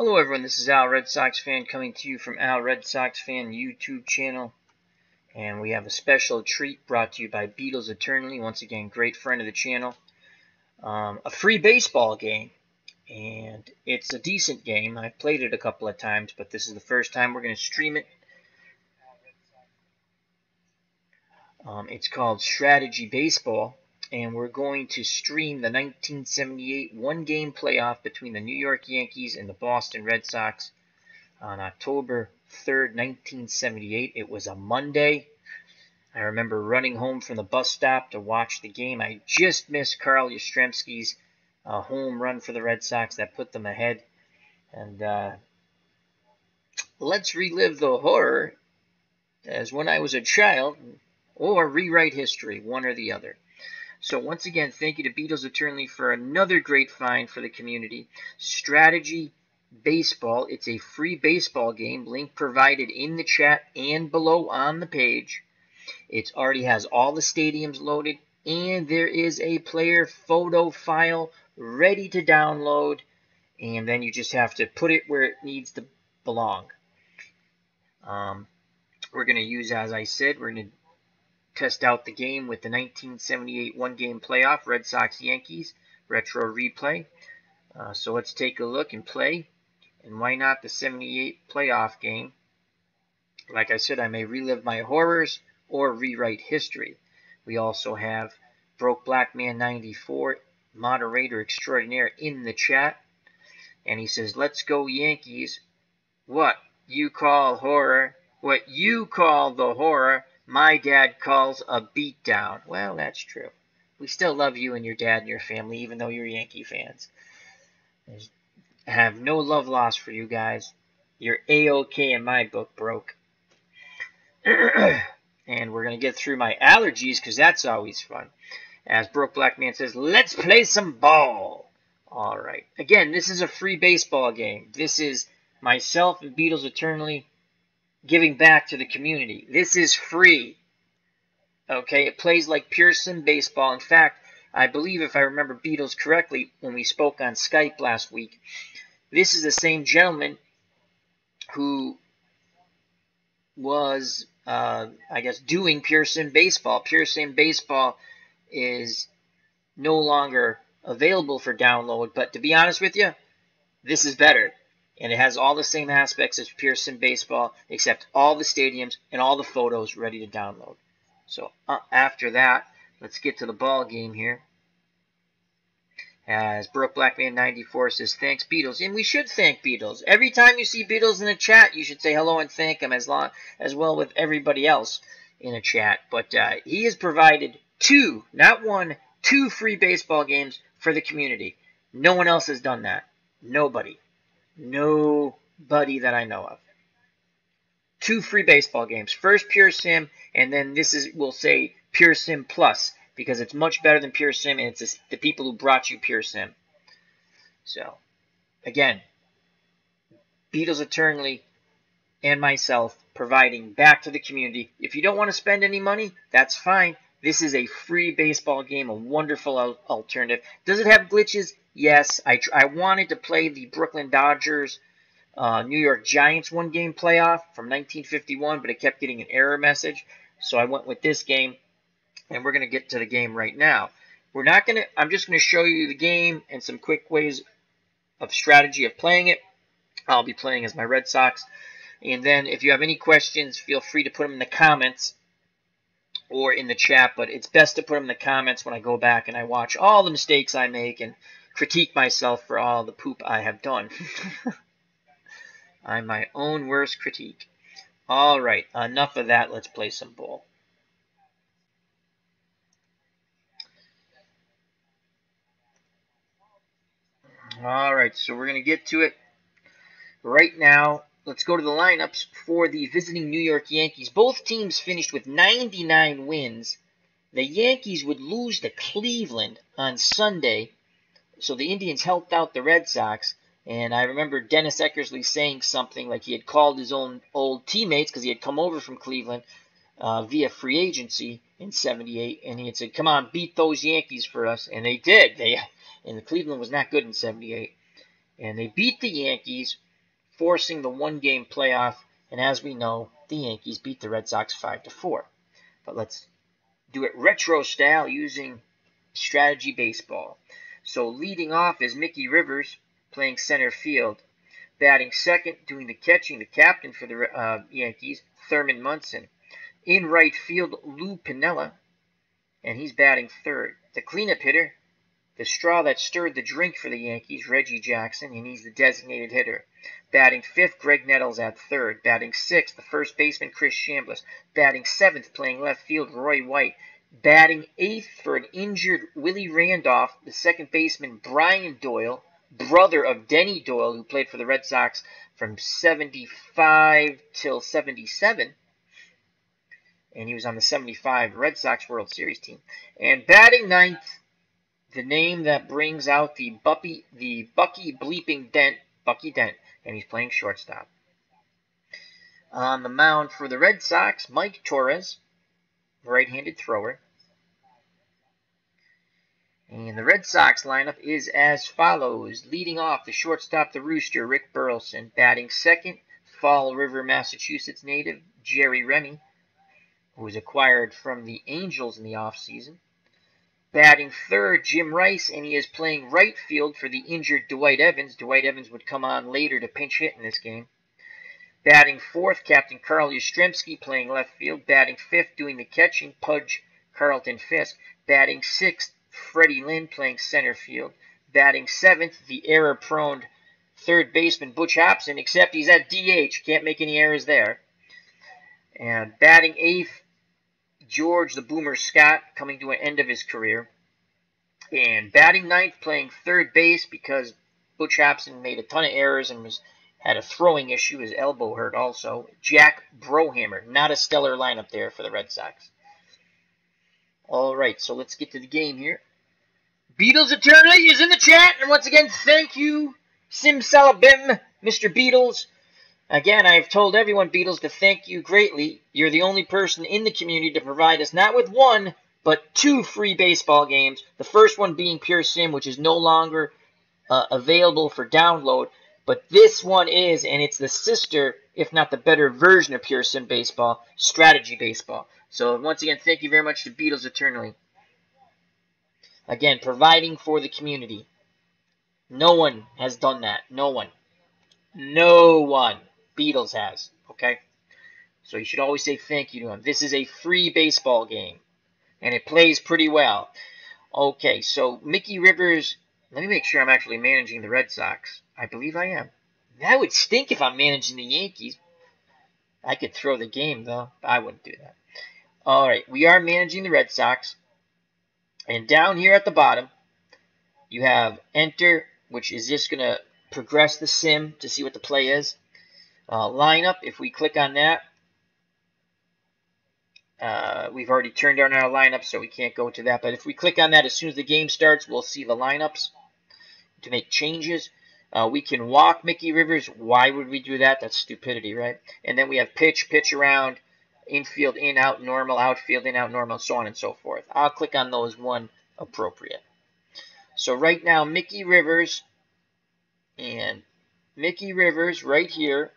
Hello everyone, this is Al Red Sox Fan coming to you from Al Red Sox Fan YouTube channel. And we have a special treat brought to you by Beatles Eternally, once again, great friend of the channel. A free baseball game, and it's a decent game. I've played it a couple of times, but this is the first time we're going to stream it. It's called Strategy Baseball, and we're going to stream the 1978 one-game playoff between the New York Yankees and the Boston Red Sox on October 3rd, 1978. It was a Monday. I remember running home from the bus stop to watch the game. I just missed Carl Yastrzemski's home run for the Red Sox that put them ahead. And let's relive the horror as when I was a child, or rewrite history, one or the other. So once again, thank you to Beatles Eternally for another great find for the community. Strategy Baseball. It's a free baseball game. Link provided in the chat and below on the page. It already has all the stadiums loaded, and there is a player photo file ready to download, and then you just have to put it where it needs to belong. We're going to use, as I said, we're going to test out the game with the 1978 one-game playoff, Red Sox-Yankees, retro replay. So let's take a look and play. And why not the 78 playoff game? Like I said, I may relive my horrors or rewrite history. We also have Broke Black Man 94, moderator extraordinaire, in the chat. And he says, let's go Yankees. What you call horror, what you call the horror, my dad calls a beatdown. Well, that's true. We still love you and your dad and your family, even though you're Yankee fans. I have no love lost for you guys. You're A-OK in my book, Broke. And we're going to get through my allergies, because that's always fun. As Broke Black Man says, let's play some ball. All right. Again, this is a free baseball game. This is myself and Beatles Eternally giving back to the community. This is free. Okay, it plays like pure sim baseball. In fact, I believe, if I remember Beatles correctly, when we spoke on Skype last week, this is the same gentleman who was, I guess, doing pure sim baseball. Pure sim baseball is no longer available for download, but to be honest with you, this is better. And it has all the same aspects as pure sim baseball, except all the stadiums and all the photos ready to download. So after that, let's get to the ball game here. As Broke Blackman 94 says, thanks Beatles. And we should thank Beatles. Every time you see Beatles in a chat, you should say hello and thank him, as well with everybody else in a chat. But he has provided two, not one, two free baseball games for the community. No one else has done that. Nobody. Nobody that I know of. Two free baseball games. First Pure Sim, and then this is, we'll say, Pure Sim Plus, because it's much better than Pure Sim, and it's the people who brought you Pure Sim. So, again, Beatles Eternally and myself providing back to the community. If you don't want to spend any money, that's fine. This is a free baseball game, a wonderful alternative. Does it have glitches? Yes. I wanted to play the Brooklyn Dodgers New York Giants one-game playoff from 1951, but it kept getting an error message. So I went with this game, and we're going to get to the game right now. I'm just going to show you the game and some quick ways of strategy of playing it. I'll be playing as my Red Sox. And then if you have any questions, feel free to put them in the comments or in the chat, but it's best to put them in the comments when I go back and I watch all the mistakes I make and critique myself for all the poop I have done. I'm my own worst critique. All right, enough of that. Let's play some ball. All right, so we're going to get to it right now. Let's go to the lineups for the visiting New York Yankees. Both teams finished with 99 wins. The Yankees would lose to Cleveland on Sunday, so the Indians helped out the Red Sox. And I remember Dennis Eckersley saying something like he had called his own old teammates, because he had come over from Cleveland via free agency in '78, and he had said, come on, beat those Yankees for us. And they did. And Cleveland was not good in '78. And they beat the Yankees. forcing the one-game playoff. And as we know, the Yankees beat the Red Sox 5-4. But let's do it retro style using strategy baseball. So leading off is Mickey Rivers playing center field. Batting second, doing the catching, the captain for the Yankees, Thurman Munson. In right field, Lou Piniella, and he's batting third. The cleanup hitter, the straw that stirred the drink for the Yankees, Reggie Jackson, and he's the designated hitter. Batting fifth, Greg Nettles at third. Batting sixth, the first baseman, Chris Chambliss. Batting seventh, playing left field, Roy White. Batting eighth for an injured Willie Randolph, the second baseman, Brian Doyle, brother of Denny Doyle, who played for the Red Sox from 75 till 77. And he was on the 75 Red Sox World Series team. And batting ninth, the name that brings out the Bucky bleeping Dent, Bucky Dent, and he's playing shortstop. On the mound for the Red Sox, Mike Torres, right-handed thrower. And the Red Sox lineup is as follows. Leading off, the shortstop, the Rooster, Rick Burleson. Batting second, Fall River, Massachusetts native, Jerry Remy, who was acquired from the Angels in the offseason. Batting third, Jim Rice, and he is playing right field for the injured Dwight Evans. Dwight Evans would come on later to pinch hit in this game. Batting fourth, Captain Carl Yastrzemski, playing left field. Batting fifth, doing the catching, Pudge Carlton Fisk. Batting sixth, Freddie Lynn, playing center field. Batting seventh, the error-prone third baseman, Butch Hobson, except he's at DH. Can't make any errors there. And batting eighth, George the Boomer Scott, coming to an end of his career. And batting ninth, playing third base because Butch Hobson made a ton of errors and had a throwing issue. His elbow hurt also. Jack Brohammer. Not a stellar lineup there for the Red Sox. All right, so let's get to the game here. Beatles Eternally is in the chat. And once again, thank you, Sim Salabim, Mr. Beatles. Again, I have told everyone, Beatles, to thank you greatly. You're the only person in the community to provide us not with one, but 2 free baseball games. The first one being Pure Sim, which is no longer available for download. But this one is, and it's the sister, if not the better version of Pure Sim Baseball, Strategy Baseball. So once again, thank you very much to Beatles Eternally. Again, providing for the community. No one has done that. No one. No one. Beatles has. Okay? So you should always say thank you to him. This is a free baseball game. And it plays pretty well. Okay, so Mickey Rivers. Let me make sure I'm actually managing the Red Sox. I believe I am. That would stink if I'm managing the Yankees. I could throw the game, though. I wouldn't do that. All right, we are managing the Red Sox. And down here at the bottom, you have enter, which is just going to progress the sim to see what the play is. Lineup, if we click on that, we've already turned on our lineup, so we can't go to that. But if we click on that, as soon as the game starts, we'll see the lineups to make changes. We can walk Mickey Rivers. Why would we do that? That's stupidity, right? And then we have pitch around, infield, in, out, normal, outfield, in, out, normal, so on and so forth. I'll click on those one appropriate. So right now, Mickey Rivers, and Mickey Rivers right here.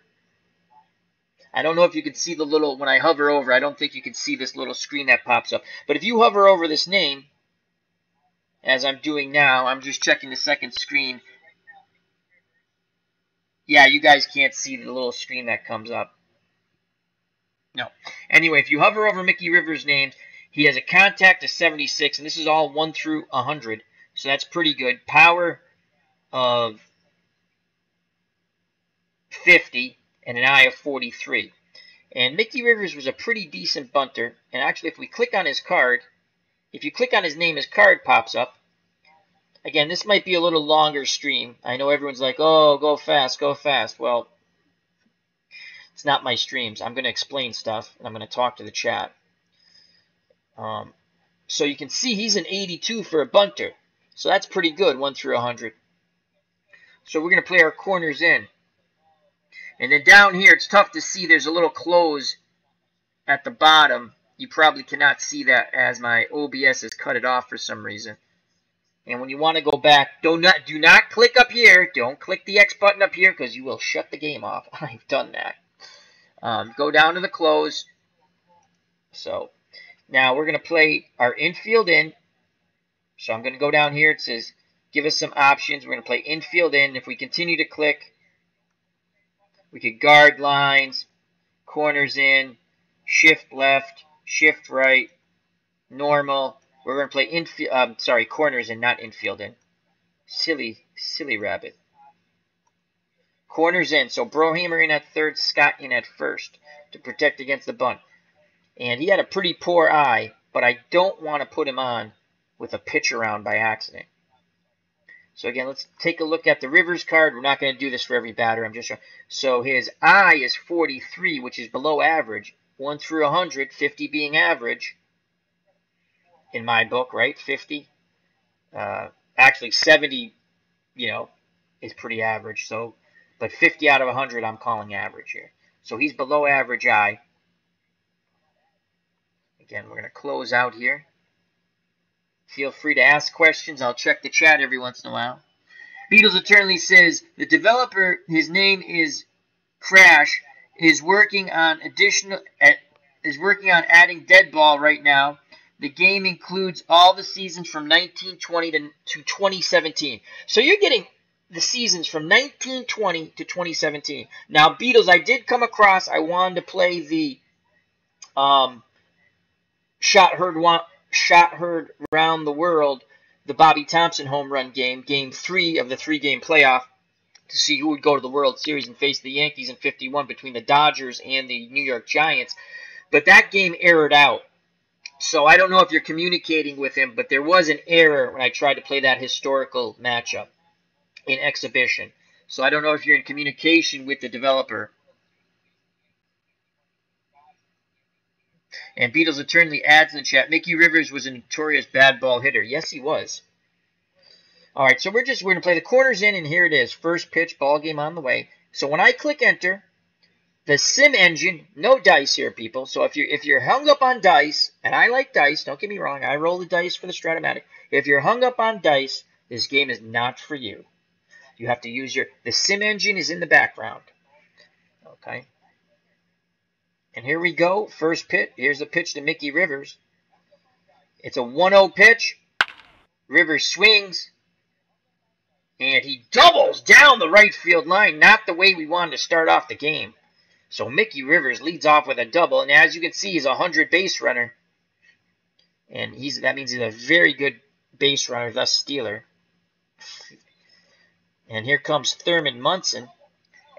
I don't know if you can see the little, when I hover over, I don't think you can see this little screen that pops up. But if you hover over this name, as I'm doing now, I'm just checking the second screen. Yeah, you guys can't see the little screen that comes up. No. Anyway, if you hover over Mickey Rivers' name, he has a contact of 76, and this is all 1 through 100. So that's pretty good. Power of 50 and an eye of 43. And Mickey Rivers was a pretty decent bunter. And actually, if we click on his card, if you click on his name, his card pops up. Again, this might be a little longer stream. I know everyone's like, oh, go fast, go fast. Well, it's not my streams. I'm going to explain stuff, and I'm going to talk to the chat. So you can see he's an 82 for a bunter. So that's pretty good, 1 through 100. So we're going to play our corners in. And then down here, it's tough to see. There's a little close at the bottom. You probably cannot see that as my OBS has cut it off for some reason. And when you want to go back, do not click up here. Don't click the X button up here because you will shut the game off. I've done that. Go down to the close. So now we're going to play our infield in. So I'm going to go down here. It says give us some options. We're going to play infield in. If we continue to click, we could guard lines, corners in, shift left, shift right, normal. We're going to play infield. Corners in, not infield in. Silly rabbit. Corners in. So Brohamer in at third, Scott in at first to protect against the bunt. And he had a pretty poor eye, but I don't want to put him on with a pitch around by accident. So again, let's take a look at the Rivers card. We're not going to do this for every batter. I'm just showing. So his eye is 43, which is below average. 1 through 100, 50 being average. In my book, right? 50. Actually, 70, is pretty average. So, but 50 out of 100, I'm calling average here. So he's below average eye. Again, we're going to close out here. Feel free to ask questions. I'll check the chat every once in a while. Beatles Eternally says the developer, his name is Crash, is working on adding dead ball right now. The game includes all the seasons from 1920 to 2017. So you're getting the seasons from 1920 to 2017. Now, Beatles, I did come across, I wanted to play the Shot heard round the world, the Bobby Thompson home run game, game 3 of the 3-game playoff, to see who would go to the World Series and face the Yankees in 51 between the Dodgers and the New York Giants. But that game errored out. So I don't know if you're communicating with him, but there was an error when I tried to play that historical matchup in exhibition. So I don't know if you're in communication with the developer. And Beatles Eternally adds in the chat, Mickey Rivers was a notorious bad ball hitter. Yes, he was. All right, so we're going to play the corners in, and here it is. First pitch, ball game on the way. So when I click enter, the sim engine, no dice here, people. So if you're hung up on dice, and I like dice, don't get me wrong, I roll the dice for the Stratomatic. If you're hung up on dice, this game is not for you. You have to use the sim engine is in the background. Okay. And here we go. First pitch. Here's the pitch to Mickey Rivers. It's a 1-0 pitch. Rivers swings. And he doubles down the right field line. Not the way we wanted to start off the game. So Mickey Rivers leads off with a double. And as you can see, he's a 100 base runner. And that means he's a very good base runner, thus stealer. And here comes Thurman Munson.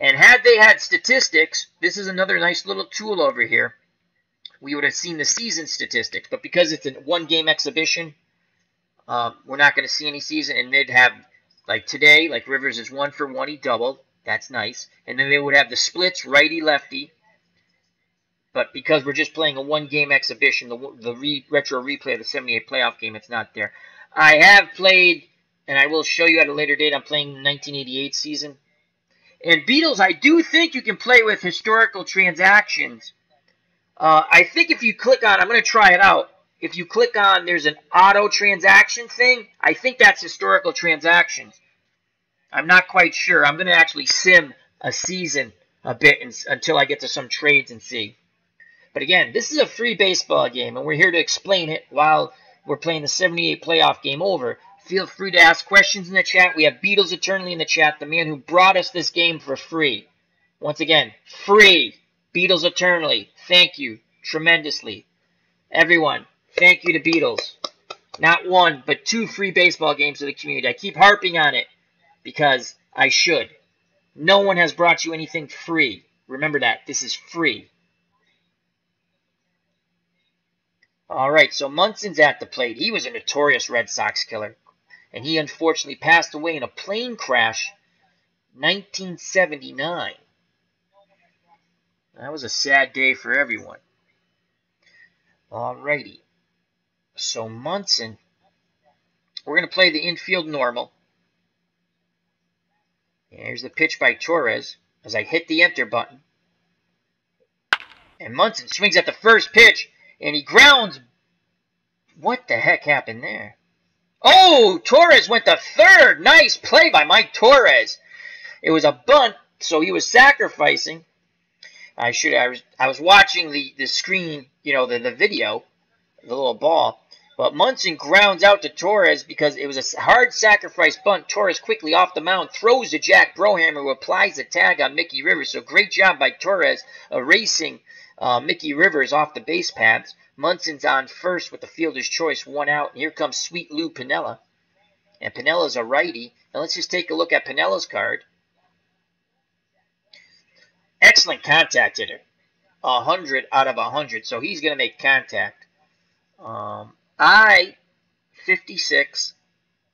And had they had statistics, this is another nice little tool over here. We would have seen the season statistics. But because it's a 1-game exhibition, we're not going to see any season. And they'd have, like today, like Rivers is 1 for 1. He doubled. That's nice. And then they would have the splits, righty-lefty. But because we're just playing a 1-game exhibition, the retro replay of the 78 playoff game, it's not there. I have played, and I will show you at a later date, I'm playing the 1988 season. And Beatles, I do think you can play with historical transactions. I think if you click on, I'm going to try it out. If you click on, there's an auto transaction thing. I think that's historical transactions. I'm not quite sure. I'm going to actually sim a season a bit until I get to some trades and see. But again, this is a free baseball game, and we're here to explain it while we're playing the 78 playoff game over. Feel free to ask questions in the chat. We have Beatles Eternally in the chat, the man who brought us this game for free. Once again, free. Beatles Eternally. Thank you tremendously. Everyone, thank you to Beatles. Not 1, but 2 free baseball games to the community. I keep harping on it because I should. No one has brought you anything free. Remember that. This is free. All right, so Munson's at the plate. He was a notorious Red Sox killer. And he unfortunately passed away in a plane crash 1979. That was a sad day for everyone. Alrighty. So Munson, we're going to play the infield normal. Here's the pitch by Torres as I hit the enter button. And Munson swings at the first pitch, and he grounds. What the heck happened there? Oh, Torres went to third. Nice play by Mike Torres. It was a bunt, so he was sacrificing. I was watching the screen, the video, the little ball. But Munson grounds out to Torres because it was a hard sacrifice bunt. Torres quickly off the mound throws to Jack Brohammer, who applies the tag on Mickey Rivers. So great job by Torres erasing Mickey Rivers off the base paths. Munson's on first with the fielder's choice, 1 out. And here comes Sweet Lou Piniella. And Pinella's a righty. Now let's just take a look at Pinella's card. Excellent contact hitter. 100 out of 100. So he's going to make contact. I, 56.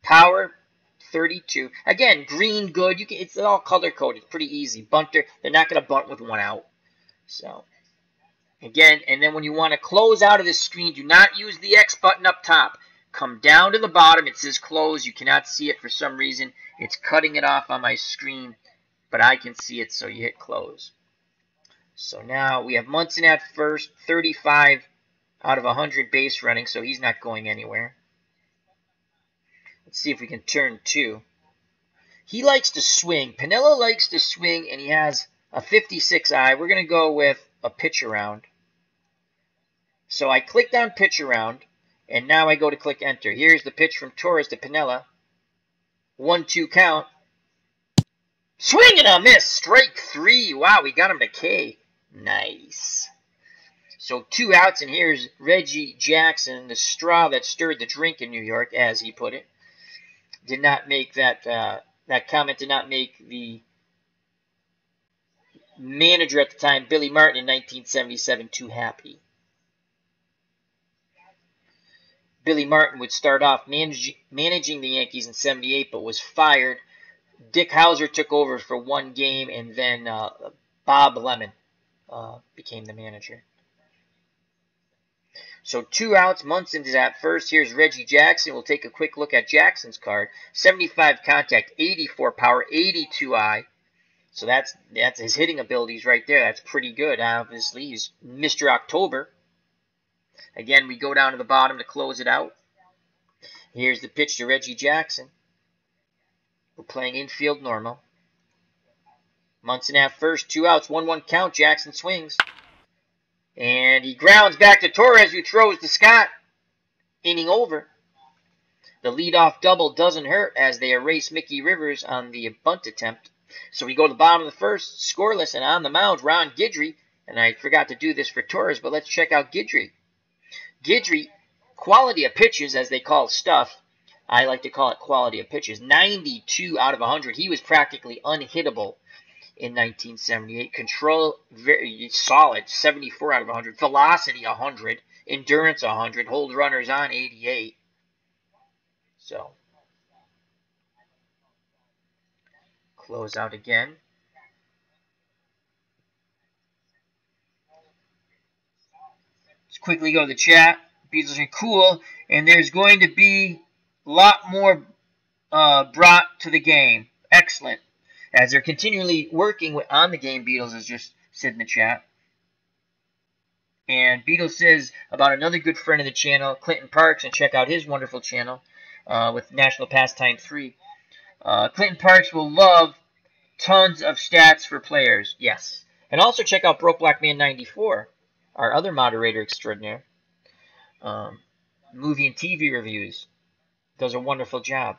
Power, 32. Again, green, good. It's all color-coded. Pretty easy. Bunter, they're not going to bunt with 1 out. So, again, and then when you want to close out of this screen, do not use the X button up top. Come down to the bottom. It says close. You cannot see it for some reason. It's cutting it off on my screen, but I can see it, so you hit close. So now we have Munson at first, 35 out of 100 base running, so he's not going anywhere. Let's see if we can turn 2. He likes to swing. Piniella likes to swing, and he has a 56 eye. We're going to go with a pitch around. So I clicked on pitch around, and now I go to click enter. Here's the pitch from Torres to Piniella. 1-2 count. Swing and a miss. Strike 3. Wow, we got him to K. Nice. So 2 outs, and here's Reggie Jackson, the straw that stirred the drink in New York, as he put it. Did not make that comment did not make the manager at the time, Billy Martin, in 1977, too happy. Billy Martin would start off managing the Yankees in 78, but was fired. Dick Hauser took over for 1 game, and then Bob Lemon became the manager. So 2 outs, Munson is at first. Here's Reggie Jackson. We'll take a quick look at Jackson's card. 75 contact, 84 power, 82 eye. So that's his hitting abilities right there. That's pretty good. Obviously, he's Mr. October. Again, we go down to the bottom to close it out. Here's the pitch to Reggie Jackson. We're playing infield normal. Munson at first, 2 outs, 1-1 count. Jackson swings. And he grounds back to Torres, who throws to Scott. Inning over. The leadoff double doesn't hurt as they erase Mickey Rivers on the bunt attempt. So we go to the bottom of the first, scoreless, and on the mound, Ron Guidry. And I forgot to do this for Torres, but let's check out Guidry. Guidry, quality of pitches, as they call stuff. I like to call it quality of pitches. 92 out of 100. He was practically unhittable in 1978. Control, very solid, 74 out of 100. Velocity, 100. Endurance, 100. Hold runners on, 88. So, close out again. Let's quickly go to the chat. Beatles are cool. And there's going to be a lot more brought to the game. Excellent. As they're continually working on the game, Beatles has just said in the chat. And Beatles says about another good friend of the channel, Clinton Parks, and check out his wonderful channel with National Pastime 3. Clinton Parks will love tons of stats for players. Yes. And also check out Broke Black Man 94, our other moderator extraordinaire. Movie and TV reviews. Does a wonderful job.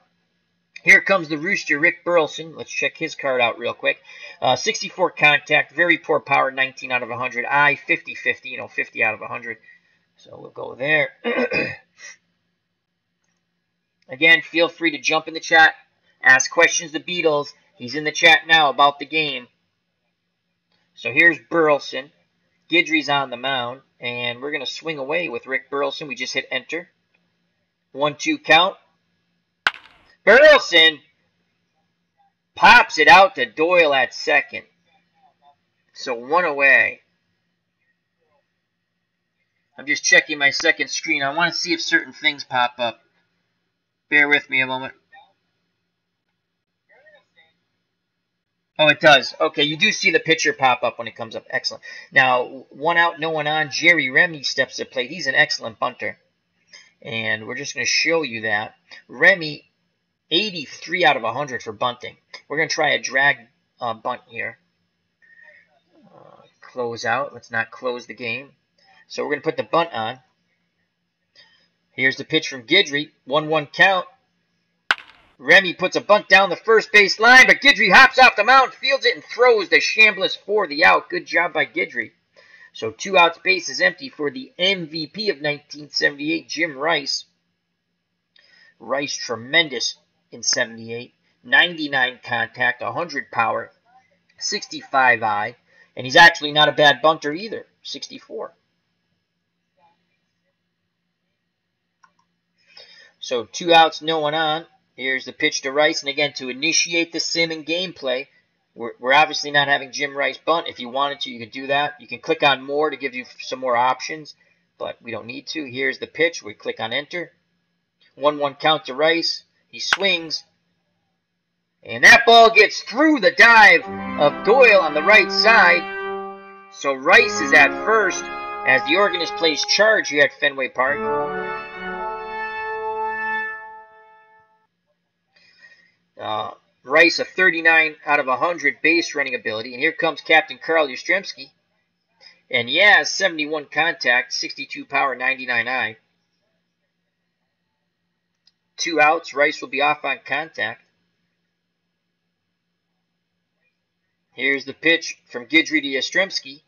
Here comes the Rooster, Rick Burleson. Let's check his card out real quick. 64 contact, very poor power, 19 out of 100. Eye, 50-50, 50 out of 100. So we'll go there. Again, feel free to jump in the chat. Ask questions to Beatles. He's in the chat now about the game. So here's Burleson. Guidry's on the mound. And we're going to swing away with Rick Burleson. We just hit enter. 1-2 count. Burleson pops it out to Doyle at second. So 1 away. I'm just checking my second screen. I want to see if certain things pop up. Bear with me a moment. Oh, it does. Okay, you do see the pitcher pop up when it comes up. Excellent. Now, 1 out, no one on. Jerry Remy steps to plate. He's an excellent bunter. And we're just going to show you that. Remy, 83 out of 100 for bunting. We're going to try a drag bunt here. Close out. Let's not close the game. So we're going to put the bunt on. Here's the pitch from Guidry. 1-1 count. Remy puts a bunt down the first base line, but Guidry hops off the mound, fields it, and throws the Chambliss for the out. Good job by Guidry. So 2 outs, base is empty for the MVP of 1978, Jim Rice. Rice tremendous in 78. 99 contact, 100 power, 65 eye. And he's actually not a bad bunter either, 64. So 2 outs, no one on. Here's the pitch to Rice. And again, to initiate the sim and gameplay, we're obviously not having Jim Rice bunt. If you wanted to, you could do that. You can click on more to give you some more options, but we don't need to. Here's the pitch. We click on enter. 1-1 count to Rice. He swings. And that ball gets through the dive of Doyle on the right side. So Rice is at first as the organist plays charge here at Fenway Park. Rice, a 39 out of 100 base running ability. And here comes Captain Carl Yastrzemski. And yeah, 71 contact, 62 power, 99 eye. 2 outs. Rice will be off on contact. Here's the pitch from Guidry to Yastrzemski.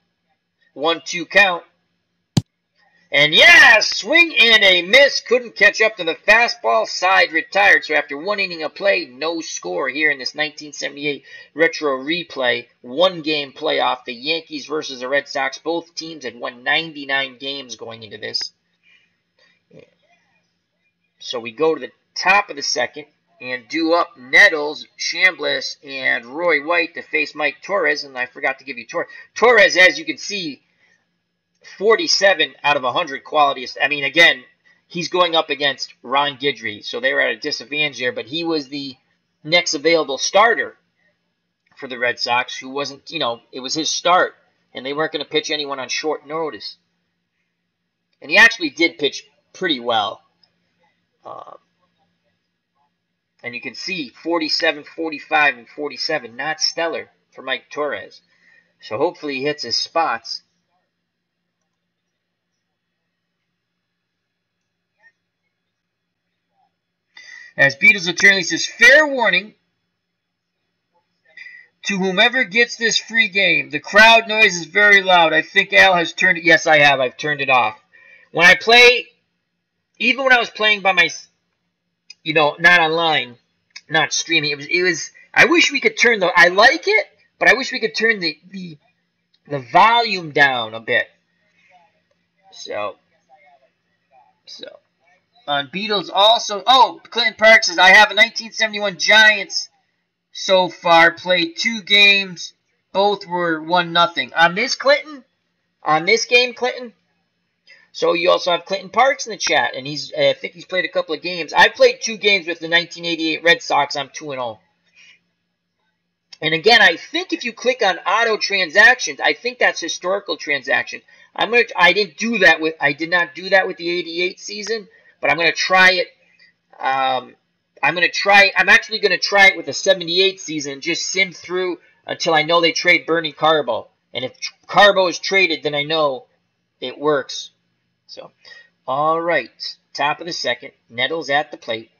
1-2 count. And yeah, swing and a miss. Couldn't catch up to the fastball. Side retired. So after 1 inning of play, no score here in this 1978 retro replay. 1-game playoff. The Yankees versus the Red Sox. Both teams had won 99 games going into this. So we go to the top of the second and do up Nettles, Chambliss, and Roy White to face Mike Torres. And I forgot to give you Torres. Torres, as you can see, 47 out of 100 quality. I mean, again, he's going up against Ron Guidry, so they were at a disadvantage there, but he was the next available starter for the Red Sox, who wasn't, it was his start, and they weren't going to pitch anyone on short notice. And he actually did pitch pretty well. And you can see 47, 45, and 47, not stellar for Mike Torres. So hopefully he hits his spots. As Beatles Eternally says, fair warning to whomever gets this free game. The crowd noise is very loud. I think Al has turned it. Yes, I have. I've turned it off. When I play, even when I was playing by my, not online, not streaming, it was. I wish we could turn I like it, but I wish we could turn the volume down a bit. So. On Beatles also. Oh, Clinton Park says, I have a 1971 Giants so far. Played 2 games. Both were 1-0. On this, Clinton? On this game, Clinton? So you also have Clinton Parks in the chat. And I think he's played a couple of games. I played 2 games with the 1988 Red Sox. I'm 2-0. And again, I think if you click on auto transactions, I think that's historical transaction. I did not do that with the 88 season. But I'm going to try it. I'm actually going to try it with the 78 season. Just sim through until I know they trade Bernie Carbo. And if Carbo is traded, then I know it works. So, all right. Top of the second. Nettles at the plate.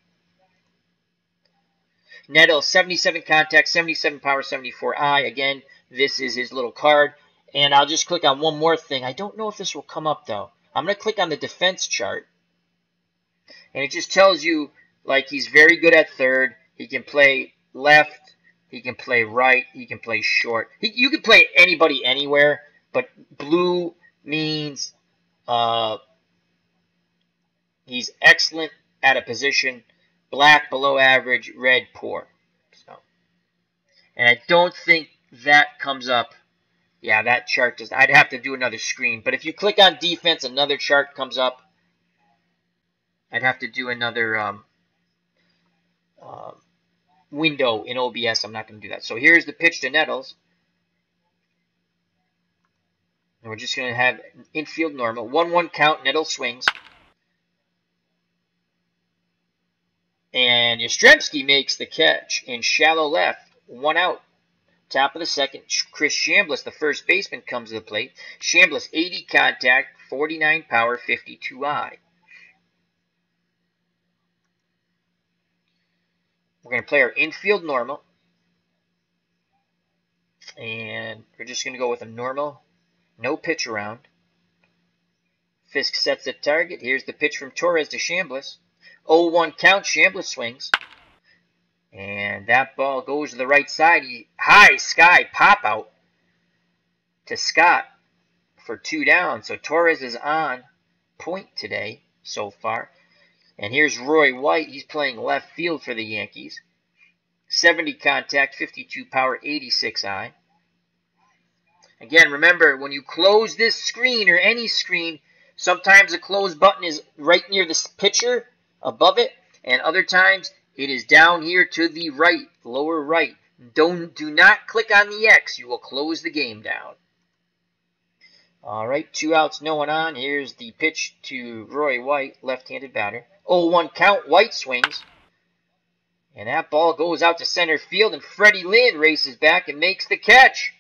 Nettles, 77 contact, 77 power, 74 eye. Again, this is his little card. And I'll just click on one more thing. I don't know if this will come up, though. I'm going to click on the defense chart. And it just tells you, like, he's very good at third. He can play left. He can play right. He can play short. You can play anybody anywhere. But blue means he's excellent at a position. Black, below average. Red, poor. So, and I don't think that comes up. Yeah, that chart does. I'd have to do another screen. But if you click on defense, another chart comes up. I'd have to do another window in OBS. I'm not going to do that. So here's the pitch to Nettles. And we're just going to have infield normal. 1-1 count. Nettles swings. And Yastrzemski makes the catch in shallow left, 1 out. Top of the second, Chris Chambliss, the first baseman, comes to the plate. Chambliss, 80 contact, 49 power, 52 I. We're going to play our infield normal. And we're just going to go with a normal, no pitch around. Fisk sets the target. Here's the pitch from Torres to Chambliss. 0-1 count. Chambliss swings. And that ball goes to the right side. High sky pop out to Scott for 2 down. So Torres is on point today so far. And here's Roy White. He's playing left field for the Yankees. 70 contact, 52 power, 86 I. Again, remember, when you close this screen or any screen, sometimes the close button is right near the pitcher above it, and other times it is down here to the right, lower right. Do not click on the X. You will close the game down. All right, 2 outs, no one on. Here's the pitch to Roy White, left-handed batter. 0-1 count. White swings. And that ball goes out to center field, and Freddie Lynn races back and makes the catch.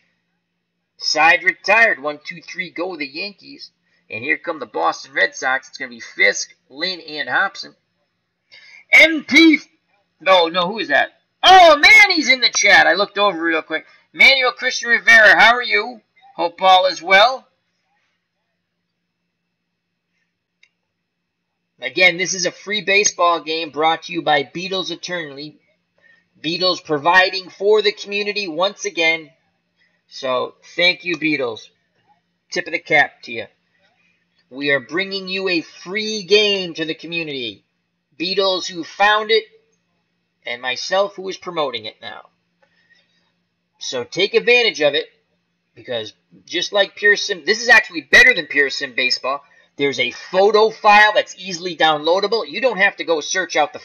Side retired. 1-2-3 go the Yankees. And here come the Boston Red Sox. It's going to be Fisk, Lynn, and Hobson. MP. No, who is that? Oh, Manny's in the chat. I looked over real quick. Manuel Christian Rivera, how are you? Hope all is well. Again, this is a free baseball game brought to you by Beatles Eternally. Beatles providing for the community once again. So, thank you, Beatles. Tip of the cap to you. We are bringing you a free game to the community. Beatles, who found it, and myself, who is promoting it now. So, take advantage of it, because just like Pure Sim, this is actually better than Pure Sim Baseball. There's a photo file that's easily downloadable. You don't have to go search out the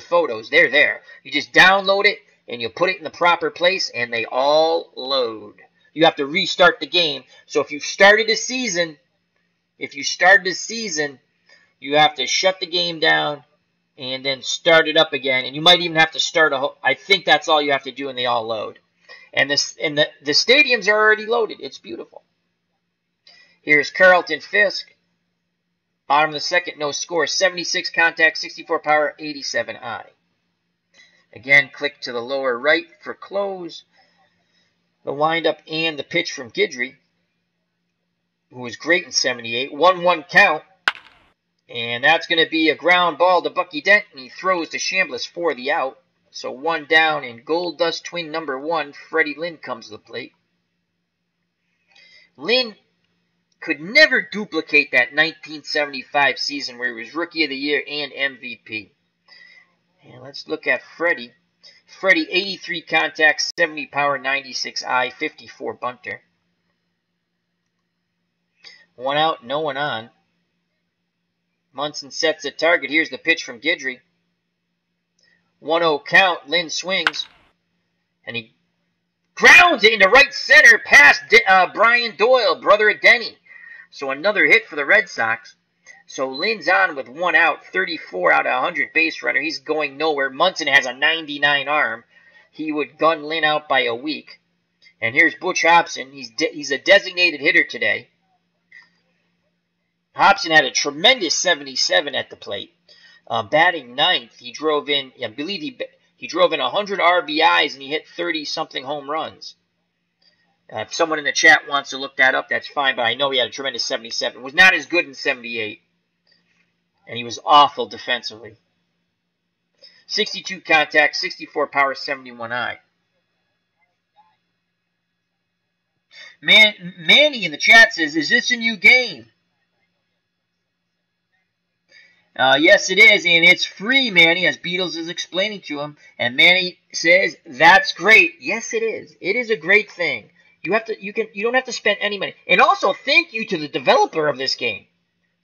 photos. They're there. You just download it, and you put it in the proper place, and they all load. You have to restart the game. So if you started a season, you have to shut the game down and then start it up again. And you might even have to start I think that's all you have to do, and they all load. And the stadiums are already loaded. It's beautiful. Here's Carlton Fisk. Bottom of the second, no score. 76 contact, 64 power, 87 I. Again, click to the lower right for close. The windup and the pitch from Guidry, who was great in 78. 1-1 count. And that's going to be a ground ball to Bucky Dent, and he throws to Chambliss for the out. So 1 down, and Gold Dust twin number 1, Freddie Lynn, comes to the plate. Lynn could never duplicate that 1975 season where he was Rookie of the Year and MVP. And let's look at Freddie. Freddie, 83 contacts, 70 power, 96 I, 54 bunter. 1 out, no one on. Munson sets the target. Here's the pitch from Guidry. 1-0 count. Lynn swings. And he grounds it into right center past Brian Doyle, brother of Denny. So another hit for the Red Sox. So Lynn's on with 1 out, 34 out of 100 base runner. He's going nowhere. Munson has a 99 arm. He would gun Lynn out by a week. And here's Butch Hobson. He's a designated hitter today. Hobson had a tremendous 77 at the plate. Batting ninth, he drove in, I believe he drove in 100 RBIs, and he hit 30-something home runs. If someone in the chat wants to look that up, that's fine, but I know he had a tremendous 77. Was not as good in 78. And he was awful defensively. 62 contact, 64 power, 71 I. Manny in the chat says, is this a new game? Yes, it is, and it's free, Manny, as Beatles is explaining to him. And Manny says, that's great. Yes, it is. It is a great thing. You don't have to spend any money. And also, thank you to the developer of this game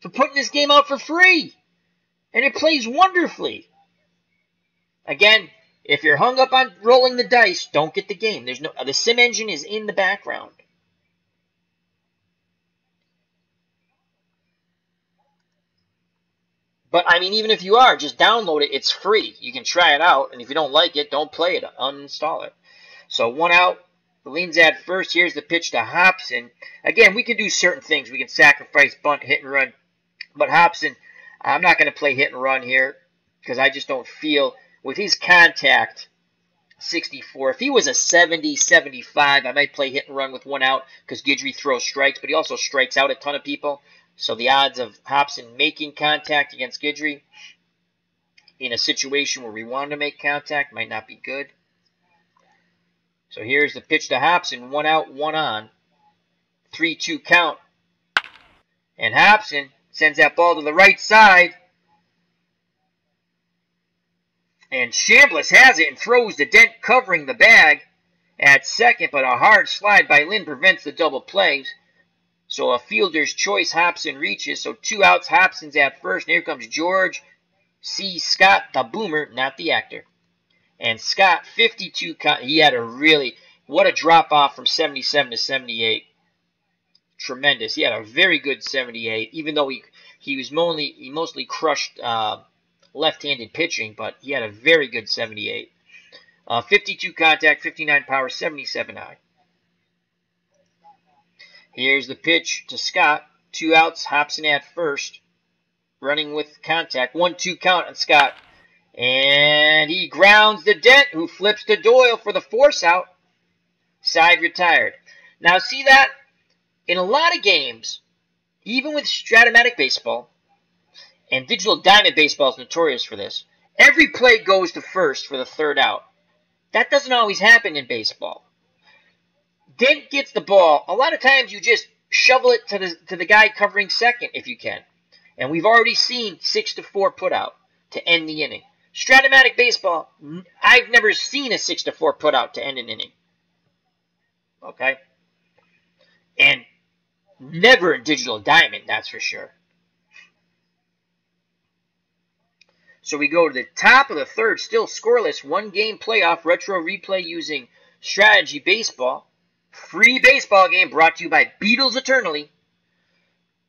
for putting this game out for free. And it plays wonderfully. Again, if you're hung up on rolling the dice, don't get the game. The sim engine is in the background. But, I mean, even if you are, just download it. It's free. You can try it out, and if you don't like it, don't play it. Uninstall it. So 1 out. Leans at first. Here's the pitch to Hobson. Again, we can do certain things. We can sacrifice, bunt, hit, and run. But Hobson, I'm not going to play hit and run here because I just don't feel, with his contact, 64. If he was a 70, 75, I might play hit and run with 1 out because Guidry throws strikes, but he also strikes out a ton of people. So the odds of Hobson making contact against Guidry in a situation where we want to make contact might not be good. So here's the pitch to Hobson. 1 out, 1 on. 3-2 count. And Hobson sends that ball to the right side. And Chambliss has it and throws the dent covering the bag at second, but a hard slide by Lynn prevents the double plays. So a fielder's choice, Hobson reaches. So 2 outs, Hobson's at first. And here comes George C. Scott, the boomer, not the actor. And Scott, 52, he had a really, what a drop-off from 77 to 78. Tremendous. He had a very good 78, even though he mostly crushed left-handed pitching, but he had a very good 78. 52 contact, 59 power, 77 high. Here's the pitch to Scott. 2 outs, Hobson at first. Running with contact. 1-2 count on Scott. And he grounds the dent, who flips to Doyle for the force out. Side retired. Now see that? In a lot of games, even with Stratomatic Baseball, and Digital Diamond Baseball is notorious for this, every play goes to first for the 3rd out. That doesn't always happen in baseball. Dent gets the ball. A lot of times you just shovel it to the guy covering second if you can. And we've already seen 6-4 put out to end the inning. Stratomatic Baseball, I've never seen a 6-4 put out to end an inning. Okay? And never in Digital Diamond, that's for sure. So we go to the top of the 3rd, still scoreless, 1-game playoff retro replay using Strategy Baseball. Free baseball game brought to you by Beatles Eternally.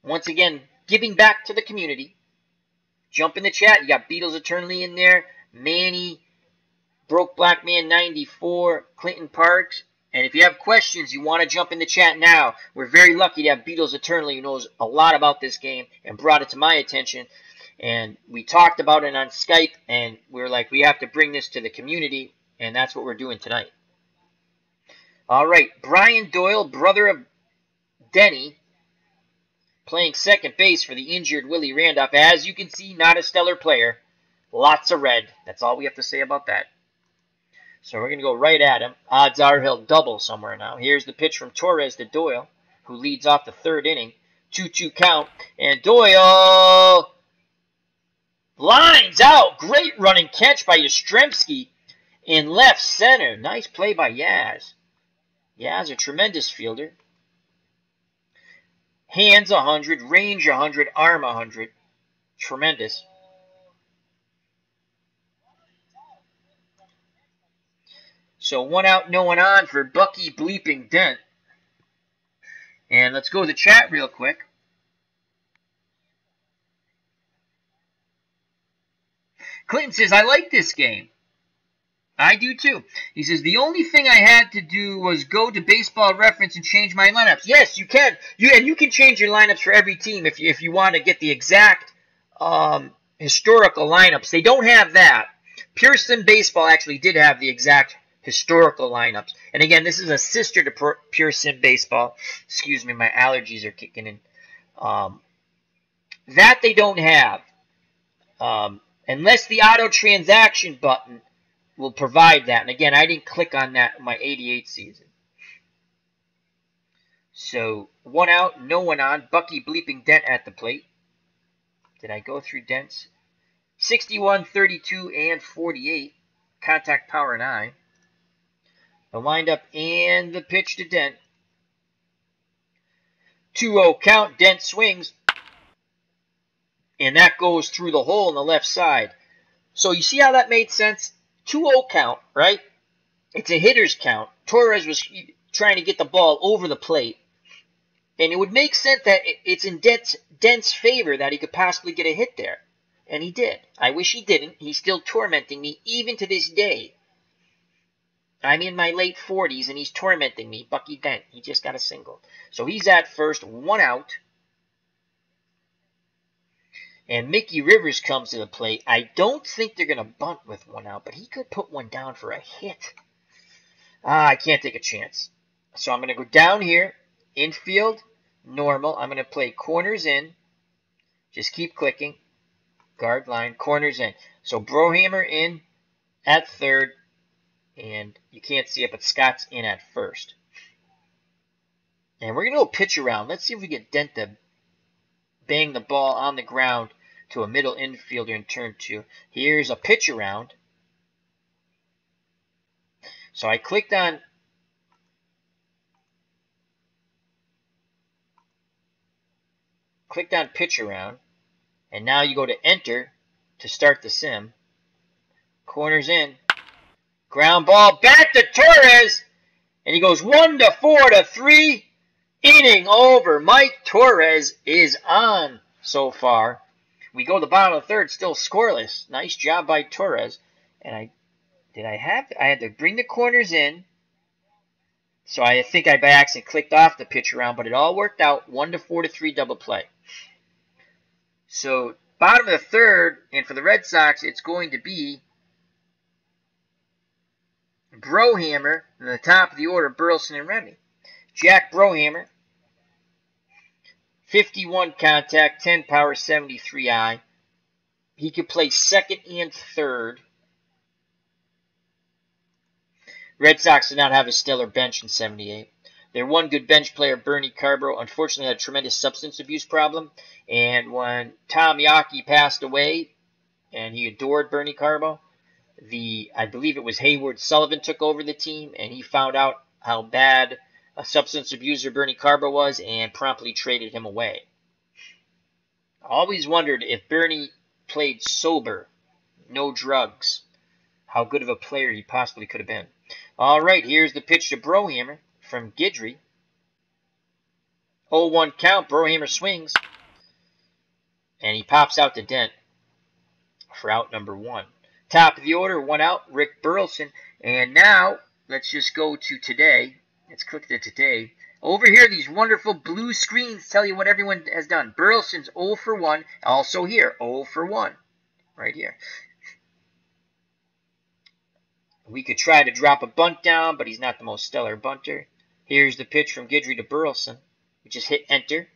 Once again, giving back to the community. Jump in the chat. You got Beatles Eternally in there. Manny, Broke Black Man 94, Clinton Parks. And if you have questions, you want to jump in the chat now. We're very lucky to have Beatles Eternally, who knows a lot about this game and brought it to my attention. And we talked about it on Skype, and we were like, we have to bring this to the community, and that's what we're doing tonight. All right, Brian Doyle, brother of Denny, playing second base for the injured Willie Randolph. As you can see, not a stellar player. Lots of red. That's all we have to say about that. So we're going to go right at him. Odds are he'll double somewhere now. Here's the pitch from Torres to Doyle, who leads off the 3rd inning. 2-2 count. And Doyle lines out. Great running catch by Yastrzemski in left center. Nice play by Yaz. Yaz, a tremendous fielder. Hands 100, range 100, arm 100. Tremendous. So 1 out, no one on for Bucky Bleeping Dent. And let's go to the chat real quick. Clinton says, I like this game. I do too. He says, the only thing I had to do was go to Baseball Reference and change my lineups. Yes, you can. You can change your lineups for every team if you want to get the exact historical lineups. They don't have that. Pure Sim Baseball actually did have the exact historical lineups. And again, this is a sister to Pure Sim Baseball. Excuse me, my allergies are kicking in. That they don't have. Unless the auto transaction button will provide that. And again, I didn't click on that in my 88 season. So 1 out, no one on. Bucky Bleeping Dent at the plate. Did I go through Dents? 61, 32, and 48. Contact power and eye. The windup and the pitch to Dent. 2-0 count. Dent swings. And that goes through the hole in the left side. So you see how that made sense? 2-0 count, right? It's a hitter's count. Torres was trying to get the ball over the plate. And it would make sense that it's in Dent's favor that he could possibly get a hit there. And he did. I wish he didn't. He's still tormenting me even to this day. I'm in my late 40s and he's tormenting me. Bucky Dent. He just got a single. So he's at first, 1 out. And Mickey Rivers comes to the plate. I don't think they're going to bunt with 1 out, but he could put one down for a hit. I can't take a chance. So I'm going to go down here. Infield, normal. I'm going to play corners in. Just keep clicking. Guard line, corners in. So Brohammer in at third. And you can't see it, but Scott's in at first. And we're going to go pitch around. Let's see if we get Dent to bang the ball on the ground to a middle infielder in turn 2. Here's a pitch around. So I clicked on pitch around, and now you go to enter to start the sim. Corners in. Ground ball back to Torres, and he goes 1-4 to 3. Inning over. Mike Torres is on so far. We go to the bottom of the third, still scoreless. Nice job by Torres. And I had to bring the corners in. So I think I by accident clicked off the pitch around, but it all worked out. 1-4 to 3 double play. So bottom of the third, and for the Red Sox, it's going to be Brohammer, and the top of the order, Burleson and Remy. Jack Brohammer, 51 contact, 10 power, 73 I. He could play second and third. Red Sox did not have a stellar bench in 78. Their one good bench player, Bernie Carbo, unfortunately had a tremendous substance abuse problem. And when Tom Yawkey passed away, and he adored Bernie Carbo, I believe it was Hayward Sullivan took over the team, and he found out how bad a substance abuser Bernie Carbo was and promptly traded him away. I always wondered if Bernie played sober, no drugs, how good of a player he possibly could have been. All right, here's the pitch to Brohammer from Guidry. 0-1 count, Brohammer swings, and he pops out to Dent for out number 1. Top of the order, 1 out, Rick Burleson. And now, let's just go to today. Let's click to today. Over here, these wonderful blue screens tell you what everyone has done. Burleson's 0 for 1. Also here, 0 for 1. Right here. We could try to drop a bunt down, but he's not the most stellar bunter. Here's the pitch from Guidry to Burleson. We just hit enter.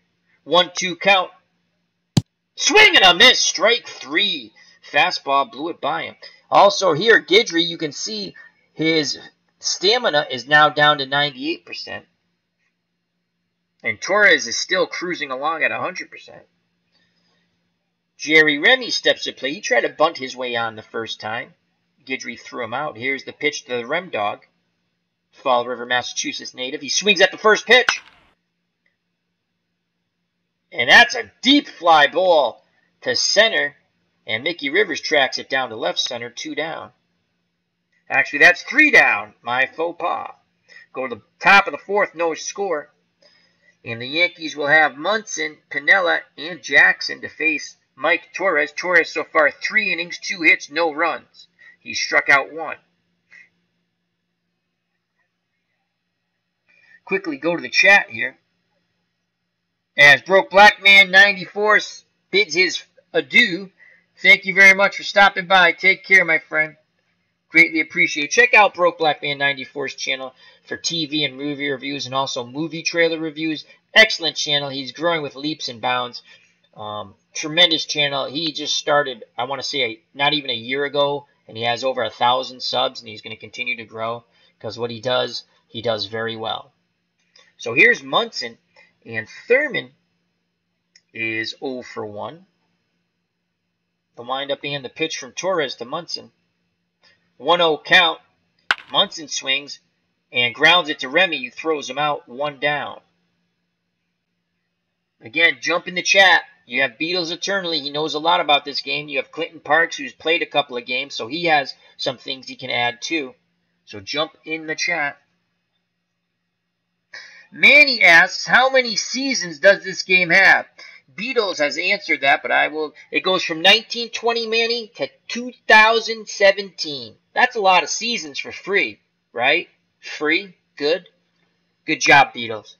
1-2 count. Swing and a miss. Strike 3. Fastball blew it by him. Also here, Guidry, you can see his stamina is now down to 98%. And Torres is still cruising along at 100%. Jerry Remy steps to play. He tried to bunt his way on the first time. Guidry threw him out. Here's the pitch to the Rem Dog. Fall River, Massachusetts native. He swings at the first pitch. And that's a deep fly ball to center. And Mickey Rivers tracks it down to left center, 2 down. Actually, that's 3 down. My faux pas. Go to the top of the 4th, no score. And the Yankees will have Munson, Piniella, and Jackson to face Mike Torres. Torres so far 3 innings, 2 hits, no runs. He struck out 1. Quickly go to the chat here. As Broke Black Man 94 bids his adieu. Thank you very much for stopping by. Take care, my friend. Greatly appreciate. Check out Broke Black Man 94's channel for TV and movie reviews and also movie trailer reviews. Excellent channel. He's growing with leaps and bounds. Tremendous channel. He just started, I want to say, not even a year ago, and he has over 1,000 subs, and he's going to continue to grow because what he does very well. So here's Munson, and Thurman is 0 for 1. The windup and the pitch from Torres to Munson. 1-0 count. Munson swings and grounds it to Remy, who throws him out, 1 down. Again, jump in the chat. You have Beatles Eternally. He knows a lot about this game. You have Clinton Parks, who's played a couple of games, so he has some things he can add too. So jump in the chat. Manny asks, how many seasons does this game have? Beatles has answered that, but I will. It goes from 1920, Manny, to 2017. That's a lot of seasons for free, right? Free, good. Good job, Beatles.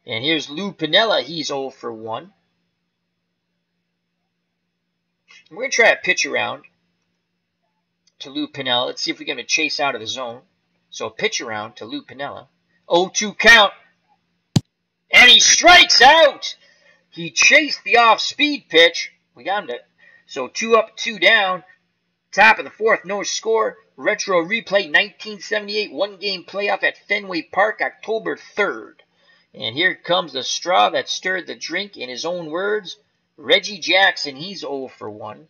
And here's Lou Piniella. He's 0 for 1. We're going to try a pitch around to Lou Piniella. Let's see if we get him to chase out of the zone. So a pitch around to Lou Piniella. 0-2 count. And he strikes out. He chased the off-speed pitch. We got him to. So 2 up, 2 down. Top of the 4th, no score. Retro replay 1978 one-game playoff at Fenway Park, October 3rd. And here comes the straw that stirred the drink. In his own words, Reggie Jackson, he's 0 for 1.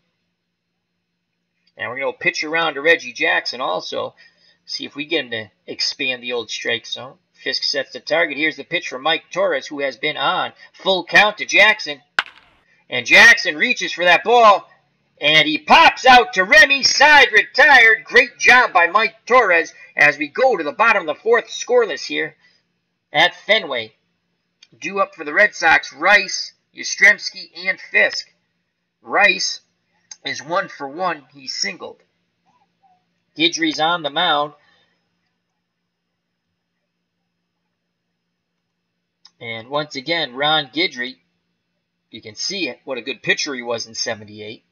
And we're going to pitch around to Reggie Jackson also. See if we get him to expand the old strike zone. Fisk sets the target. Here's the pitch for Mike Torres, who has been on. Full count to Jackson. And Jackson reaches for that ball. And he pops out to Remy. Side retired. Great job by Mike Torres as we go to the bottom of the 4th, scoreless here at Fenway. Due up for the Red Sox, Rice, Yastrzemski, and Fisk. Rice is 1 for 1. He singled. Guidry's on the mound. And once again, Ron Guidry, you can see it, what a good pitcher he was in 78.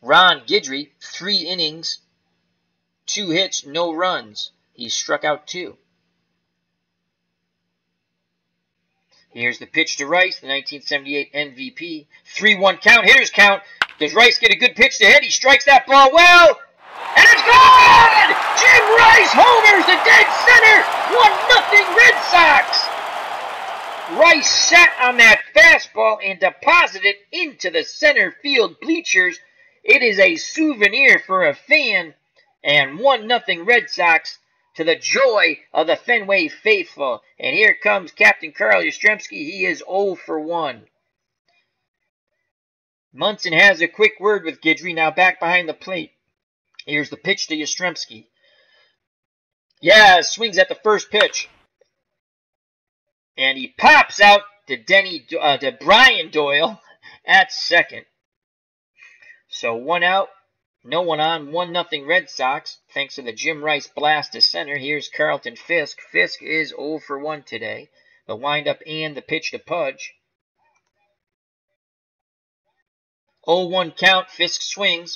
Ron Guidry, 3 innings, 2 hits, no runs. He struck out 2. Here's the pitch to Rice, the 1978 MVP. 3-1 count, hitter's count. Does Rice get a good pitch to hit? He strikes that ball well. And it's gone! Jim Rice homers to dead center. 1-0 Red Sox. Rice sat on that fastball and deposited it into the center field bleachers. It is a souvenir for a fan. And 1-0 Red Sox to the joy of the Fenway faithful. And here comes Captain Carl Yastrzemski. He is 0 for 1. Munson has a quick word with Guidry, now back behind the plate. Here's the pitch to Yastrzemski. Yeah, swings at the first pitch. And he pops out to Brian Doyle at second. So 1 out, no one on, 1-0 Red Sox. Thanks to the Jim Rice blast to center. Here's Carlton Fisk. Fisk is 0 for 1 today. The windup and the pitch to Pudge. 0-1 count, Fisk swings.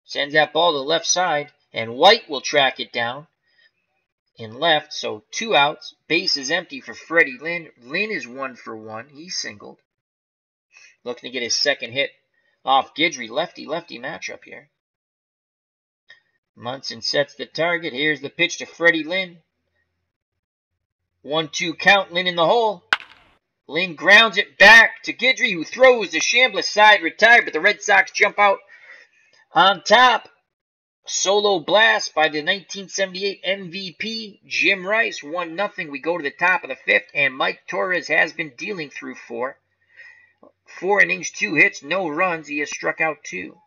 Sends that ball to the left side, and White will track it down in left. So 2 outs, base is empty for Freddie Lynn. Lynn is 1 for 1. He singled. Looking to get his second hit off Guidry. Lefty-lefty matchup here. Munson sets the target. Here's the pitch to Freddie Lynn. 1-2 count, Lynn in the hole. Lynn grounds it back to Guidry, who throws the Chambliss side retired, but the Red Sox jump out on top. Solo blast by the 1978 MVP, Jim Rice. 1-0. We go to the top of the 5th, and Mike Torres has been dealing through 4. 4 innings, 2 hits, no runs. He has struck out 2.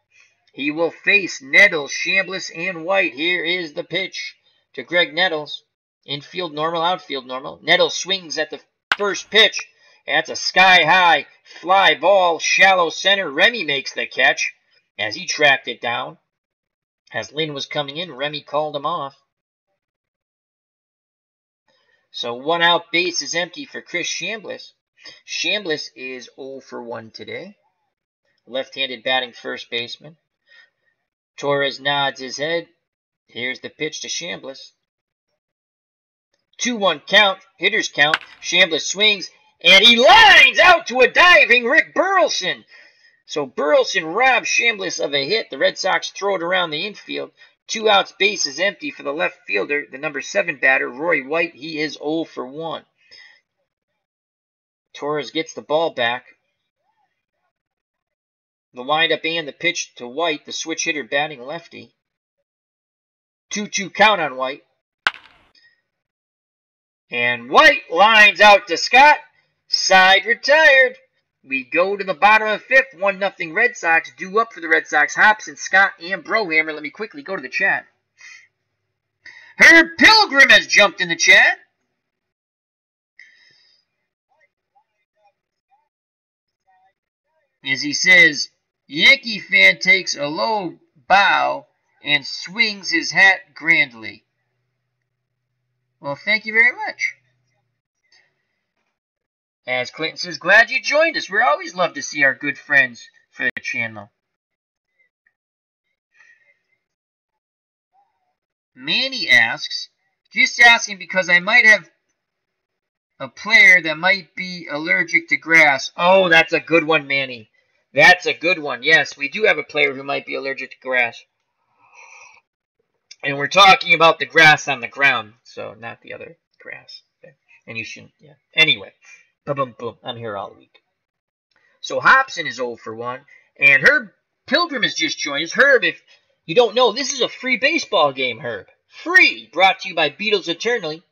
He will face Nettles, Chambliss, and White. Here is the pitch to Greg Nettles. Infield normal, outfield normal. Nettles swings at the first pitch. That's a sky-high fly ball, shallow center. Remy makes the catch as he tracked it down. As Lynn was coming in, Remy called him off. So 1 out, base is empty for Chris Chambliss. Chambliss is 0 for 1 today. Left-handed batting first baseman. Torres nods his head. Here's the pitch to Chambliss. 2-1 count, hitter's count. Chambliss swings. And he lines out to a diving Rick Burleson. So Burleson robs Chambliss of a hit. The Red Sox throw it around the infield. 2 outs, base is empty for the left fielder, the number 7 batter, Roy White. He is 0 for 1. Torres gets the ball back. The windup and the pitch to White, the switch hitter batting lefty. 2-2 count on White. And White lines out to Scott. Side retired. We go to the bottom of the 5th. 1-0 Red Sox. Due up for the Red Sox. Hobson, Scott, and Brohammer. Let me quickly go to the chat. Herb Pilgrim has jumped in the chat. As he says, Yankee fan takes a low bow and swings his hat grandly. Well, thank you very much. As Clinton says, glad you joined us. We always love to see our good friends for the channel. Manny asks, just asking because I might have a player that might be allergic to grass. Oh, that's a good one, Manny. That's a good one. Yes, we do have a player who might be allergic to grass. And we're talking about the grass on the ground, so not the other grass. And you shouldn't, yeah. Anyway, boom, boom. I'm here all week. So Hobson is 0 for 1. And Herb Pilgrim has just joined us. Herb, if you don't know, this is a free baseball game, Herb. Free! Brought to you by Beatles Eternally.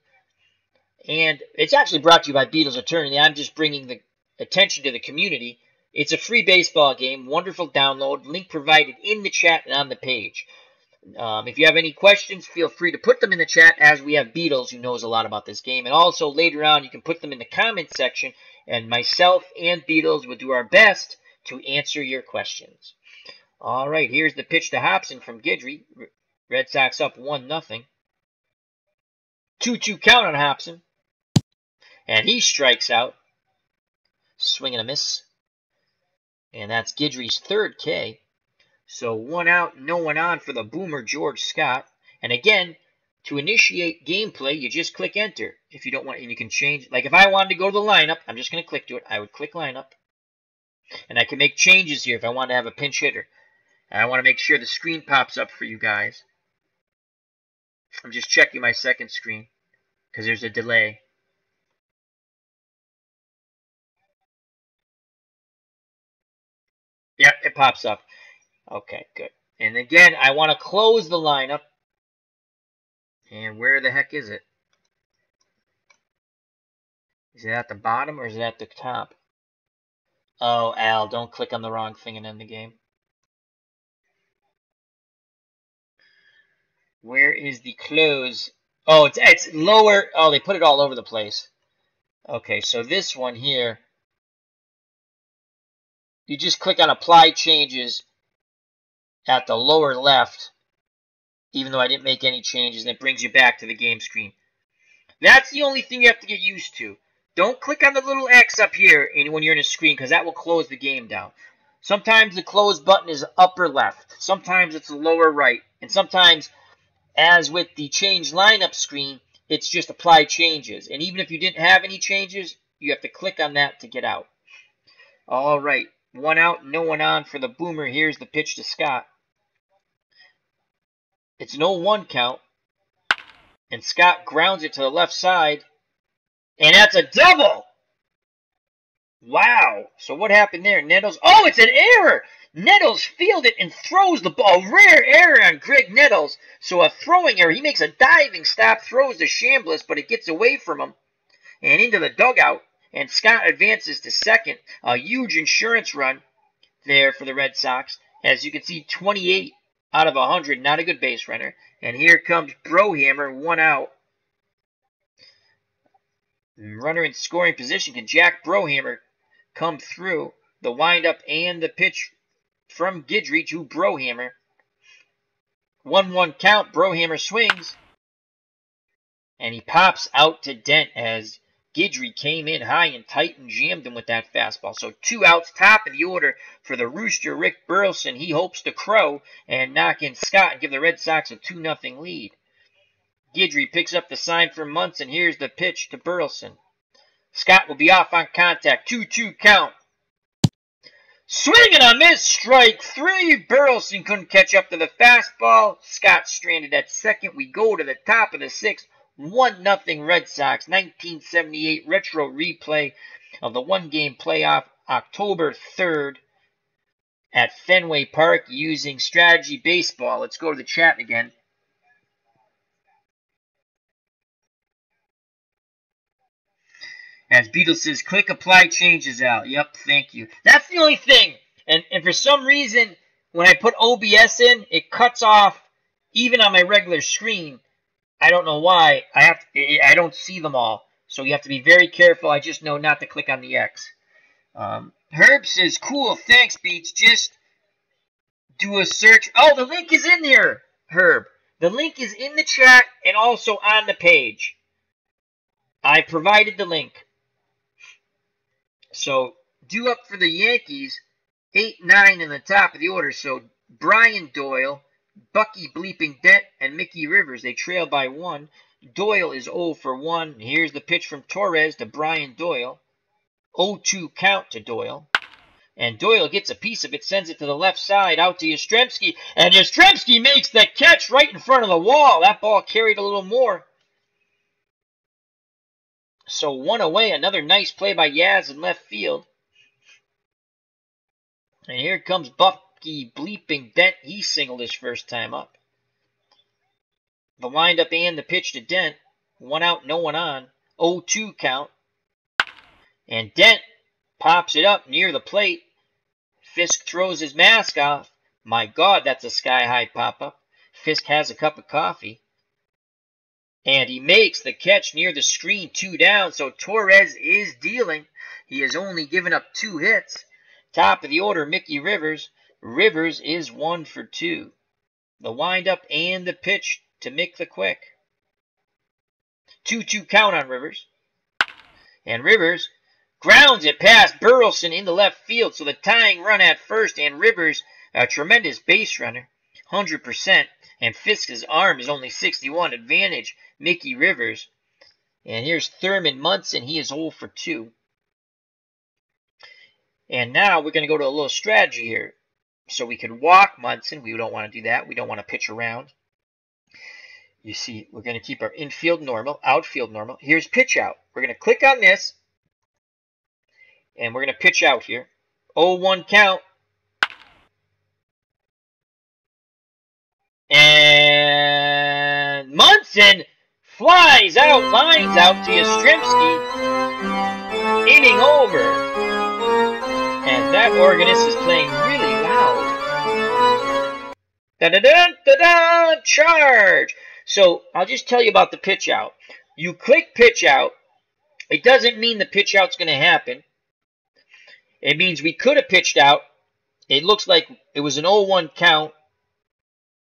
And it's actually brought to you by Beatles Eternally. I'm just bringing the attention to the community. It's a free baseball game. Wonderful download. Link provided in the chat and on the page. If you have any questions, feel free to put them in the chat, as we have Beatles who knows a lot about this game. And also later on, you can put them in the comment section, and myself and Beatles will do our best to answer your questions. All right, here's the pitch to Hobson from Guidry. Red Sox up 1-0. 2-2 count on Hobson. And he strikes out. Swing and a miss. And that's Guidry's third K. So 1 out, no one on for the boomer, George Scott. And again, to initiate gameplay, you just click enter. If you don't want, and you can change. Like if I wanted to go to the lineup, I'm just going to click to it. I would click lineup. And I can make changes here if I want to have a pinch hitter. And I want to make sure the screen pops up for you guys. I'm just checking my second screen because there's a delay. Yeah, it pops up. Okay, good. And again, I want to close the lineup. And where the heck is it? Is it at the bottom or is it at the top? Oh, Al, don't click on the wrong thing and end the game. Where is the close? Oh, it's lower. Oh, they put it all over the place. Okay, so this one here, you just click on Apply Changes at the lower left, even though I didn't make any changes, and it brings you back to the game screen. That's the only thing you have to get used to. Don't click on the little X up here when you're in a screen, because that will close the game down. Sometimes the close button is upper left. Sometimes it's lower right. And sometimes, as with the change lineup screen, it's just Apply Changes. And even if you didn't have any changes, you have to click on that to get out. All right. 1 out, no one on for the boomer. Here's the pitch to Scott. It's an 0-1 count. And Scott grounds it to the left side. And that's a double! Wow. So what happened there? Nettles. Oh, it's an error! Nettles fielded and throws the ball. Rare error on Greg Nettles. So a throwing error. He makes a diving stop, throws to Chambliss, but it gets away from him and into the dugout. And Scott advances to second. A huge insurance run there for the Red Sox. As you can see, 28 out of 100. Not a good base runner. And here comes Brohammer, 1 out. Runner in scoring position. Can Jack Brohammer come through? The windup and the pitch from Guidry to Brohammer. 1-1 count. Brohammer swings. And he pops out to Dent as Guidry came in high and tight and jammed him with that fastball. So 2 outs, top of the order for the Rooster, Rick Burleson. He hopes to crow and knock in Scott and give the Red Sox a 2-0 lead. Guidry picks up the sign for Munson. Here's the pitch to Burleson. Scott will be off on contact. 2-2 count. Swing and a miss. Strike 3. Burleson couldn't catch up to the fastball. Scott stranded at second. We go to the top of the 6th. 1-0 Red Sox. 1978 retro replay of the one-game playoff October 3rd at Fenway Park using strategy baseball. Let's go to the chat again. As Beatles says, click Apply Changes out. Yep, thank you. That's the only thing. And for some reason, when I put OBS in, it cuts off even on my regular screen. I don't know why. I don't see them all. So you have to be very careful. I just know not to click on the X. Herb says, cool, thanks, Beats. Just do a search. Oh, the link is in there, Herb. The link is in the chat and also on the page. I provided the link. So, due up for the Yankees, 8-9 in the top of the order. So, Brian Doyle, Bucky Bleeping Dent, and Mickey Rivers. They trail by 1. Doyle is 0 for 1. Here's the pitch from Torres to Brian Doyle. 0-2 count to Doyle. And Doyle gets a piece of it, sends it to the left side, out to Yastrzemski. And Yastrzemski makes the catch right in front of the wall. That ball carried a little more. So 1 away, another nice play by Yaz in left field. And here comes Bucky Bleeping Dent. He singled his first time up. The windup and the pitch to Dent. 1 out, no one on. 0-2 count. And Dent pops it up near the plate. Fisk throws his mask off. My God, that's a sky-high pop-up. Fisk has a cup of coffee. And he makes the catch near the screen, 2 down. So Torres is dealing. He has only given up 2 hits. Top of the order, Mickey Rivers. Rivers is 1 for 2. The windup and the pitch to Mick the Quick. 2-2 count on Rivers. And Rivers grounds it past Burleson in the left field. So the tying run at first, and Rivers, a tremendous base runner, 100%. And Fisk's arm is only 61. Advantage, Mickey Rivers. And here's Thurman Munson. He is 0 for 2. And now we're going to go to a little strategy here. So we could walk Munson. We don't want to do that. We don't want to pitch around. You see, we're going to keep our infield normal, outfield normal. Here's pitch out. We're going to click on this. And we're going to pitch out here. 0-1 count. And Munson flies out, lines out to Yastrzemski. Inning over. And that organist is playing really loud. Da-da-da-da-da, charge. So I'll just tell you about the pitch out. You click pitch out. It doesn't mean the pitch out's going to happen. It means we could have pitched out. It looks like it was an 0-1 count.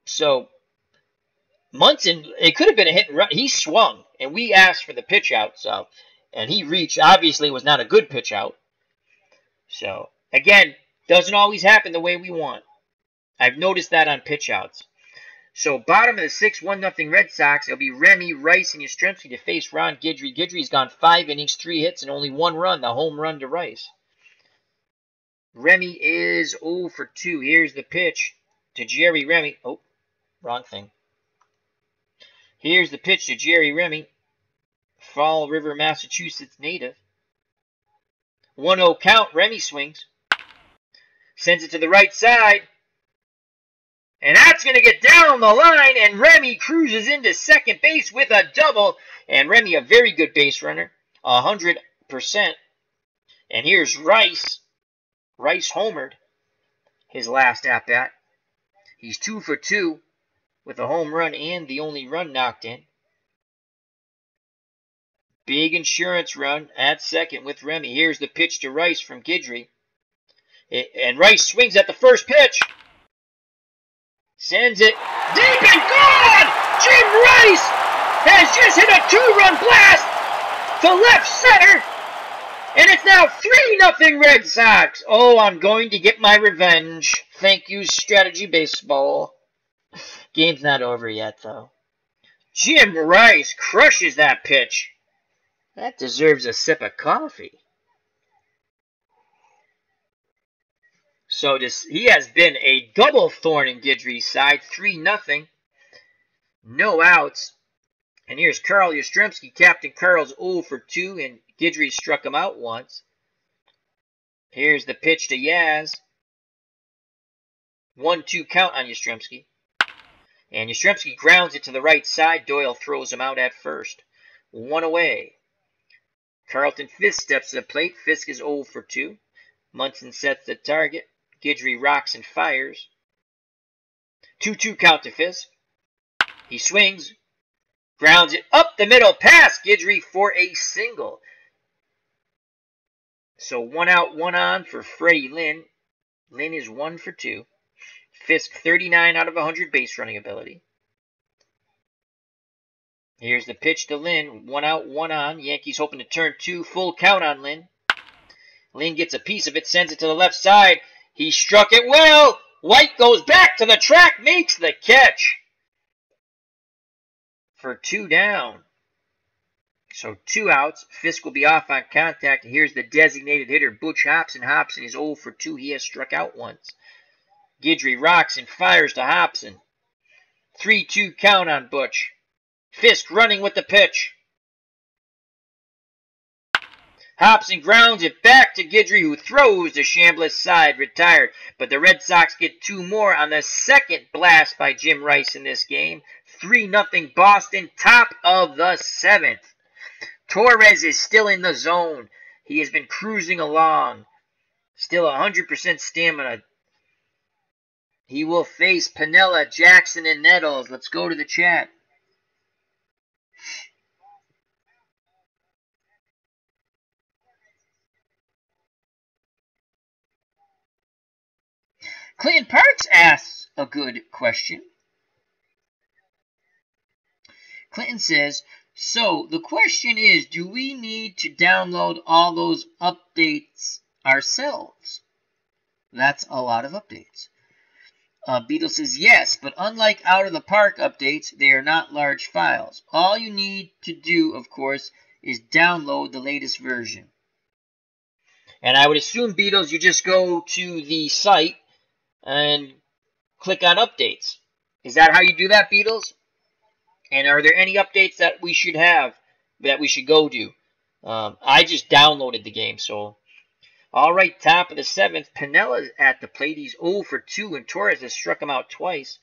So Munson, it could have been a hit and run. He swung, and we asked for the pitch out. So, and he reached. Obviously, it was not a good pitch out. So, again, doesn't always happen the way we want. I've noticed that on pitch outs. So, bottom of the 6th, 1-0 Red Sox. It'll be Remy, Rice, and Yastrzemski to face Ron Guidry. Guidry's gone 5 innings, 3 hits, and only 1 run, the home run to Rice. Remy is 0 for 2. Here's the pitch to Jerry Remy. Oh, wrong thing. Here's the pitch to Jerry Remy. Fall River, Massachusetts native. 1-0 count. Remy swings. Sends it to the right side. And that's going to get down the line. And Remy cruises into second base with a double. And Remy, a very good base runner. 100%. And here's Rice. Rice homered his last at-bat. He's 2 for 2 with a home run and the only run knocked in. Big insurance run at second with Remy. Here's the pitch to Rice from Guidry. And Rice swings at the first pitch. Sends it deep and gone! Jim Rice has just hit a 2-run blast to left center. And it's now 3-0 Red Sox. Oh, I'm going to get my revenge. Thank you, Strategy Baseball. Game's not over yet, though. Jim Rice crushes that pitch. That deserves a sip of coffee. So he has been a double thorn in Guidry's side. 3-0. No outs. And here's Carl Yastrzemski. Captain Carl's 0 for 2, and Guidry struck him out once. Here's the pitch to Yaz. 1-2 count on Yastrzemski. And Yastrzemski grounds it to the right side. Doyle throws him out at first. 1 away. Carlton Fisk steps to the plate. Fisk is 0 for 2. Munson sets the target. Guidry rocks and fires. 2-2 count to Fisk. He swings. Grounds it up the middle past Guidry for a single. So 1 out, 1 on for Freddie Lynn. Lynn is 1 for 2. Fisk 39 out of 100 base running ability. Here's the pitch to Lynn. 1 out, 1 on. Yankees hoping to turn 2. Full count on Lynn. Lynn gets a piece of it, sends it to the left side. He struck it well. White goes back to the track, makes the catch for 2 down. So 2 outs. Fisk will be off on contact. Here's the designated hitter, Butch Hobson. Hobson is 0 for 2. He has struck out once. Guidry rocks and fires to Hobson. 3-2 count on Butch. Fisk running with the pitch. Hobson grounds it back to Guidry, who throws to Chambliss' side, retired. But the Red Sox get 2 more on the second blast by Jim Rice in this game. 3-0 Boston, top of the 7th. Torres is still in the zone. He has been cruising along. Still 100% stamina. He will face Piniella, Jackson, and Nettles. Let's go to the chat. Clinton Parks asks a good question. Clinton says, so the question is, do we need to download all those updates ourselves? That's a lot of updates. Beatles says, yes, but unlike Out of the Park updates, they are not large files. All you need to do, of course, is download the latest version. And I would assume, Beatles, you just go to the site and click on updates. Is that how you do that, Beatles? And are there any updates that we should have, that we should go do? I just downloaded the game, so. All right, top of the 7th. Piniella at the plate. He's 0 for 2, and Torres has struck him out twice.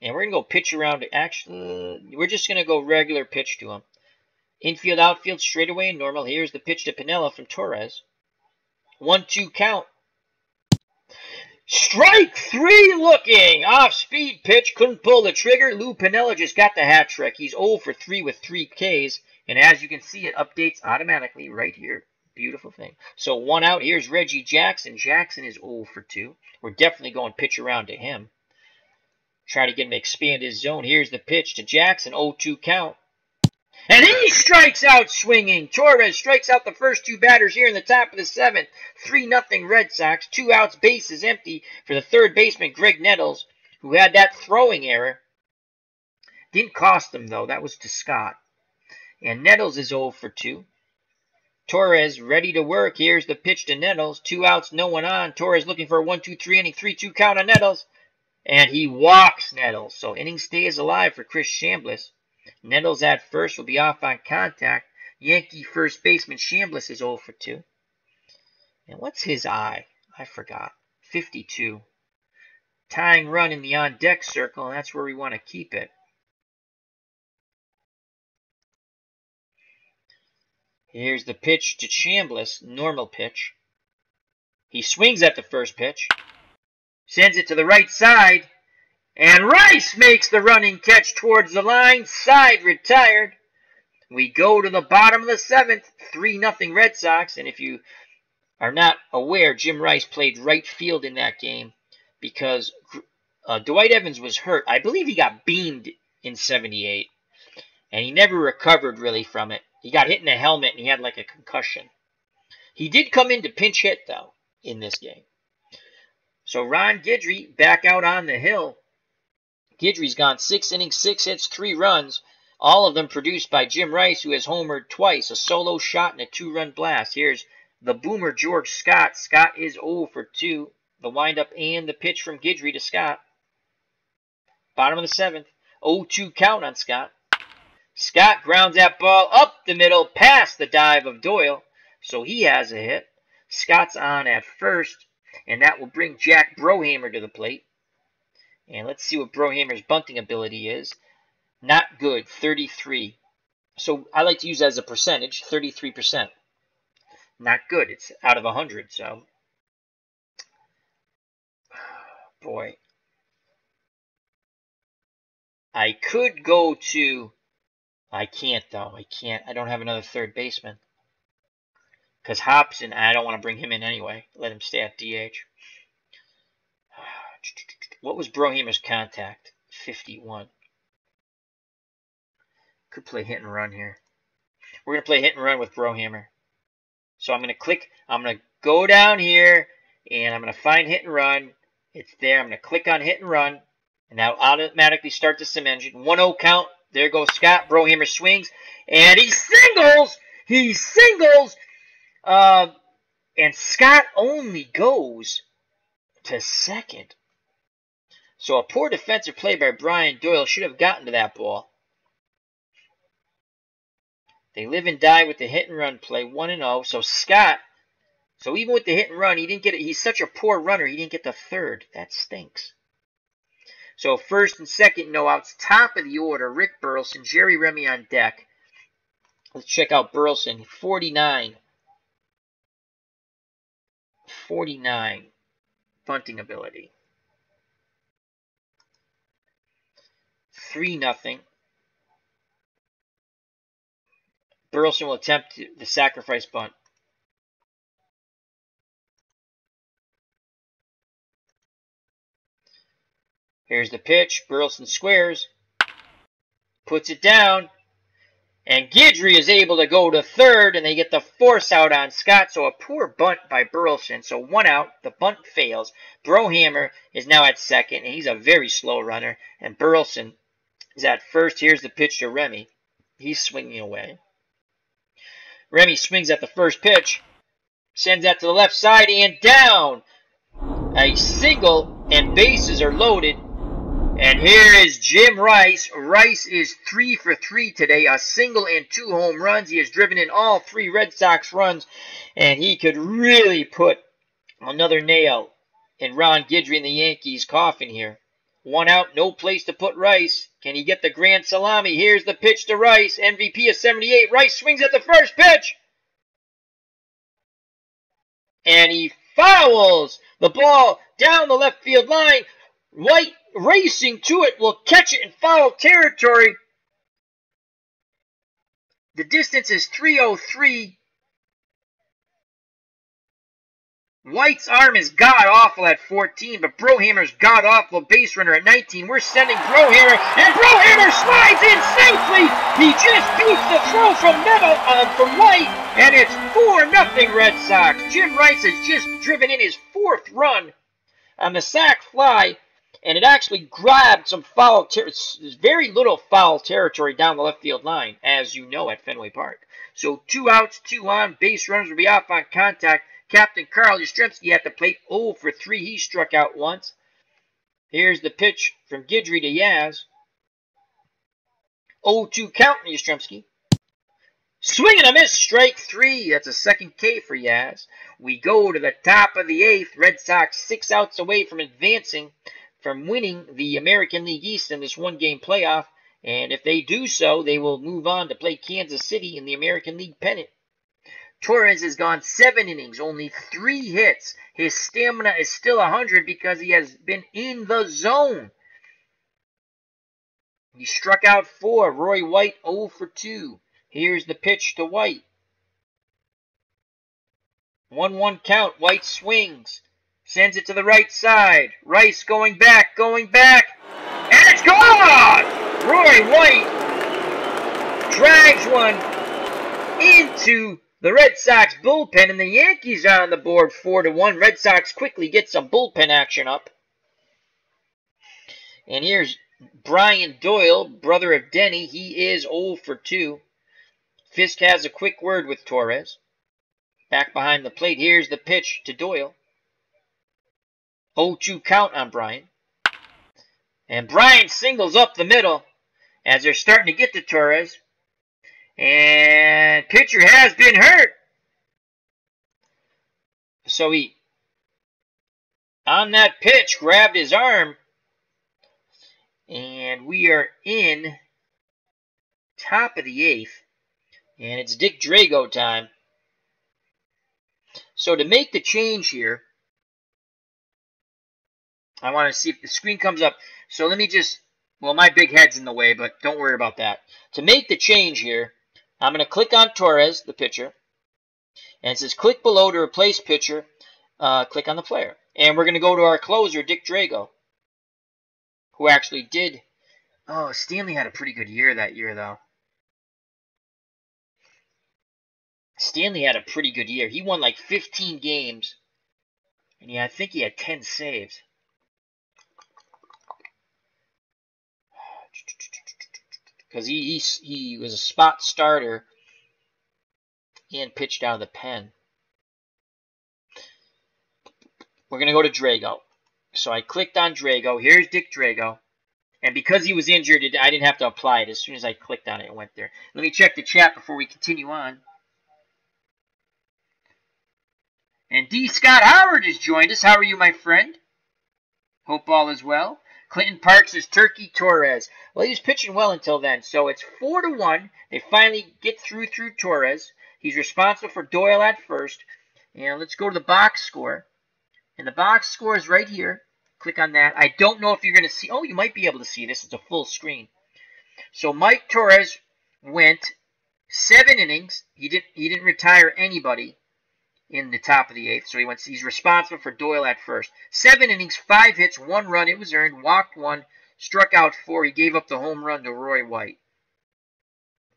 And we're going to go pitch around. Actually, we're just going to go regular pitch to him. Infield, outfield, straightaway, normal. Here's the pitch to Piniella from Torres. 1-2 count. Strike 3 looking. Off-speed pitch. Couldn't pull the trigger. Lou Piniella just got the hat trick. He's 0 for 3 with 3 Ks. And as you can see, it updates automatically right here. Beautiful thing. So 1 out. Here's Reggie Jackson. Jackson is 0 for 2. We're definitely going pitch around to him. Try to get him to expand his zone. Here's the pitch to Jackson. 0-2 count. And he strikes out swinging. Torres strikes out the first 2 batters here in the top of the 7th. 3-0 Red Sox. 2 outs, base is empty for the third baseman, Greg Nettles, who had that throwing error. Didn't cost him, though. That was to Scott. And Nettles is 0 for 2. Torres ready to work. Here's the pitch to Nettles. 2 outs, no one on. Torres looking for a 1-2-3 inning, 3-2 count on Nettles. And he walks Nettles. So inning stays alive for Chris Chambliss. Nettles at first will be off on contact. Yankee first baseman Chambliss is 0 for 2. And what's his eye? I forgot. 52. Tying run in the on-deck circle, and that's where we want to keep it. Here's the pitch to Chambliss, normal pitch. He swings at the first pitch. Sends it to the right side. And Rice makes the running catch towards the line. Side retired. We go to the bottom of the 7th. 3-0 Red Sox. And if you are not aware, Jim Rice played right field in that game because Dwight Evans was hurt. I believe he got beamed in 78. And he never recovered really from it. He got hit in the helmet and he had like a concussion. He did come in to pinch hit, though, in this game. So Ron Guidry back out on the hill. Guidry's gone 6 innings, 6 hits, 3 runs, all of them produced by Jim Rice, who has homered twice, a solo shot and a 2-run blast. Here's the boomer, George Scott. Scott is 0 for 2. The windup and the pitch from Guidry to Scott. Bottom of the 7th. 0-2 count on Scott. Scott grounds that ball up the middle past the dive of Doyle, so he has a hit. Scott's on at first, and that will bring Jack Brohamer to the plate. And let's see what Brohamer's bunting ability is. Not good, 33. So I like to use that as a percentage, 33%. Not good, it's out of 100, so. Boy. I could go to, I can't though, I don't have another third baseman. Because Hobson, I don't want to bring him in anyway. Let him stay at DH. What was Brohamer's contact? 51. Could play hit and run here. We're going to play hit and run with Brohamer. So I'm going to click. I'm going to go down here, and I'm going to find hit and run. It's there. I'm going to click on hit and run, and that'll automatically start the sim engine. 1-0 count. There goes Scott. Brohamer swings, and he singles. He singles. And Scott only goes to second. So a poor defensive play by Brian Doyle should have gotten to that ball. They live and die with the hit and run play, 1-0. So Scott, so even with the hit and run, he didn't get it. He's such a poor runner, he didn't get the third. That stinks. So first and second no outs, top of the order, Rick Burleson, Jerry Remy on deck. Let's check out Burleson, 49. 49 bunting ability. 3-0. Burleson will attempt the sacrifice bunt. Here's the pitch. Burleson squares. Puts it down. And Guidry is able to go to third, and they get the force out on Scott. So a poor bunt by Burleson. So 1 out. The bunt fails. Brohamer is now at second, and he's a very slow runner. And Burleson is at first. Here's the pitch to Remy. He's swinging away. Remy swings at the first pitch. Sends that to the left side and down. A single, and bases are loaded. And here is Jim Rice. Rice is 3 for 3 today. A single and 2 home runs. He has driven in all 3 Red Sox runs. And he could really put another nail in Ron Guidry and the Yankees' coffin here. 1 out, no place to put Rice. Can he get the grand salami? Here's the pitch to Rice. MVP of 78. Rice swings at the first pitch. And he fouls the ball down the left field line. White racing to it will catch it in foul territory. The distance is 303. White's arm is god-awful at 14, but Brohamer's god-awful base runner at 19. We're sending Brohamer, and Brohamer slides in safely. He just beats the throw from White, and it's 4-0 Red Sox. Jim Rice has just driven in his 4th run on the sac fly, and it actually grabbed some foul there's very little foul territory down the left field line, as you know, at Fenway Park. So 2 outs, 2 on, base runners will be off on contact. Captain Carl Yastrzemski at the plate, 0 for 3. He struck out once. Here's the pitch from Guidry to Yaz. 0-2 count from Yastrzemski. Swing and a miss, strike 3. That's a second K for Yaz. We go to the top of the 8th. Red Sox 6 outs away from advancing, from winning the American League East in this 1-game playoff. And if they do so, they will move on to play Kansas City in the American League pennant. Torres has gone 7 innings, only 3 hits. His stamina is still 100 because he has been in the zone. He struck out 4. Roy White 0 for 2. Here's the pitch to White. 1-1 count. White swings. Sends it to the right side. Rice going back. And it's gone! Roy White drags one into the Red Sox bullpen, and the Yankees are on the board 4-1. Red Sox quickly get some bullpen action up. And here's Brian Doyle, brother of Denny. He is 0 for 2. Fisk has a quick word with Torres. Back behind the plate. Here's the pitch to Doyle. 0-2 count on Brian. And Brian singles up the middle as they're starting to get to Torres. And pitcher has been hurt. So he, on that pitch, grabbed his arm. And we are in top of the 8th. And it's Dick Drago time. So to make the change here, I want to see if the screen comes up. So let me just, well, my big head's in the way, but don't worry about that. To make the change here, I'm going to click on Torres, the pitcher. And it says click below to replace pitcher. Click on the player. And we're going to go to our closer, Dick Drago, who actually did. Oh, Stanley had a pretty good year that year, though. Stanley had a pretty good year. He won like 15 games. And yeah, I think he had 10 saves. Because he was a spot starter and pitched out of the pen. We're going to go to Drago. So I clicked on Drago. Here's Dick Drago. And because he was injured, I didn't have to apply it. As soon as I clicked on it, it went there. Let me check the chat before we continue on. And D. Scott Howard has joined us. How are you, my friend? Hope all is well. Clinton Parks is Turkey Torres. Well, he was pitching well until then. So it's 4-1. They finally get through Torres. He's responsible for Doyle at first. And let's go to the box score. And the box score is right here. Click on that. I don't know if you're going to see. Oh, you might be able to see this. It's a full screen. So Mike Torres went 7 innings. He didn't retire anybody in the top of the 8th. So he's responsible for Doyle at first. 7 innings, 5 hits, 1 run. It was earned. Walked 1. Struck out 4. He gave up the home run to Roy White.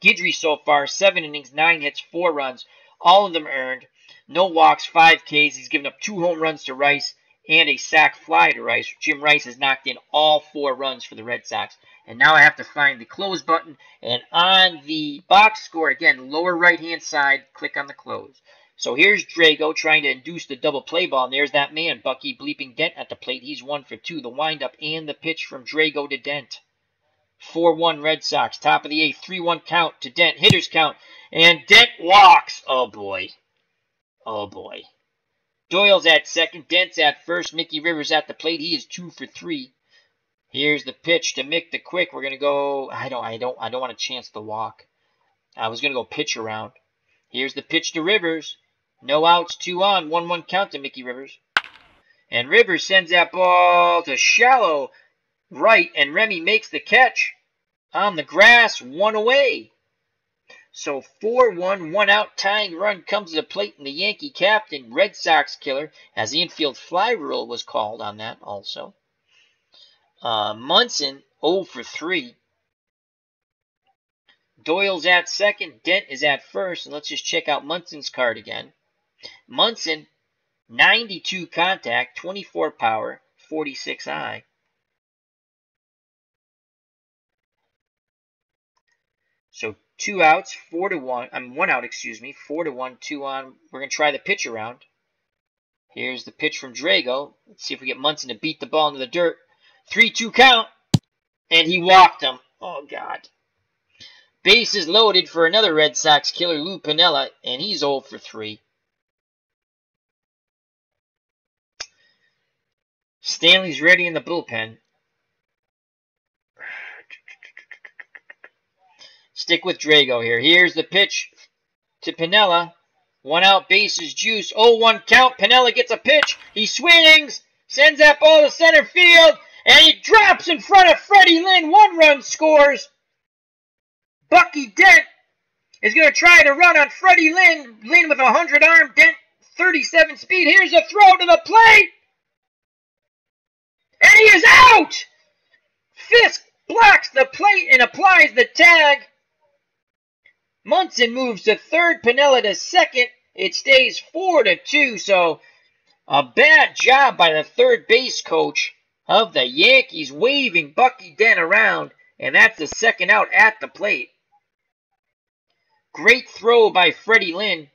Guidry so far, 7 innings, 9 hits, 4 runs. All of them earned. No walks, 5 Ks. He's given up 2 home runs to Rice and a sac fly to Rice. Jim Rice has knocked in all 4 runs for the Red Sox. And now I have to find the close button. And on the box score, again, lower right-hand side, click on the close. So here's Drago trying to induce the double play ball. And there's that man, Bucky Bleeping Dent at the plate. He's 1 for 2. The windup and the pitch from Drago to Dent. 4-1 Red Sox. Top of the 8th. 3-1 count to Dent. Hitters count. And Dent walks. Oh, boy. Oh, boy. Doyle's at second. Dent's at first. Mickey Rivers at the plate. He is 2 for 3. Here's the pitch to Mick the Quick. We're gonna go. I don't want a chance to walk. I was gonna go pitch around. Here's the pitch to Rivers. No outs, 2 on. 1-1 count to Mickey Rivers. And Rivers sends that ball to shallow right, and Remy makes the catch on the grass. 1 away. So 4-1, 1 out, tying run comes to the plate, and the Yankee captain, Red Sox killer, as the infield fly rule was called on that also. Munson, 0 for 3. Doyle's at second, Dent is at first, and let's just check out Munson's card again. Munson, 92 contact, 24 power, 46 eye. So 2 outs, 4-1. 1 out, excuse me. 4-1, 2 on. We're going to try the pitch around. Here's the pitch from Drago. Let's see if we get Munson to beat the ball into the dirt. 3-2 count. And he walked him. Oh, God. Bases loaded for another Red Sox killer, Lou Piniella, and he's 0 for 3. Stanley's ready in the bullpen. Stick with Drago here. Here's the pitch to Piniella. 1 out, bases juice. 0-1 count. Piniella gets a pitch. He swings. Sends that ball to center field. And he drops in front of Freddie Lynn. 1 run scores. Bucky Dent is going to try to run on Freddie Lynn. Lynn with a 100-arm. Dent 37 speed. Here's a throw to the plate. And he is out. Fisk blocks the plate and applies the tag. Munson moves to third, Piniella to second. It stays 4-2, so a bad job by the third base coach of the Yankees, waving Bucky Dent around, and that's the second out at the plate. Great throw by Freddie Lynn.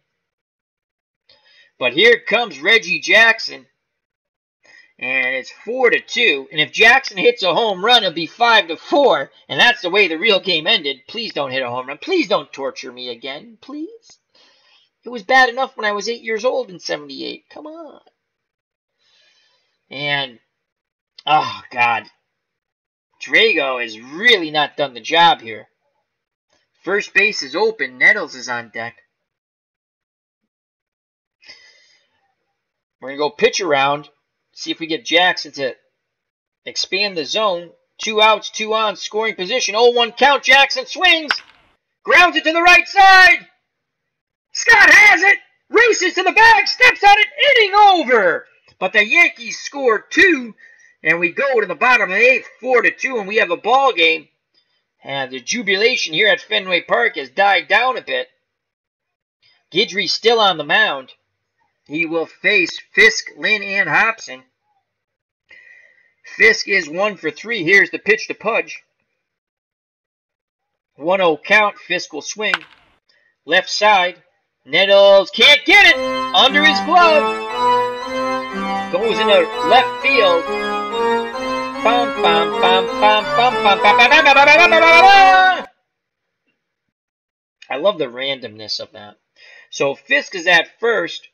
But here comes Reggie Jackson, and it's 4-2. And if Jackson hits a home run, it'll be 5-4. And that's the way the real game ended. Please don't hit a home run. Please don't torture me again. Please. It was bad enough when I was 8 years old in 78. Come on. And, oh, God. Drago has really not done the job here. First base is open. Nettles is on deck. We're going to go pitch around. See if we get Jackson to expand the zone. 2 outs, 2 on, scoring position. 0-1 count. Jackson swings. Grounds it to the right side. Scott has it. races to the bag, steps on it, inning over. But the Yankees score 2, and we go to the bottom of the 8th, 4-2, and we have a ball game. And the jubilation here at Fenway Park has died down a bit. Guidry's still on the mound. He will face Fisk, Lynn, and Hobson. Fisk is 1 for 3. Here's the pitch to Pudge. 1-0 count. Fisk will swing. Left side. Nettles can't get it. Under his glove. Goes into left field. Bum, bum, bum, bum, bum, bum, bum, bum, bum, bum, bum, bum, bum. I love the randomness of that. So Fisk is at first.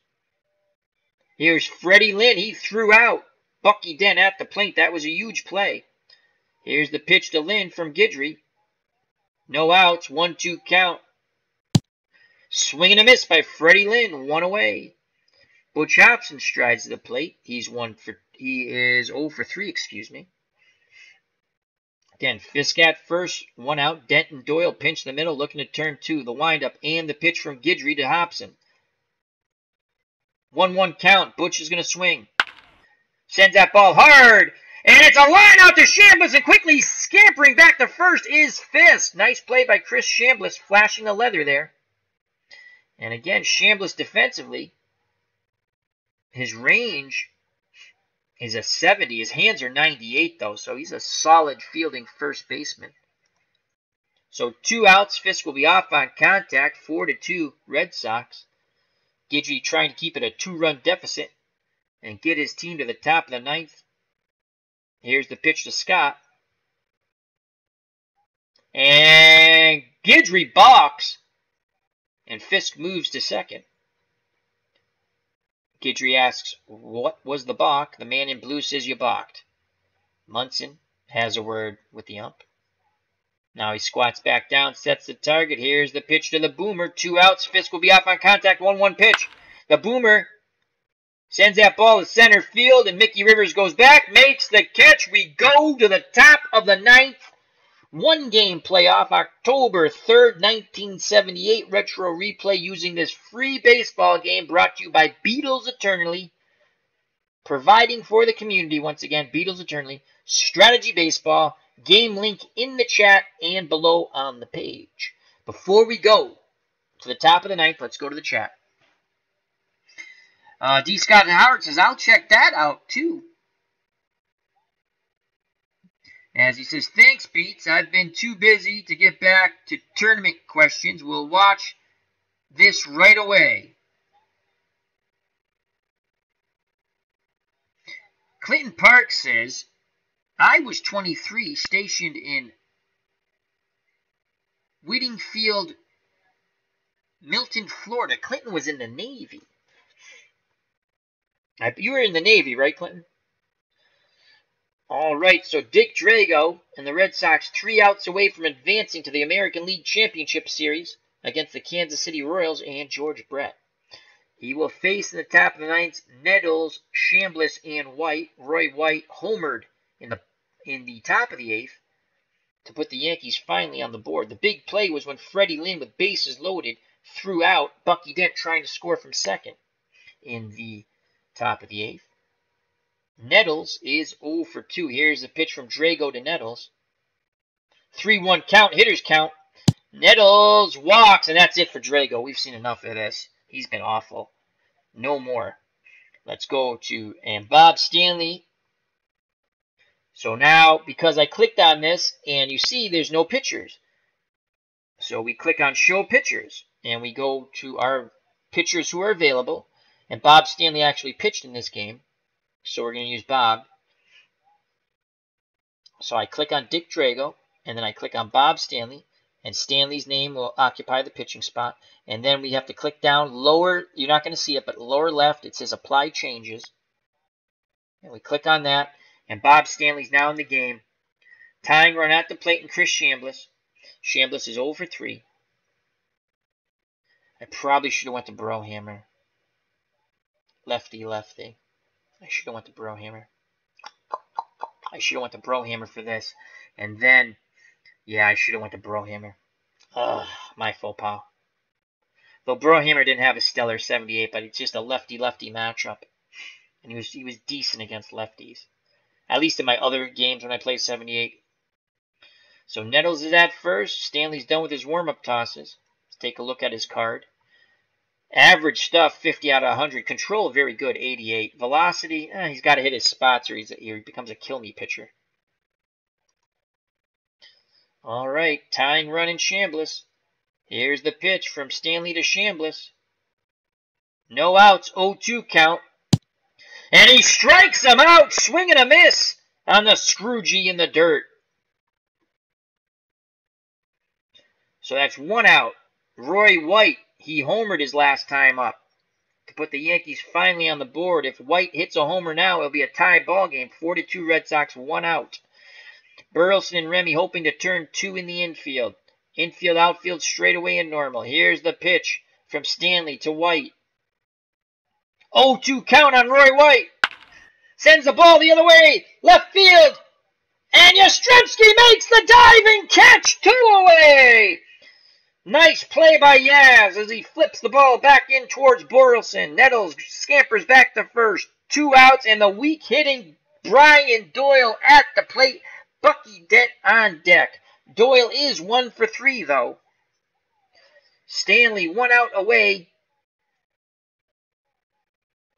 Here's Freddie Lynn. He threw out Bucky Dent at the plate. That was a huge play. Here's the pitch to Lynn from Guidry. No outs. 1-2 count. Swing and a miss by Freddie Lynn. 1 away. Butch Hobson strides to the plate. He is 0 for 3, excuse me. Again, Fisk at first, 1 out. Dent and Doyle pinch in the middle, looking to turn 2. The windup and the pitch from Guidry to Hobson. 1-1 count. Butch is going to swing. Sends that ball hard. And it's a line out to Chambliss, and quickly scampering back to first is Fisk. Nice play by Chris Chambliss, flashing the leather there. And again, Chambliss defensively, his range is a 70. His hands are 98, though, so he's a solid fielding first baseman. So 2 outs. Fisk will be off on contact. 4-2 Red Sox. Guidry trying to keep it a 2-run deficit and get his team to the top of the 9th. Here's the pitch to Scott. And Guidry balks. And Fisk moves to second. Guidry asks, what was the balk? The man in blue says you balked. Munson has a word with the ump. Now he squats back down, sets the target. Here's the pitch to the Boomer. 2 outs. Fisk will be off on contact. 1-1 pitch. The Boomer sends that ball to center field, and Mickey Rivers goes back, makes the catch. We go to the top of the 9th. 1-game playoff, October 3rd, 1978. Retro replay using this free baseball game brought to you by Beatles Eternally. Providing for the community, once again, Beatles Eternally. Strategy Baseball. Game link in the chat and below on the page. Before we go to the top of the 9th, let's go to the chat. D. Scott Howard says, I'll check that out too. As he says, thanks, Beats. I've been too busy to get back to tournament questions. We'll watch this right away. Clinton Park says, I was 23, stationed in Whittingfield, Milton, Florida. Clinton was in the Navy. You were in the Navy, right, Clinton? All right, so Dick Drago and the Red Sox 3 outs away from advancing to the American League Championship Series against the Kansas City Royals and George Brett. He will face in the top of the 9th Nettles, Chambliss, and White. Roy White homered in the top of the 8th to put the Yankees finally on the board. The big play was when Freddie Lynn, with bases loaded, threw out Bucky Dent trying to score from second in the top of the 8th. Nettles is 0 for 2. Here's a pitch from Drago to Nettles. 3-1 count, hitters count. Nettles walks, and that's it for Drago. We've seen enough of this. He's been awful. No more. Let's go to Bob Stanley. So now, because I clicked on this, and you see there's no pitchers. So we click on Show Pitchers, and we go to our pitchers who are available. And Bob Stanley actually pitched in this game. So we're going to use Bob. So I click on Dick Drago, and then I click on Bob Stanley, and Stanley's name will occupy the pitching spot. And then we have to click down lower, you're not going to see it, but lower left, it says Apply Changes. And we click on that, and Bob Stanley's now in the game. Tying run at the plate and Chris Chambliss. Chambliss is 0 for 3. I probably should have went to Brohammer. Lefty, lefty. I should have went to Brohammer. I should have went to Brohammer for this. And then, yeah, I should have went to Brohammer. Ugh, my faux pas. Though Brohammer didn't have a stellar 78, but it's just a lefty-lefty matchup. And he was decent against lefties. At least in my other games when I play 78. So Nettles is at first. Stanley's done with his warm-up tosses. Let's take a look at his card. Average stuff, 50 out of 100. Control, very good, 88. Velocity, he's got to hit his spots or he becomes a kill-me pitcher. All right, tying run in Chambliss. Here's the pitch from Stanley to Chambliss. No outs, 0-2 count. And he strikes him out, swing and a miss on the Scroogey in the dirt. So that's 1 out. Roy White, he homered his last time up to put the Yankees finally on the board. If White hits a homer now, it'll be a tie ball game. 4-2 Red Sox, 1 out. Burleson and Remy hoping to turn 2 in the infield. Infield, outfield, straight away and normal. Here's the pitch from Stanley to White. 0-2 count on Roy White. Sends the ball the other way. Left field. And Yastrzemski makes the diving catch. 2 away. Nice play by Yaz as he flips the ball back in towards Burleson. Nettles scampers back to first. 2 outs and the weak-hitting Brian Doyle at the plate. Bucky Dent on deck. Doyle is 1 for 3, though. Stanley 1 out away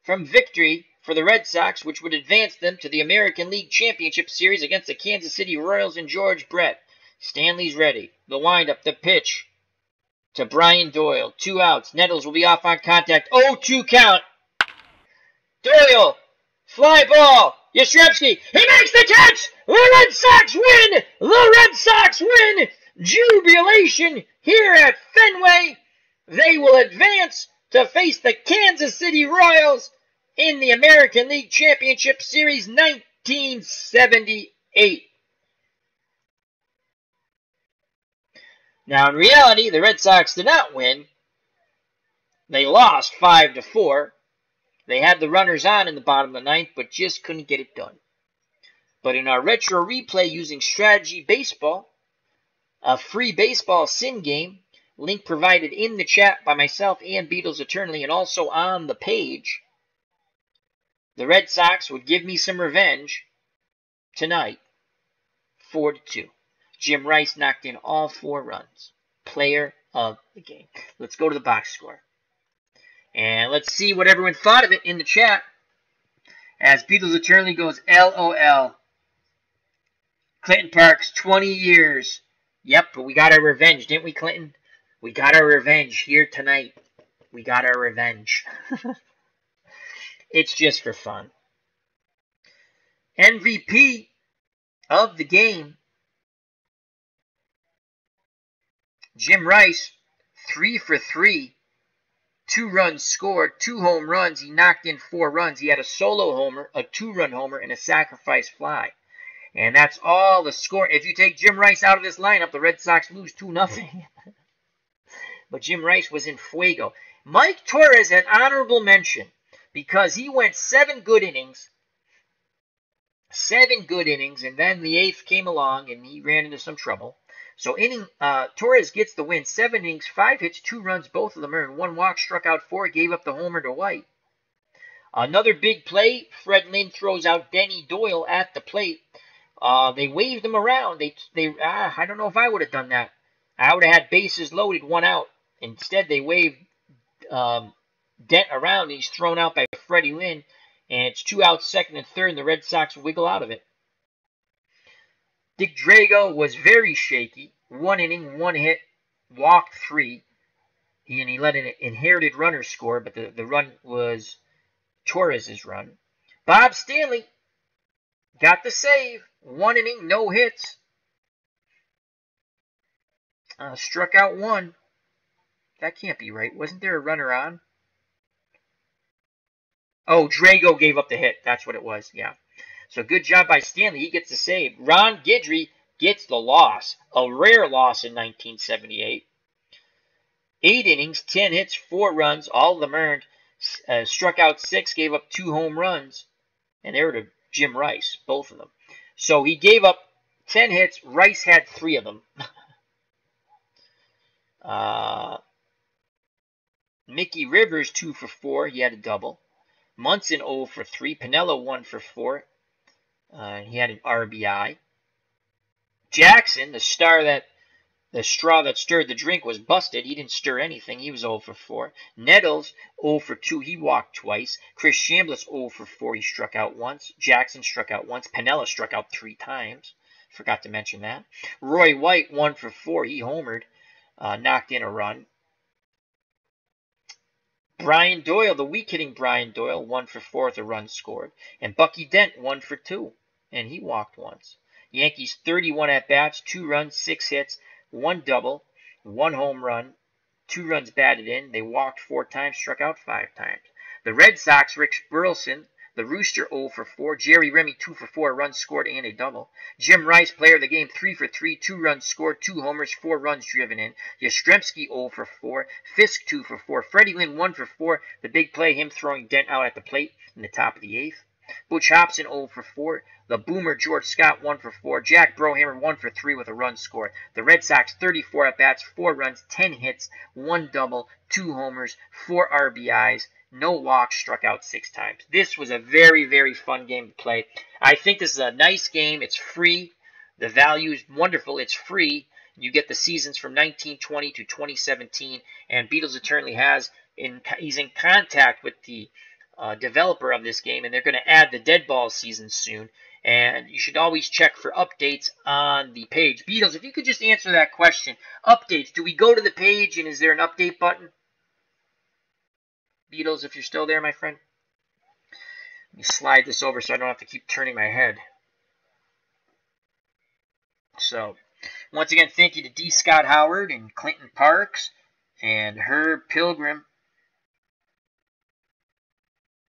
from victory for the Red Sox, which would advance them to the American League Championship Series against the Kansas City Royals and George Brett. Stanley's ready. The windup, the pitch to Brian Doyle. 2 outs. Nettles will be off on contact. 0-2 count. Doyle. Fly ball. Yastrzemski. He makes the catch. The Red Sox win. The Red Sox win. Jubilation here at Fenway. They will advance to face the Kansas City Royals in the American League Championship Series 1978. Now, in reality, the Red Sox did not win. They lost 5-4. They had the runners on in the bottom of the 9th, but just couldn't get it done. But in our retro replay using Strategy Baseball, a free baseball sim game, link provided in the chat by myself and Beatles Eternally, and also on the page, the Red Sox would give me some revenge tonight, 4-2. Jim Rice knocked in all 4 runs. Player of the game. Let's go to the box score. And let's see what everyone thought of it in the chat. As Beatles Eternally goes LOL. Clinton Parks, 20 years. Yep, but we got our revenge, didn't we, Clinton? We got our revenge here tonight. We got our revenge. It's just for fun. MVP of the game, Jim Rice, 3 for 3. 2 runs scored, 2 home runs. He knocked in 4 runs. He had a solo homer, a 2-run homer, and a sacrifice fly. And that's all the score. If you take Jim Rice out of this lineup, the Red Sox lose 2-0. But Jim Rice was in fuego. Mike Torres had honorable mention because he went 7 good innings. 7 good innings, and then the 8th came along, and he ran into some trouble. So Torres gets the win. 7 innings, 5 hits, 2 runs, both of them earned. 1 walk, struck out 4, gave up the homer to White. Another big play, Fred Lynn throws out Denny Doyle at the plate. They waved him around. I don't know if I would have done that. I would have had bases loaded, 1 out. Instead, they waved Dent around, and he's thrown out by Freddie Lynn. And it's 2 outs, 2nd and 3rd, and the Red Sox wiggle out of it. Dick Drago was very shaky. 1 inning, 1 hit, walked 3. He let an inherited runner score, but the run was Torres' run. Bob Stanley got the save. 1 inning, no hits. Struck out 1. That can't be right. Wasn't there a runner on? Oh, Drago gave up the hit. That's what it was, yeah. So good job by Stanley. He gets the save. Ron Guidry gets the loss. A rare loss in 1978. 8 innings, 10 hits, 4 runs, all of them earned. Struck out 6, gave up 2 home runs. And they were to Jim Rice, both of them. So he gave up 10 hits. Rice had 3 of them. Mickey Rivers 2 for 4. He had a double. Munson 0 for 3. Pinello 1 for 4. He had an RBI. Jackson, the straw that stirred the drink, was busted. He didn't stir anything. He was 0 for 4. Nettles 0 for 2. He walked twice. Chris Chambliss 0 for 4. He struck out once. Jackson struck out once. Pinella struck out 3 times. Forgot to mention that. Roy White 1 for 4. He homered. Knocked in a run. Brian Doyle, the weak-hitting Brian Doyle, 1 for 4 with a run scored. And Bucky Dent 1 for 2. And he walked once. Yankees 31 at-bats, 2 runs, 6 hits, 1 double, 1 home run, 2 runs batted in. They walked 4 times, struck out 5 times. The Red Sox, Rick Burleson, the Rooster 0 for 4. Jerry Remy 2 for 4, runs scored and a double. Jim Rice, player of the game, 3 for 3, 2 runs scored, 2 homers, 4 runs driven in. Yastrzemski 0 for 4. Fisk 2 for 4. Freddie Lynn 1 for 4. The big play, him throwing Dent out at the plate in the top of the 8th. Butch Hobson 0 for 4. The Boomer George Scott 1 for 4. Jack Brohammer 1 for 3 with a run scored. The Red Sox 34 at-bats, 4 runs, 10 hits, 1 double, 2 homers, 4 RBIs, no walks, struck out 6 times. This was a very, very fun game to play. I think this is a nice game. It's free. The value is wonderful. It's free. You get the seasons from 1920 to 2017, and Beatles Eternally he's in contact with the developer of this game, and they're going to add the Dead Ball season soon. And you should always check for updates on the page. Beatles, if you could just answer that question. Updates. Do we go to the page and is there an update button? Beatles, if you're still there, my friend. Let me slide this over so I don't have to keep turning my head. So, once again, thank you to D. Scott Howard and Clinton Parks and Herb Pilgrim.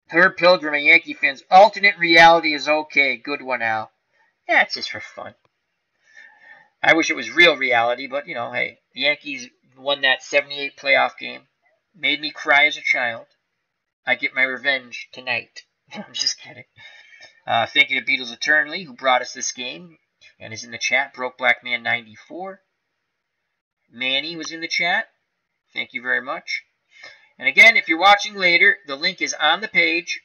Herb Pilgrim and Yankee fans. Alternate reality is okay. Good one, Al. Yeah, it's just for fun. I wish it was real reality, but, you know, hey, the Yankees won that 78 playoff game. Made me cry as a child. I get my revenge tonight. I'm just kidding. Thank you to Beatles Eternally, who brought us this game and is in the chat. Broke Black Man 94. Manny was in the chat. Thank you very much. And again, if you're watching later, the link is on the page.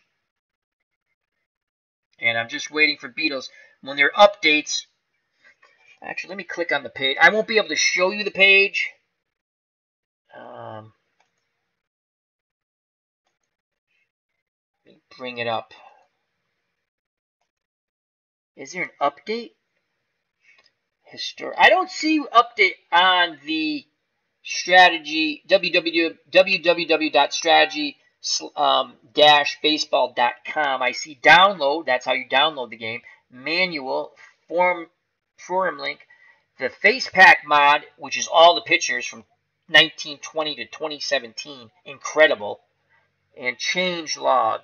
And I'm just waiting for Beatles. When there are updates, actually, let me click on the page. I won't be able to show you the page. Let me bring it up. Is there an update? I don't see update on the strategy, www.strategy-baseball.com. I see download, that's how you download the game, manual, forum link, the face pack mod, which is all the pictures from 1920 to 2017, incredible, and change log.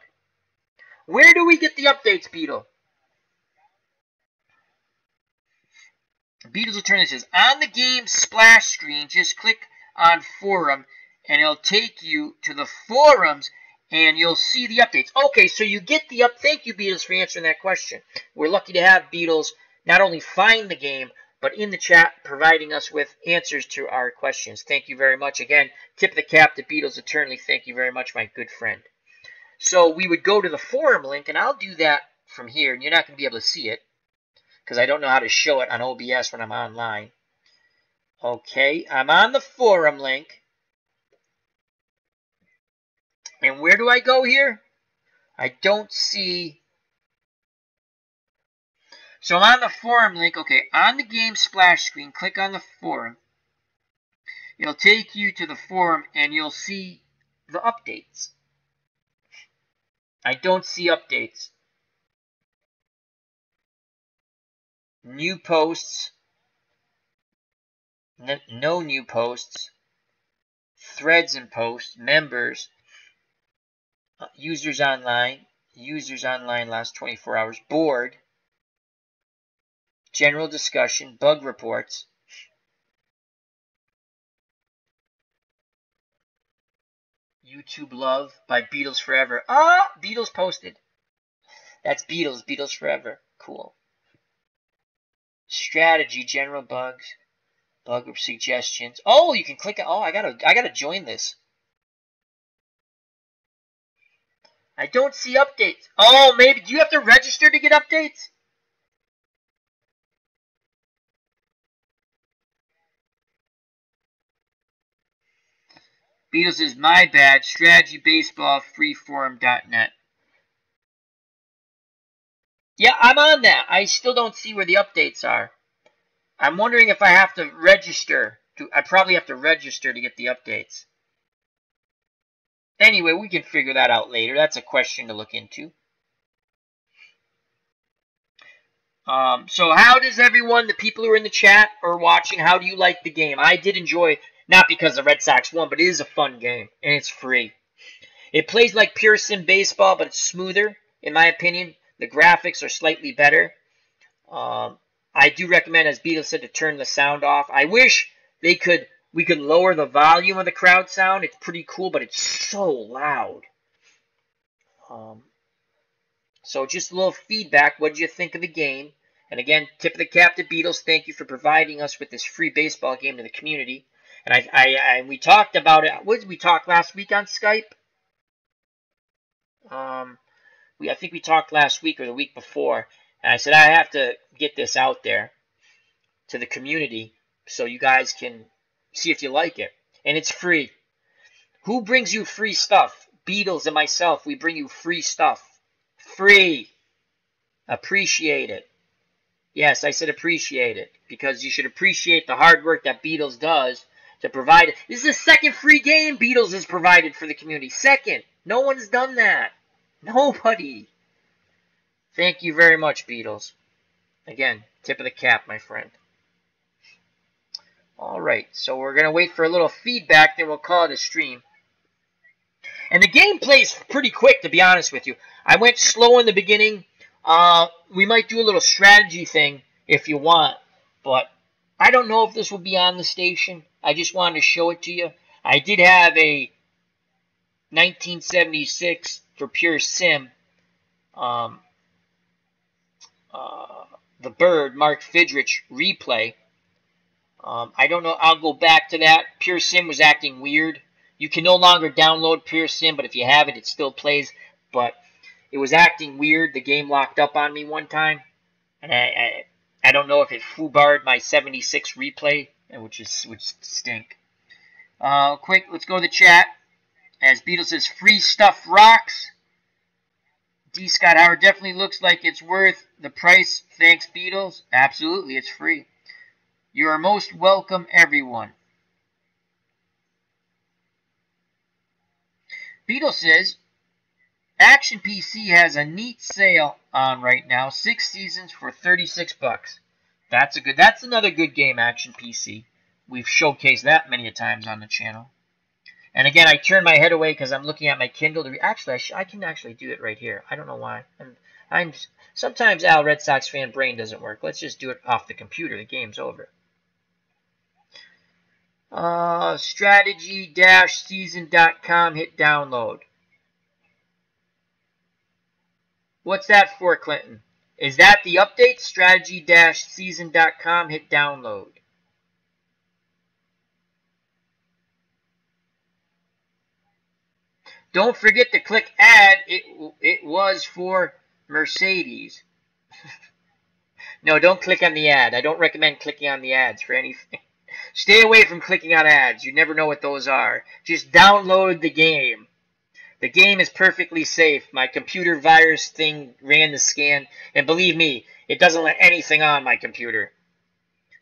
Where do we get the updates, Beetle? Beatles Eternally says, on the game splash screen, just click on forum, and it'll take you to the forums, and you'll see the updates. Okay, so you get the Thank you, Beatles, for answering that question. We're lucky to have Beatles not only find the game, but in the chat providing us with answers to our questions. Thank you very much. Again, tip the cap to Beatles Eternally. Thank you very much, my good friend. So we would go to the forum link, and I'll do that from here, and you're not going to be able to see it, because I don't know how to show it on OBS when I'm online. Okay, I'm on the forum link. And where do I go here? I don't see. So I'm on the forum link. Okay, on the game splash screen, click on the forum. It'll take you to the forum, and you'll see the updates. I don't see updates. New posts, no new posts, threads and posts, members, users online last 24 hours, board, general discussion, bug reports, YouTube love by Beatles Forever. Ah, Beatles posted. That's Beatles Forever. Cool. Strategy, general bugs, bug suggestions. Oh, you can click it. Oh, I gotta join this. I don't see updates. Oh, maybe. Do you have to register to get updates? Beatles is my bad. Strategy Baseball Freeform.net. Yeah, I'm on that. I still don't see where the updates are. I'm wondering if I have to register. I probably have to register to get the updates. Anyway, we can figure that out later. That's a question to look into. So how does everyone, the people who are in the chat or watching, how do you like the game? I did enjoy, not because the Red Sox won, but it is a fun game, and it's free. It plays like pure sim baseball, but it's smoother, in my opinion. The graphics are slightly better. I do recommend, as Beatles said, to turn the sound off. I wish we could lower the volume of the crowd sound. It's pretty cool, but it's so loud. So just a little feedback. What did you think of the game? And again, tip of the cap to Beatles. Thank you for providing us with this free baseball game to the community. And we talked about it. What did we talk last week on Skype? I think we talked last week or the week before. And I said I have to get this out there to the community so you guys can see if you like it. And it's free. Who brings you free stuff? Beatles and myself. We bring you free stuff. Free. Appreciate it. Yes, I said appreciate it, because you should appreciate the hard work that Beatles does to provide. This is the second free game Beatles has provided for the community. Second. No one's done that. Nobody. Thank you very much, Beatles. Again, tip of the cap, my friend. All right, so we're going to wait for a little feedback, then we'll call it a stream. And the game plays pretty quick, to be honest with you. I went slow in the beginning. We might do a little strategy thing if you want, but I don't know if this will be on the station. I just wanted to show it to you. I did have a 1976 for Pure Sim, the Bird, Mark Fidrich replay. I don't know. I'll go back to that. Pure Sim was acting weird. You can no longer download Pure Sim, but if you have it, it still plays. But it was acting weird. The game locked up on me one time, and I don't know if it foobarred my 76 replay, which stink. Quick, let's go to the chat. As Beatles says, free stuff rocks. D. Scott Howard definitely looks like it's worth the price. Thanks, Beatles. Absolutely, it's free. You are most welcome, everyone. Beatles says, Action PC has a neat sale on right now. 6 seasons for $36. That's another good game, Action PC. We've showcased that many a times on the channel. And again, I turn my head away because I'm looking at my Kindle. Actually, I can actually do it right here. I don't know why. Sometimes Al, Red Sox fan brain doesn't work. Let's just do it off the computer. The game's over. Strategy-season.com. Hit download. What's that for, Clinton? Is that the update? Strategy-season.com. Hit download. Don't forget to click add. It was for Mercedes. No, don't click on the ad. I don't recommend clicking on the ads for anything. Stay away from clicking on ads. You never know what those are. Just download the game. The game is perfectly safe. My computer virus thing ran the scan, and believe me, it doesn't let anything on my computer.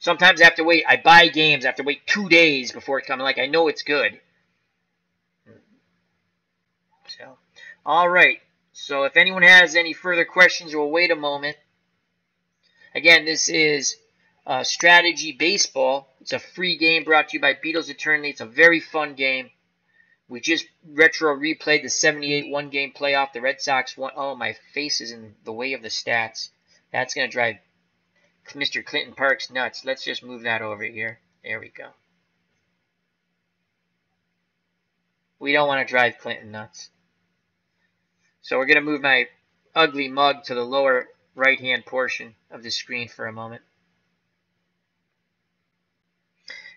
Sometimes I have to wait. I buy games. I have to wait 2 days before it comes. Like, I know it's good. So, all right. So if anyone has any further questions, we'll wait a moment. Again, this is Strategy Baseball. It's a free game brought to you by Beatles Eternally. It's a very fun game. We just retro replayed the 78 one-game playoff. The Red Sox won. Oh, my face is in the way of the stats. That's going to drive Mr. Clinton Parks nuts. Let's just move that over here. There we go. We don't want to drive Clinton nuts. So we're going to move my ugly mug to the lower right-hand portion of the screen for a moment.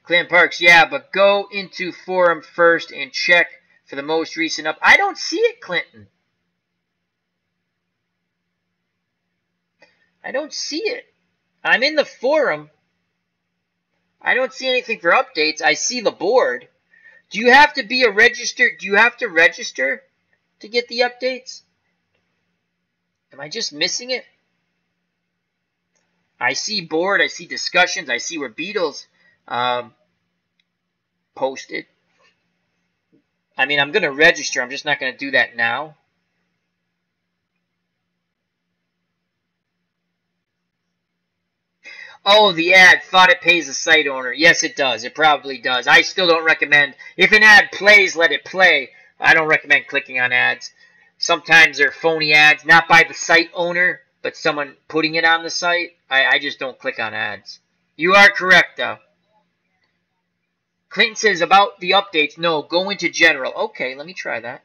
Clinton Parks, yeah, but go into forum first and check for the most recent up. I don't see it, Clinton. I don't see it. I'm in the forum. I don't see anything for updates. I see the board. Do you have to be a registered? Do you have to register to get the updates? Am I just missing it? I see board. I see discussions. I see where Beatles posted. I mean, I'm going to register. I'm just not going to do that now. Oh, the ad. Thought it pays the site owner. Yes, it does. It probably does. I still don't recommend. If an ad plays, let it play. I don't recommend clicking on ads. Sometimes they're phony ads, not by the site owner, but someone putting it on the site. I just don't click on ads. You are correct, though. Clinton says about the updates. No, go into general. Okay, let me try that.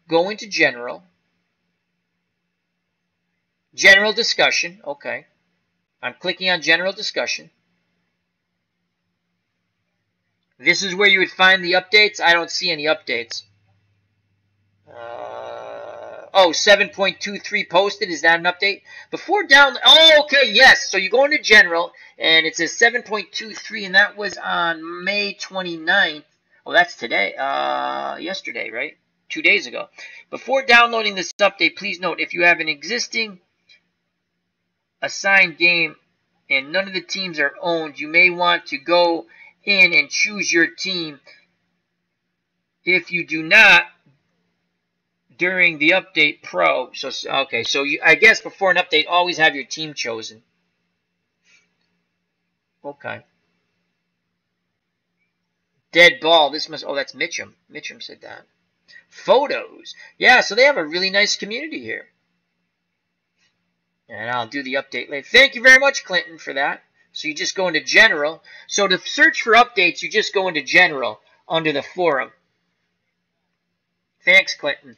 Go into general. General discussion. Okay. I'm clicking on general discussion. This is where you would find the updates. I don't see any updates. Oh, 7.23 posted. Is that an update? Before down. Oh, okay, yes. So you go into general, and it says 7.23, and that was on May 29th. Oh, that's today. Yesterday, right? 2 days ago. Before downloading this update, please note if you have an existing assigned game and none of the teams are owned, you may want to go in and choose your team. If you do not, during the update pro, so okay, so I guess before an update, always have your team chosen. Okay. Dead ball. This must. Oh, that's Mitchum. Mitchum said that. Photos. Yeah, so they have a really nice community here. And I'll do the update later. Thank you very much, Clinton, for that. So you just go into general. So to search for updates, you just go into general under the forum. Thanks, Clinton.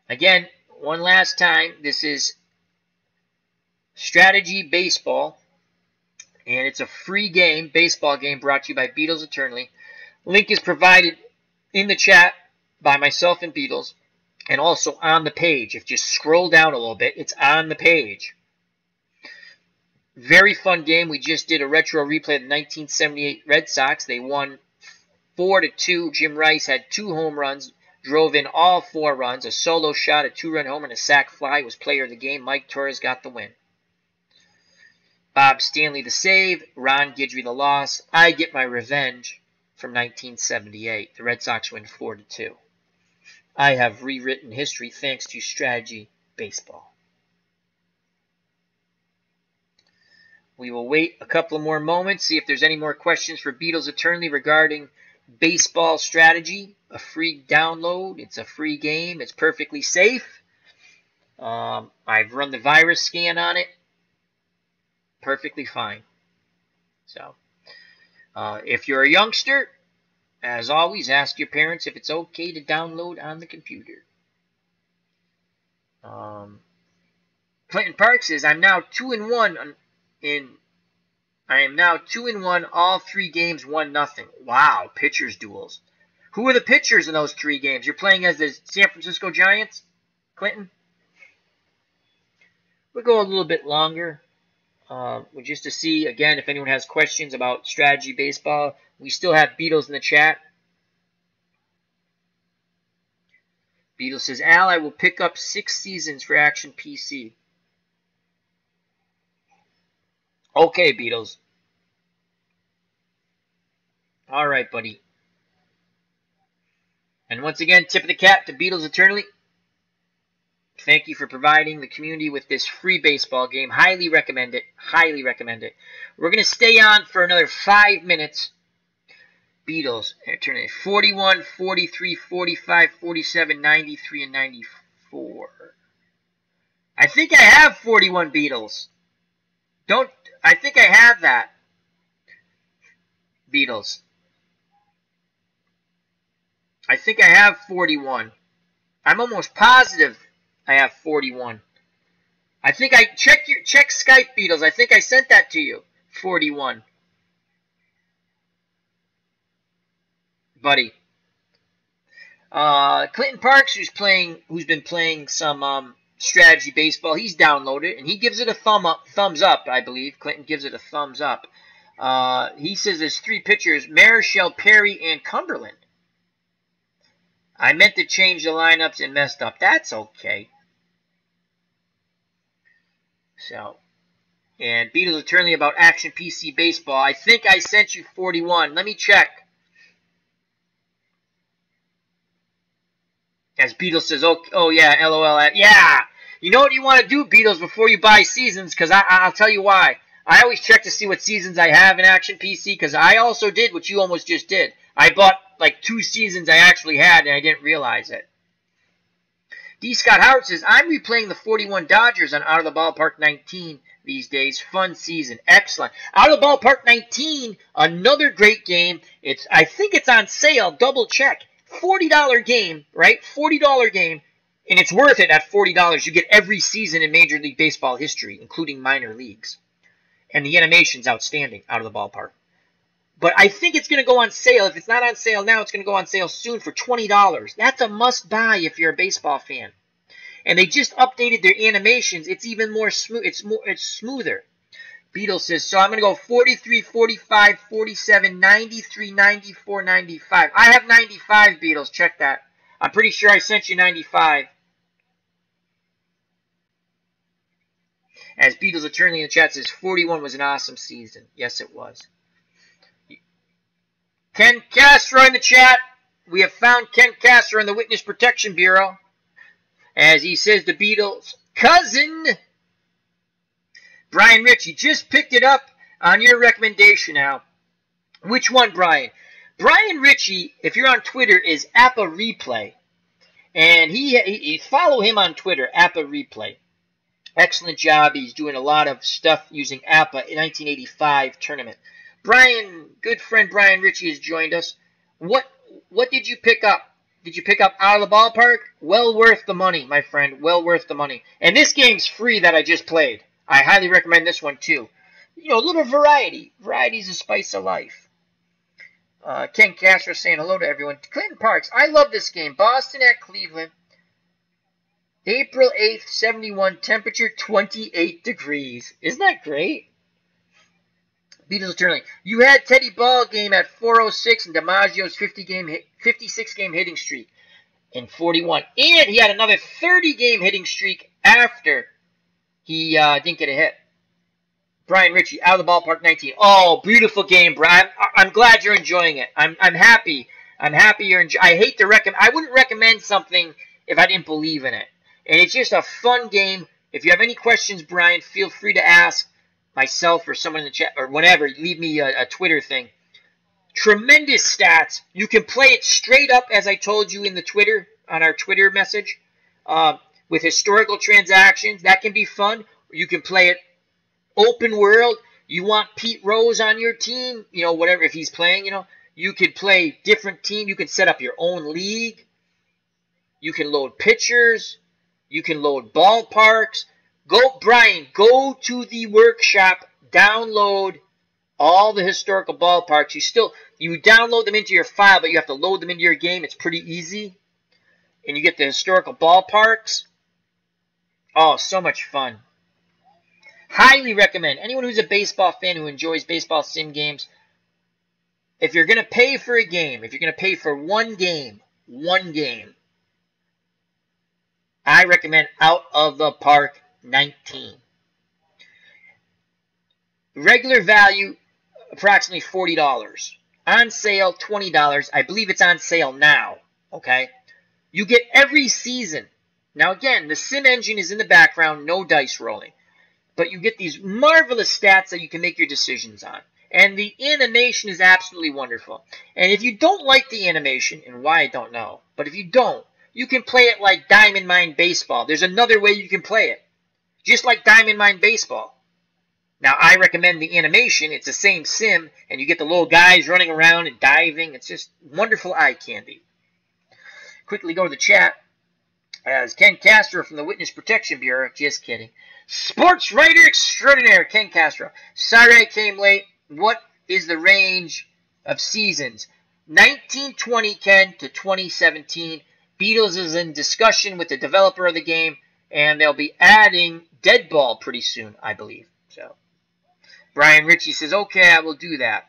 Again, one last time, this is Strategy Baseball, and it's a free game, baseball game, brought to you by Beatles Eternally. Link is provided in the chat by myself and Beatles, and also on the page. If you scroll down a little bit, it's on the page. Very fun game. We just did a retro replay of the 1978 Red Sox. They won 4-2. Jim Rice had 2 home runs. Drove in all 4 runs, a solo shot, a 2-run homer, and a sac fly. Was player of the game. Mike Torres got the win. Bob Stanley the save. Ron Guidry the loss. I get my revenge from 1978. The Red Sox win 4-2. I have rewritten history thanks to Strategy Baseball. We will wait a couple of more moments, see if there's any more questions for Beatles Eternally regarding baseball strategy. A free download. It's a free game. It's perfectly safe. I've run the virus scan on it. Perfectly fine. So, if you're a youngster, as always, ask your parents if it's okay to download on the computer. Clinton Park says, I'm now 2-1 I am now 2-1, all 3 games, 1-0. Wow, pitchers duels. Who are the pitchers in those 3 games? You're playing as the San Francisco Giants, Clinton? We'll go a little bit longer, just to see, again, if anyone has questions about strategy baseball. We still have Beatles in the chat. Beatles says, Al, I will pick up 6 seasons for Action PC. Okay, Beatles. All right, buddy. And once again, tip of the cap to Beatles Eternally. Thank you for providing the community with this free baseball game. Highly recommend it. Highly recommend it. We're going to stay on for another 5 minutes. Beatles Eternally. 41, 43, 45, 47, 93, and 94. I think I have 41 Beatles. I think I have that. Beatles. I think I have 41. I'm almost positive I have 41. I think I check Skype, Beatles. I think I sent that to you. 41. Buddy. Clinton Parks, who's been playing some Strategy Baseball. He's downloaded, and he gives it a thumbs up, I believe. Clinton gives it a thumbs up. He says there's 3 pitchers, Marichal, Perry, and Cumberland. I meant to change the lineups and messed up. That's okay. So, and Beatles Eternally about Action PC Baseball. I think I sent you 41. Let me check. As Beatles says, oh yeah, LOL. Yeah. You know what you want to do, Beatles, before you buy seasons? Because I'll tell you why. I always check to see what seasons I have in Action PC, because I also did what you almost just did. I bought like 2 seasons I actually had, and I didn't realize it. D. Scott Howard says, I'm replaying the 41 Dodgers on Out of the Ballpark 19 these days. Fun season. Excellent. Out of the Ballpark 19, another great game. I think it's on sale. Double check. $40 game, right? $40 game. And it's worth it at $40. You get every season in Major League Baseball history, including minor leagues. And the animation's outstanding, Out of the Ballpark. But I think it's going to go on sale. If it's not on sale now, it's going to go on sale soon for $20. That's a must-buy if you're a baseball fan. And they just updated their animations. It's even more smooth. It's smoother. Beatles says, so I'm going to go 43, 45, 47, 93, 94, 95. I have 95, Beatles. Check that. I'm pretty sure I sent you 95. As Beatles Eternally in the chat says, 41 was an awesome season. Yes, it was. Ken Castro in the chat. We have found Ken Castro in the Witness Protection Bureau. As he says, the Beatles' cousin, Brian Ritchie, just picked it up on your recommendation now. Which one, Brian? Brian Ritchie, if you're on Twitter, is Appa Replay. And he follow him on Twitter, Appa Replay. Excellent job. He's doing a lot of stuff using Appa in 1985 tournament. Brian, good friend Brian Ritchie has joined us. What did you pick up? Did you pick up Out of the Ballpark? Well worth the money, my friend. Well worth the money. And this game's free that I just played. I highly recommend this one too. You know, a little variety. Variety's the spice of life. Ken Castro saying hello to everyone. Clinton Parks, I love this game. Boston at Cleveland. April 8th, 71. Temperature 28 degrees. Isn't that great? Beatles Eternally. You had Teddy Ball game at 406 and DiMaggio's 56-game hitting streak in 41. And he had another 30-game hitting streak after he didn't get a hit. Brian Ritchie, Out of the Ballpark 19. Oh, beautiful game, Brian. I'm glad you're enjoying it. I'm happy. I'm happy you're enjoying it. I hate to recommend. I wouldn't recommend something if I didn't believe in it. And it's just a fun game. If you have any questions, Brian, feel free to ask myself or someone in the chat or whatever. Leave me a Twitter thing. Tremendous stats. You can play it straight up, as I told you in the Twitter, on our Twitter message, with historical transactions. That can be fun. You can play it open world. You want Pete Rose on your team, you know, whatever, if he's playing, you know, you could play different team. You can set up your own league. You can load pitchers. You can load ballparks. Brian, go to the workshop, download all the historical ballparks. You download them into your file, but you have to load them into your game. It's pretty easy. And you get the historical ballparks. Oh, so much fun. Highly recommend. Anyone who's a baseball fan who enjoys baseball sim games, if you're going to pay for a game, if you're going to pay for one game, I recommend Out of the Park 19. Regular value, approximately $40. On sale, $20. I believe it's on sale now. Okay? You get every season. Now again, the sim engine is in the background, no dice rolling. But you get these marvelous stats that you can make your decisions on. And the animation is absolutely wonderful. And if you don't like the animation, and why I don't know, but if you don't, you can play it like Diamond Mine Baseball. There's another way you can play it. Just like Diamond Mine Baseball. Now, I recommend the animation. It's the same sim, and you get the little guys running around and diving. It's just wonderful eye candy. Quickly go to the chat. As Ken Castro from the Witness Protection Bureau. Just kidding. Sports writer extraordinaire, Ken Castro. Sorry I came late. What is the range of seasons? 1920, Ken, to 2017. Beatles is in discussion with the developer of the game. And they'll be adding dead ball pretty soon, I believe. So Brian Ritchie says, okay, I will do that.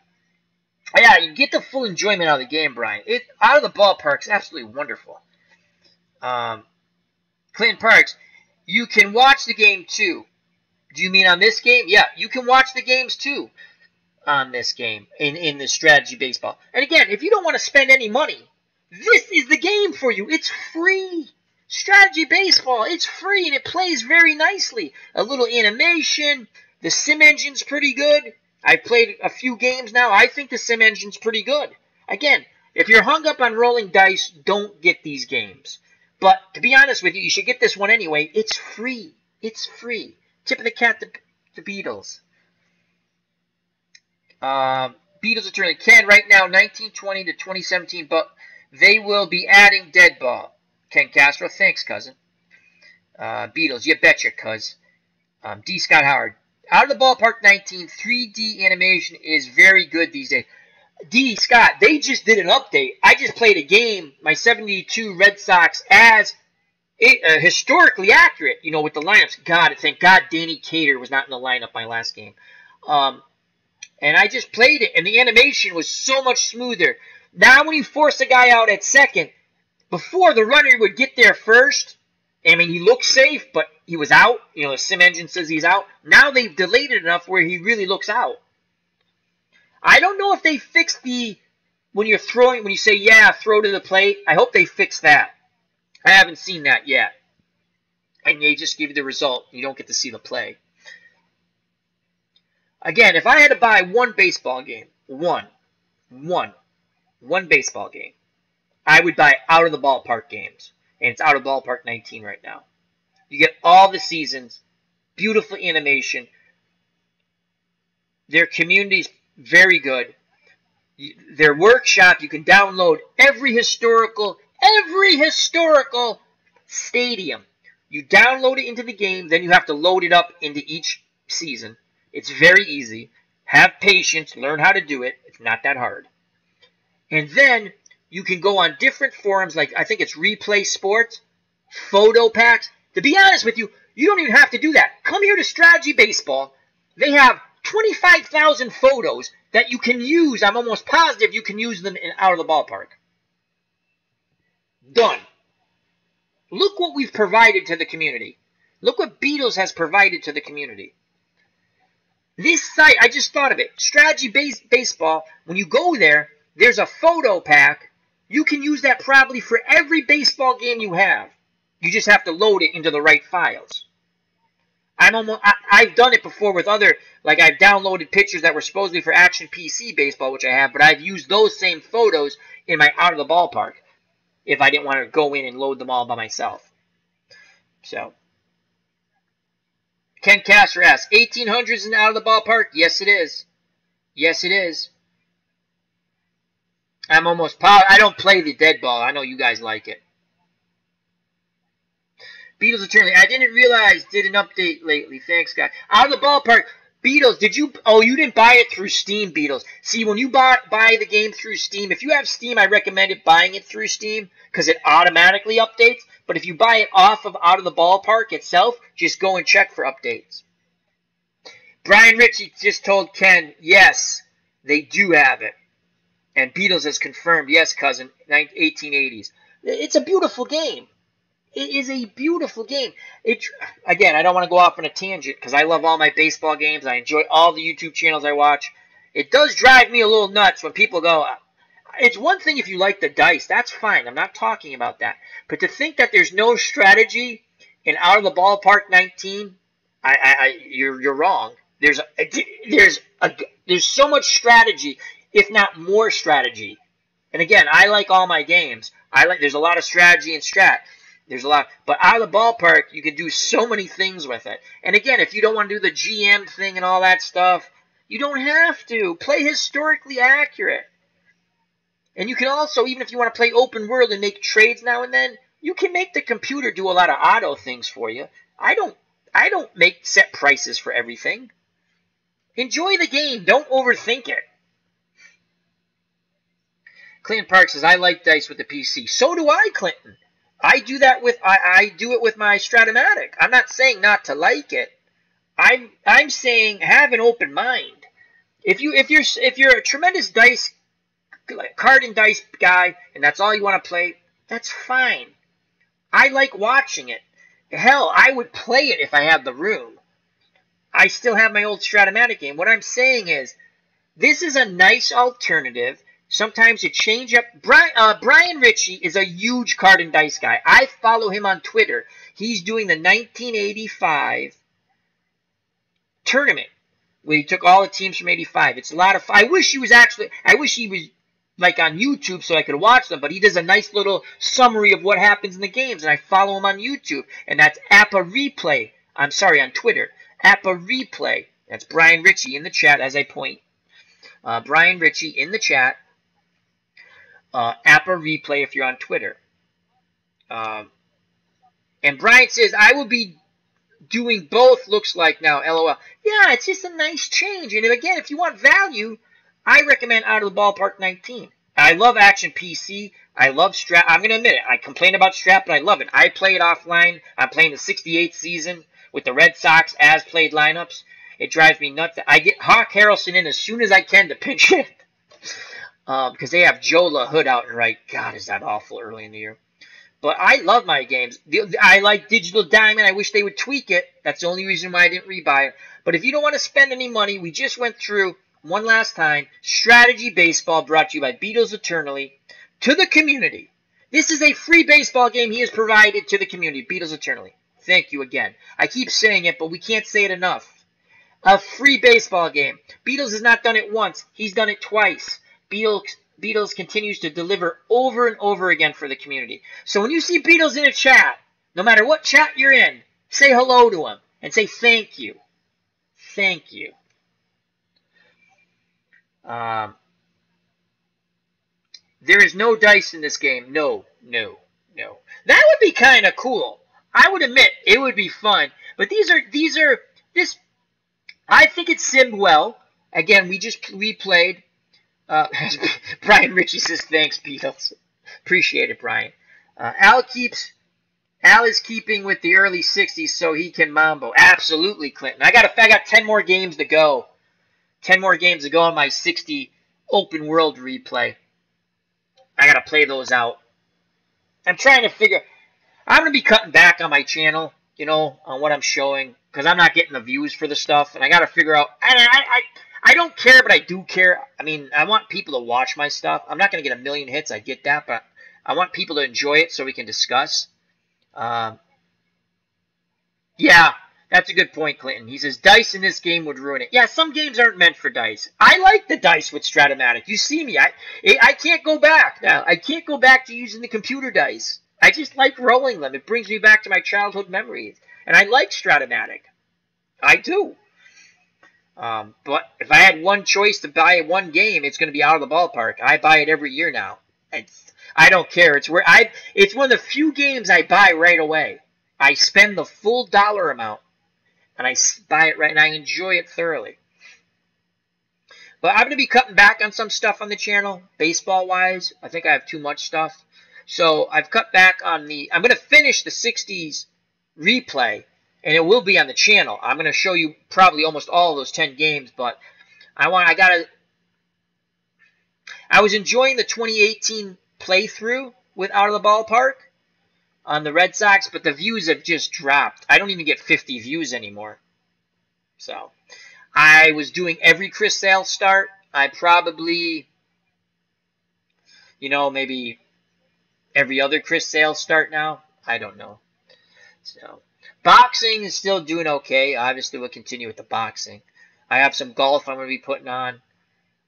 Yeah, you get the full enjoyment out of the game, Brian. Out of the ballpark is absolutely wonderful. Clinton Parks, you can watch the game too. Do you mean on this game? Yeah, you can watch the games too on this game in the strategy baseball. And again, if you don't want to spend any money, this is the game for you. It's free. Strategy baseball, it's free and it plays very nicely. A little animation. The sim engine's pretty good. I've played a few games now. I think the sim engine's pretty good. Again, if you're hung up on rolling dice, don't get these games. But to be honest with you, you should get this one anyway. It's free. It's free. Tip of the cap to the Beatles. Beatles Eternally. Ken, right now, 1920 to 2017, but they will be adding dead ball. Ken Castro, thanks, cousin. Beatles, you betcha, cuz. D. Scott Howard. Out of the Ballpark 19, 3D animation is very good these days. D. Scott, they just did an update. I just played a game, my 72 Red Sox, as historically accurate, you know, with the lineups. God, thank God Danny Cater was not in the lineup my last game. And I just played it, and the animation was so much smoother. Now when you force a guy out at second, before the runner would get there first, I mean, he looked safe, but he was out. You know, the sim engine says he's out. Now they've delayed it enough where he really looks out. I don't know if they fixed when you're throwing, when you say, yeah, throw to the plate. I hope they fix that. I haven't seen that yet. And they just give you the result. You don't get to see the play. Again, if I had to buy one baseball game, one baseball game, I would buy Out of the Ballpark games. And it's Out of Ballpark 19 right now. You get all the seasons, beautiful animation. Their community's very good. Their workshop, you can download every historical stadium. You download it into the game, then you have to load it up into each season. It's very easy. Have patience, learn how to do it. It's not that hard. And then you can go on different forums, like I think it's Replay Sports, Photo Packs. To be honest with you, you don't even have to do that. Come here to Strategy Baseball. They have 25,000 photos that you can use. I'm almost positive you can use them in Out of the Ballpark. Done. Look what we've provided to the community. Look what Beatles has provided to the community. This site, I just thought of it. Strategy Baseball, when you go there, there's a photo pack. You can use that probably for every baseball game you have. You just have to load it into the right files. I've done it before with other, like I've downloaded pictures that were supposedly for Action PC Baseball, which I have, but I've used those same photos in my Out of the Ballpark if I didn't want to go in and load them all by myself. So, Ken Castor asks, 1800s in Out of the Ballpark? Yes, it is. Yes, it is. I'm almost positive. I don't play the dead ball. I know you guys like it. Beatles Eternally. I didn't realize did an update lately. Thanks, guys. Out of the Ballpark. Beatles, did you... Oh, you didn't buy it through Steam, Beatles. See, when you buy the game through Steam, if you have Steam, I recommend buying it through Steam because it automatically updates. But if you buy it off of Out of the Ballpark itself, just go and check for updates. Brian Ritchie just told Ken, yes, they do have it. And Beatles has confirmed, yes, cousin, 1880s. It's a beautiful game. It is a beautiful game. Again, I don't want to go off on a tangent because I love all my baseball games. I enjoy all the YouTube channels I watch. It does drive me a little nuts when people go, it's one thing if you like the dice. That's fine. I'm not talking about that. But to think that there's no strategy in Out of the Ballpark 19, you're wrong. There's so much strategy, if not more strategy. And again, I like all my games. There's a lot of strategy and strat. There's a lot. But Out of the Ballpark, you can do so many things with it. And again, if you don't want to do the GM thing and all that stuff, you don't have to. Play historically accurate. And you can also, even if you want to play open world and make trades now and then, you can make the computer do a lot of auto things for you. I don't make set prices for everything. Enjoy the game. Don't overthink it. Clinton Park says, I like dice with the PC. So do I, Clinton. I do that with I do it with my Stratomatic. I'm not saying not to like it. I'm saying have an open mind. If you're a tremendous dice card and dice guy and that's all you want to play, that's fine. I like watching it. Hell, I would play it if I had the room. I still have my old Stratomatic game. What I'm saying is, this is a nice alternative. Sometimes you change up. Brian Ritchie is a huge card and dice guy. I follow him on Twitter. He's doing the 1985 tournament where he took all the teams from 85. It's a lot of fun. I wish he was like on YouTube so I could watch them, but he does a nice little summary of what happens in the games, and I follow him on YouTube, and that's Appa Replay. I'm sorry, on Twitter. Appa Replay. That's Brian Ritchie in the chat as I point. Brian Ritchie in the chat. Appa Replay if you're on Twitter. And Brian says, I will be doing both looks like now, LOL. Yeah, it's just a nice change. And again, if you want value, I recommend Out of the Ballpark 19. I love Action PC. I love Strap. I'm going to admit it. I complain about Strap, but I love it. I play it offline. I'm playing the 68th season with the Red Sox as played lineups. It drives me nuts. I get Hawk Harrelson in as soon as I can to pinch hit. Because they have Joe LaHood out and right. God, is that awful early in the year. But I love my games. I like Digital Diamond. I wish they would tweak it. That's the only reason why I didn't rebuy it. But if you don't want to spend any money, we just went through one last time. Strategy Baseball brought to you by Beatles Eternally to the community. This is a free baseball game he has provided to the community. Beatles Eternally. Thank you again. I keep saying it, but we can't say it enough. A free baseball game. Beatles has not done it once. He's done it twice. Beatles continues to deliver over and over again for the community. So when you see Beatles in a chat, no matter what chat you're in, say hello to him and say thank you. Thank you. There is no dice in this game. No. That would be kind of cool. I would admit it would be fun. But this I think it simmed well. Again, we just replayed. Brian Ritchie says, thanks, Beatles. Appreciate it, Brian. Al is keeping with the early 60s so he can mambo. Absolutely, Clinton. I got 10 more games to go. 10 more games to go on my 60 open world replay. I got to play those out. I'm trying to figure. I'm going to be cutting back on my channel, on what I'm showing, because I'm not getting the views for the stuff, and I got to figure out. I don't care, but I do care. I mean, I want people to watch my stuff. I'm not going to get a million hits. I get that, but I want people to enjoy it so we can discuss. Yeah, that's a good point, Clinton. He says, dice in this game would ruin it. Yeah, some games aren't meant for dice. I like the dice with Stratomatic. You see me. I can't go back now. I can't go back to using the computer dice. I just like rolling them. It brings me back to my childhood memories. And I like Stratomatic. I do. But if I had one choice to buy one game, it's going to be Out of the Ballpark. I buy it every year now. I don't care. It's one of the few games I buy right away. I spend the full dollar amount, and I buy it right, and I enjoy it thoroughly. But I'm going to be cutting back on some stuff on the channel, baseball-wise. I think I have too much stuff. So I've cut back on I'm going to finish the 60s replay, and it will be on the channel. I'm going to show you probably almost all of those 10 games, but I was enjoying the 2018 playthrough with Out of the Ballpark on the Red Sox, but the views have just dropped. I don't even get 50 views anymore. So I was doing every Chris Sale start. I probably, maybe every other Chris Sale start now. I don't know. So boxing is still doing okay. Obviously, we'll continue with the boxing. I have some golf I'm going to be putting on.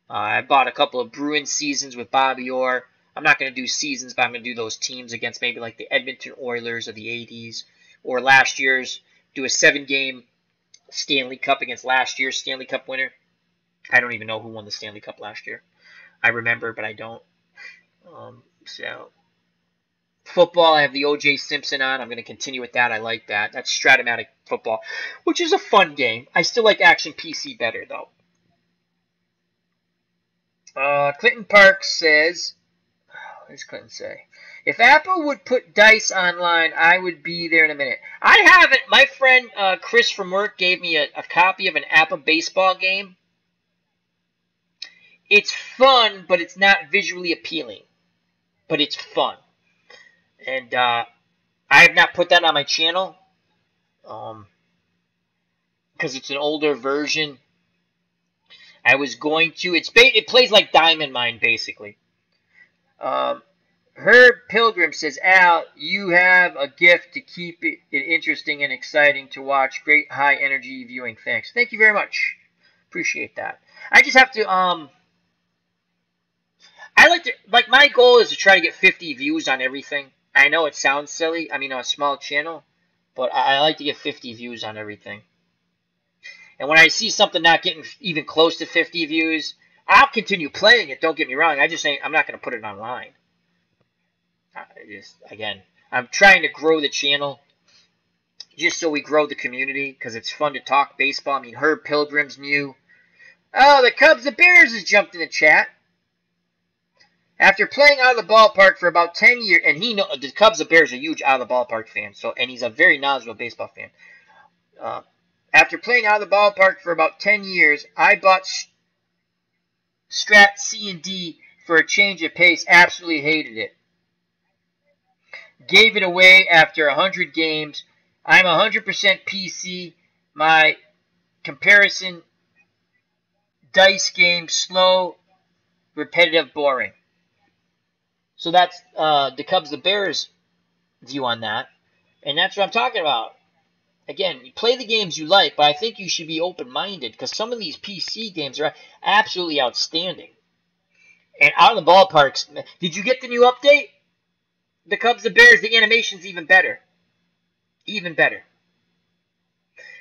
I bought a couple of Bruins seasons with Bobby Orr. I'm not going to do seasons, but I'm going to do those teams against maybe like the Edmonton Oilers of the 80s. Or last year's, do a 7-game Stanley Cup against last year's Stanley Cup winner. I don't even know who won the Stanley Cup last year. I remember, but I don't. So football, I have the O.J. Simpson on. I'm going to continue with that. I like that. That's Stratomatic football, which is a fun game. I still like Action PC better, though. Clinton Park says, What does Clinton say? If Apple would put dice online, I would be there in a minute. I haven't. My friend Chris from work gave me a copy of an Apple baseball game. It's fun, but it's not visually appealing. But it's fun. And I have not put that on my channel. Because it's an older version. I was going to. It plays like Diamond Mine, basically. Herb Pilgrim says, Al, you have a gift to keep it interesting and exciting to watch. Great high energy viewing. Thanks. Thank you very much. Appreciate that. I just have to, I like to, like, my goal is to try to get 50 views on everything. I know it sounds silly. I mean, on a small channel, but I like to get 50 views on everything. And when I see something not getting even close to 50 views, I'll continue playing it. Don't get me wrong. I'm not going to put it online. Again, I'm trying to grow the channel just so we grow the community because it's fun to talk baseball. I mean, Herb Pilgrim's new. Oh, the Cubs, the Bears has jumped in the chat. After playing out of the ballpark for about 10 years, and the Cubs, the Bears are huge out of the ballpark fan, and he's a very knowledgeable baseball fan. After playing out of the ballpark for about 10 years, I bought Strat C and D for a change of pace. Absolutely hated it. Gave it away after 100 games. I'm 100% PC. My comparison dice game, slow, repetitive, boring. So that's the Cubs, the Bears view on that. And that's what I'm talking about. Again, you play the games you like, but I think you should be open-minded because some of these PC games are absolutely outstanding. And out of the ballparks, did you get the new update? The Cubs, the Bears, the animation's even better. Even better.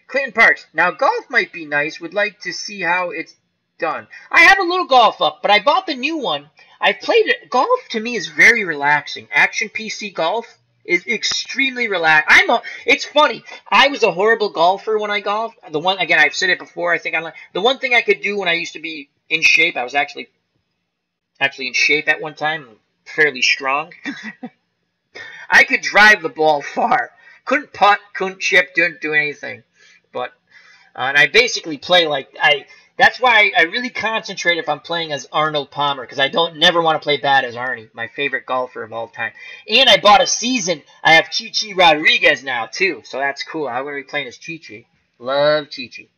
Clinton Parks. Now, golf might be nice. Would like to see how it's done. I have a little golf up, but I bought the new one. I've played it. Golf, to me, is very relaxing. Action PC golf is extremely relaxed. It's funny. I was a horrible golfer when I golfed. Again, I've said it before. I think the one thing I could do when I used to be in shape, I was actually in shape at one time, fairly strong. I could drive the ball far. Couldn't putt, couldn't chip, didn't do anything. But and I basically play like that's why I really concentrate if I'm playing as Arnold Palmer because I never want to play bad as Arnie, my favorite golfer of all time. And I bought a season. I have Chichi Rodriguez now too, so that's cool. I'm going to be playing as Chichi. Love Chichi.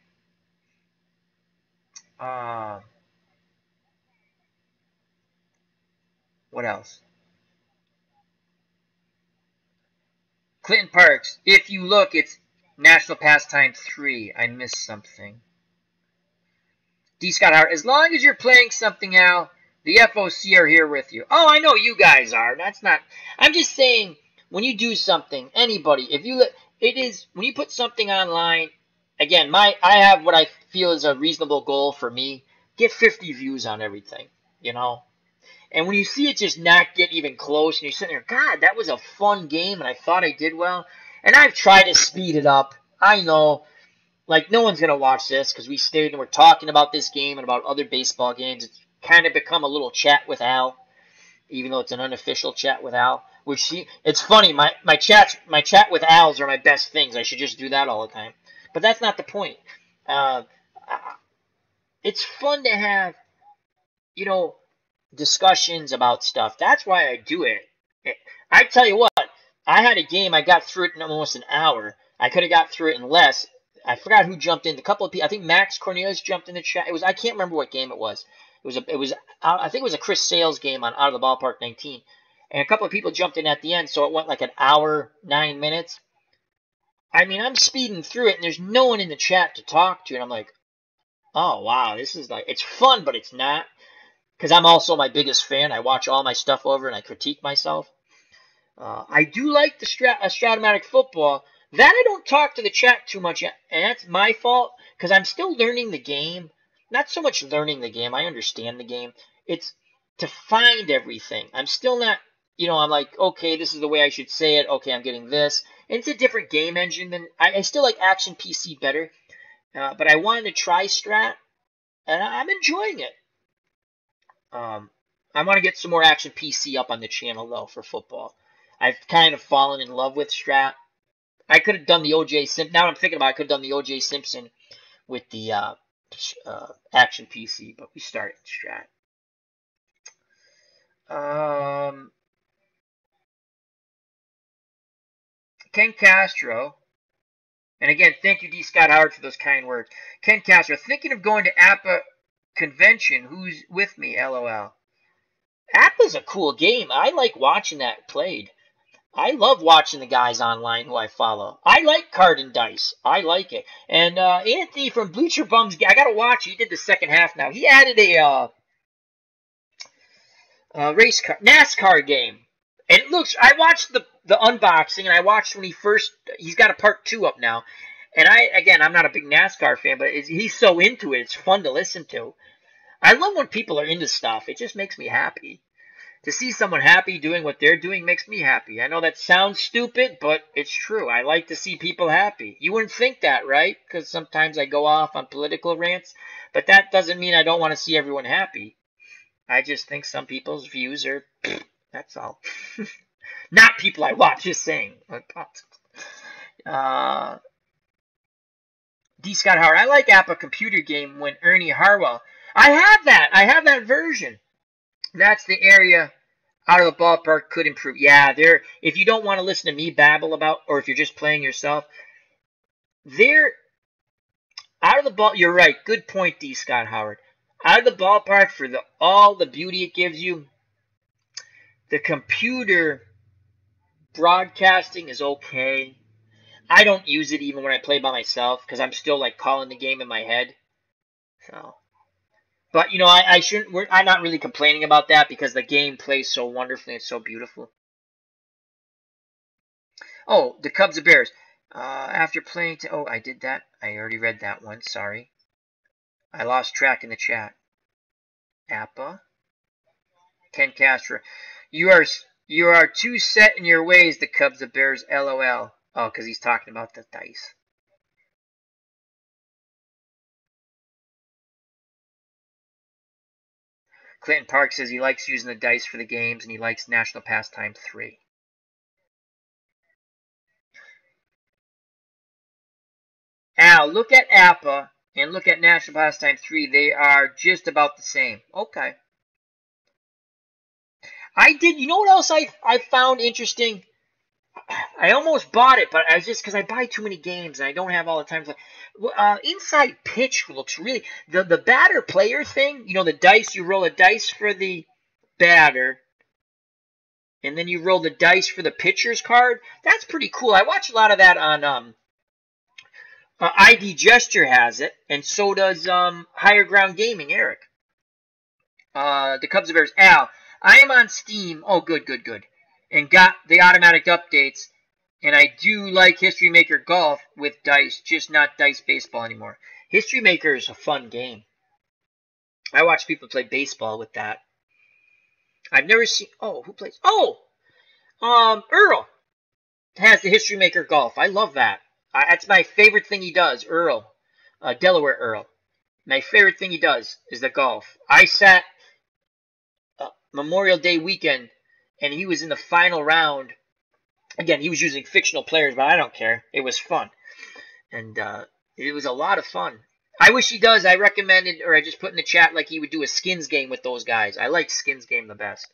What else? Clinton Parks. If you look, it's National Pastime 3. I missed something. D. Scott Howard. As long as you're playing something, Al, the FOC are here with you. Oh, I know you guys are. That's not. I'm just saying, when you do something, anybody, when you put something online, again, I have what I feel is a reasonable goal for me. Get 50 views on everything, you know? And when you see it just not get even close, and you're sitting there, God, that was a fun game, and I thought I did well. And I've tried to speed it up. I know, like, no one's going to watch this because we stayed and we're talking about this game and about other baseball games. It's kind of become a little chat with Al, even though it's an unofficial chat with Al. It's funny, my chat with Al's are my best things. I should just do that all the time. But that's not the point. It's fun to have, discussions about stuff. That's why I do it. I tell you what, I had a game, I got through it in almost an hour. I could have got through it in less. I forgot who jumped in. A couple of people, I think Max Cornelius jumped in the chat. I can't remember what game it was. I think it was a Chris Sales game on Out of the Ballpark 19. And a couple of people jumped in at the end, so it went like an hour, 9 minutes. I mean, I'm speeding through it, and there's no one in the chat to talk to, and I'm like, oh, wow, this is like, it's fun, but it's not. Because I'm also my biggest fan. I watch all my stuff over and I critique myself. I do like the Stratomatic football. That I don't talk to the chat too much, and that's my fault because I'm still learning the game. Not so much learning the game. I understand the game. It's to find everything. I'm still not, I'm like, okay, this is the way I should say it. Okay, I'm getting this. And it's a different game engine than, I still like Action PC better. But I wanted to try Strat, and I'm enjoying it. I want to get some more Action PC up on the channel, though, for football. I've kind of fallen in love with Strat. I could have done the O.J. Simpson. Now I'm thinking about it, I could have done the O.J. Simpson with the Action PC, but we started Strat. Ken Castro. And again, thank you, D. Scott Howard, for those kind words. Ken Castro, thinking of going to APA convention. Who's with me? LOL. APA's a cool game. I like watching that played. I love watching the guys online who I follow. I like card and dice. I like it. And Anthony from Bleacher Bums, I got to watch. He did the second half now. He added a race car, NASCAR game. And it looks, I watched the unboxing, and I watched when he's got a part 2 up now. And I'm not a big NASCAR fan, but he's so into it. It's fun to listen to. I love when people are into stuff. It just makes me happy. To see someone happy doing what they're doing makes me happy. I know that sounds stupid, but it's true. I like to see people happy. You wouldn't think that, right? Because sometimes I go off on political rants. But that doesn't mean I don't want to see everyone happy. I just think some people's views are... That's all. Not people I watch, just saying. D. Scott Howard. I like APA computer game when Ernie Harwell. I have that. I have that version. That's the area out of the ballpark could improve. Yeah, there. If you don't want to listen to me babble about, or if you're just playing yourself, there. Out of the ball. You're right. Good point, D. Scott Howard. Out of the ballpark for all the beauty it gives you. The computer broadcasting is okay. I don't use it even when I play by myself because I'm still like calling the game in my head. So, but you know, I shouldn't. I'm not really complaining about that because the game plays so wonderfully. It's so beautiful. Oh, the Cubs and Bears. After playing oh, I did that. I already read that one. Sorry, I lost track in the chat. Appa. Ken Castro. You are too set in your ways, the Cubs and Bears. LOL. Oh, because he's talking about the dice. Clinton Park says he likes using the dice for the games and he likes National Pastime 3. Al, look at APA and look at National Pastime 3. They are just about the same. Okay. I did. You know what else I found interesting? I almost bought it, but I was just because I buy too many games and I don't have all the time. Inside Pitch looks really the batter player thing. You know, the dice. You roll a dice for the batter, and then you roll the dice for the pitcher's card. That's pretty cool. I watch a lot of that on ID Gesture has it, and so does Higher Ground Gaming. Eric, the Cubs and Bears. Al. I am on Steam. Oh, good. And got the automatic updates. And I do like History Maker Golf with dice, just not dice baseball anymore. History Maker is a fun game. I watch people play baseball with that. I've never seen... Oh, who plays... Oh! Earl has the History Maker Golf. I love that. That's my favorite thing he does, Earl. Delaware Earl. My favorite thing he does is the golf. I sat... Memorial Day weekend, and he was in the final round. Again, he was using fictional players, but I don't care. It was fun, and it was a lot of fun. I wish he does. I recommended, or I just put in the chat like he would do a skins game with those guys. I like skins game the best.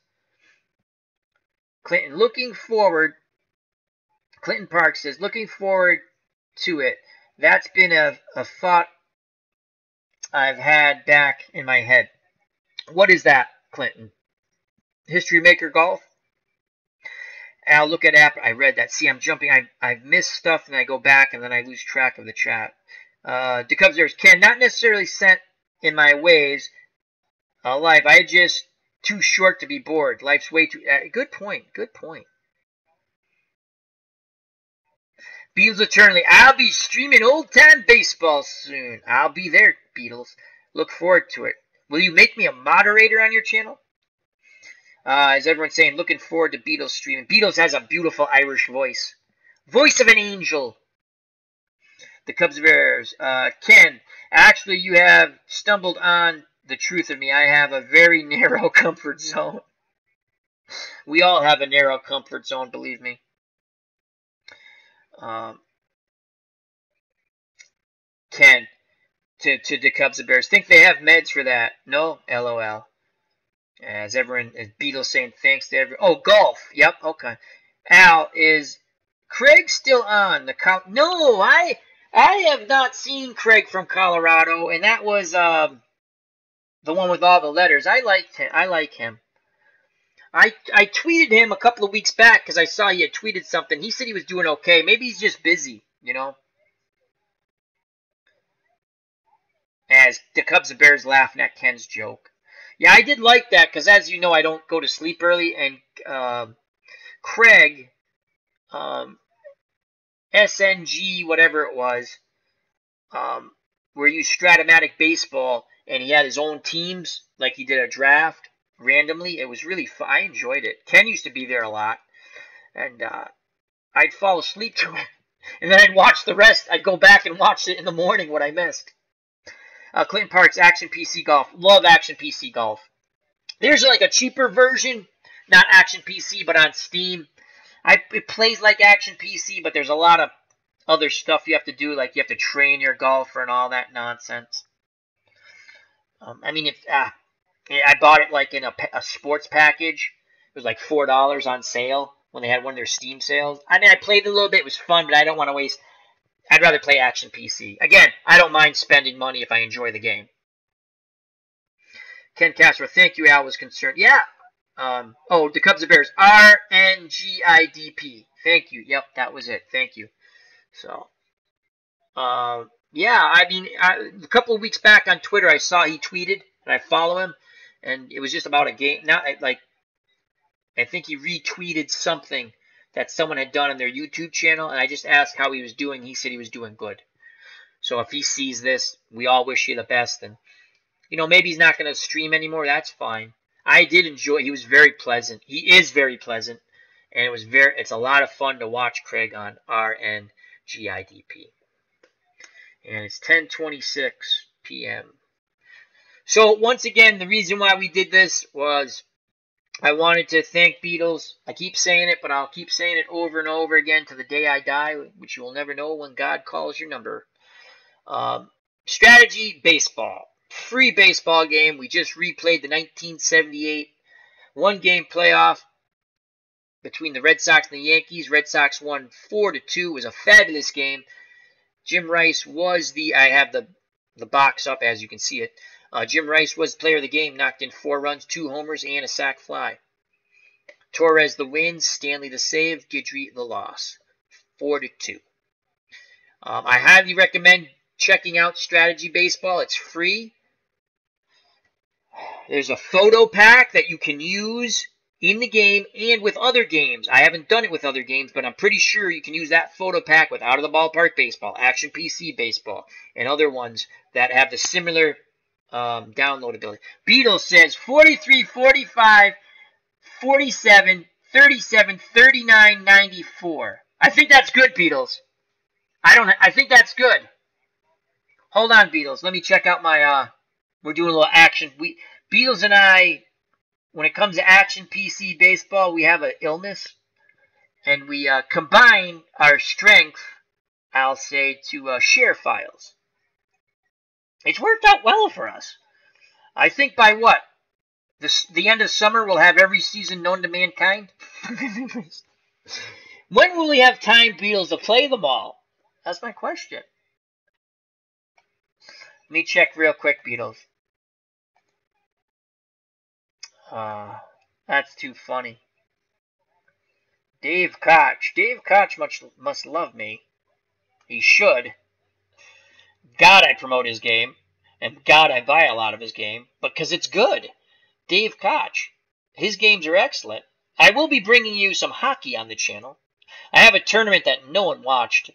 Clinton, looking forward. Clinton Park says, looking forward to it. That's been a thought I've had back in my head. What is that, Clinton? History Maker Golf. I'll look at app. I read that. See, I'm jumping. I've missed stuff, and I go back, and then I lose track of the chat. The Cubs there's Ken, not necessarily set in my ways. Life, I just too short to be bored. Life's way too. Good point. Good point. Beatles Eternally. I'll be streaming old time baseball soon. I'll be there, Beatles. Look forward to it. Will you make me a moderator on your channel? As everyone's saying, looking forward to Beatles streaming. Beatles has a beautiful Irish voice. Voice of an angel. The Cubs Bears. Ken, actually you have stumbled on the truth of me. I have a very narrow comfort zone. We all have a narrow comfort zone, believe me. Ken, to the Cubs and Bears. Think they have meds for that? No? LOL. As everyone, as Beatles saying thanks to everyone. Oh, golf. Yep, okay. Al, is Craig still on? No, I have not seen Craig from Colorado, and that was the one with all the letters. I like him. I tweeted him a couple of weeks back because I saw he had tweeted something. He said he was doing okay. Maybe he's just busy, you know. As the Cubs and Bears laughing at Ken's joke. Yeah, I did like that because, as you know, I don't go to sleep early. And Craig, SNG, whatever it was, where you Stratomatic Baseball, and he had his own teams, like he did a draft randomly. It was really fun. I enjoyed it. Ken used to be there a lot, and I'd fall asleep to it, and then I'd watch the rest. I'd go back and watch it in the morning what I missed. Clinton Park's Action PC Golf. Love Action PC Golf. There's like a cheaper version, not Action PC, but on Steam. It plays like Action PC, but there's a lot of other stuff you have to do, like you have to train your golfer and all that nonsense. I mean, I bought it like in a sports package. It was like $4 on sale when they had one of their Steam sales. I mean, I played it a little bit. It was fun, but I don't want to waste. I'd rather play Action PC. Again, I don't mind spending money if I enjoy the game. Ken Castro, thank you, Al was concerned. Yeah. The Cubs and Bears. RNGIDP. Thank you. Yep, that was it. Thank you. So, yeah, I mean, a couple of weeks back on Twitter, I saw he tweeted, and I follow him, and it was just about a game. Not like, I think he retweeted something that someone had done on their YouTube channel, and I just asked how he was doing. He said he was doing good. So if he sees this, we all wish you the best. And, you know, maybe he's not going to stream anymore. That's fine. I did enjoy. He was very pleasant. He is very pleasant, and it's a lot of fun to watch Craig on RNGIDP. And it's 10:26 p.m. So once again, the reason why we did this was I wanted to thank Beatles. I keep saying it, but I'll keep saying it over and over again to the day I die, which you will never know when God calls your number. Strategy Baseball. Free baseball game. We just replayed the 1978 one-game playoff between the Red Sox and the Yankees. Red Sox won 4-2. It was a fabulous game. Jim Rice was I have the box up as you can see it. Jim Rice was player of the game, knocked in 4 runs, 2 homers, and a sac fly. Torres the win, Stanley the save, Guidry the loss. 4-2. I highly recommend checking out Strategy Baseball. It's free. There's a photo pack that you can use in the game and with other games. I haven't done it with other games, but I'm pretty sure you can use that photo pack with Out of the Ballpark Baseball, Action PC Baseball, and other ones that have the similar downloadability. Beatles says 43, 45, 47, 37, 39, 94. I think that's good, Beatles. I think that's good. Hold on, Beatles. Let me check out my we're doing a little action. Beatles and I, when it comes to Action PC Baseball, we have an illness, and we combine our strength, I'll say, to share files. It's worked out well for us. I think by what? The end of summer, we'll have every season known to mankind? When will we have time, Beatles, to play them all? That's my question. Let me check real quick, Beatles. That's too funny. Dave Koch. Dave Koch must love me. He should. God, I promote his game. And God, I buy a lot of his game. Because it's good. Dave Koch. His games are excellent. I will be bringing you some hockey on the channel. I have a tournament that no one watched.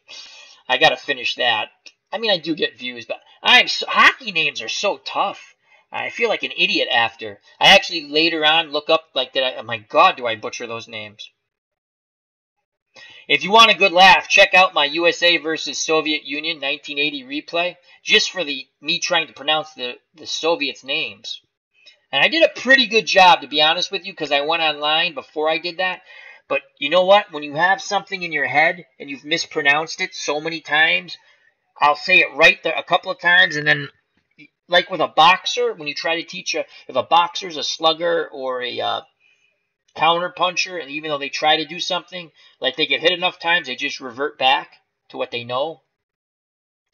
I gotta finish that. I mean, I do get views, but hockey names are so tough. I feel like an idiot after. I actually later on look up, like, oh my God, do I butcher those names. If you want a good laugh, check out my USA versus Soviet Union 1980 replay, just for me trying to pronounce the Soviets' names. And I did a pretty good job, to be honest with you, because I went online before I did that. But you know what? When you have something in your head and you've mispronounced it so many times, I'll say it right there a couple of times, and then, like with a boxer, when you try to teach if a boxer's a slugger or a counter puncher, and even though they try to do something, like they get hit enough times, they just revert back to what they know.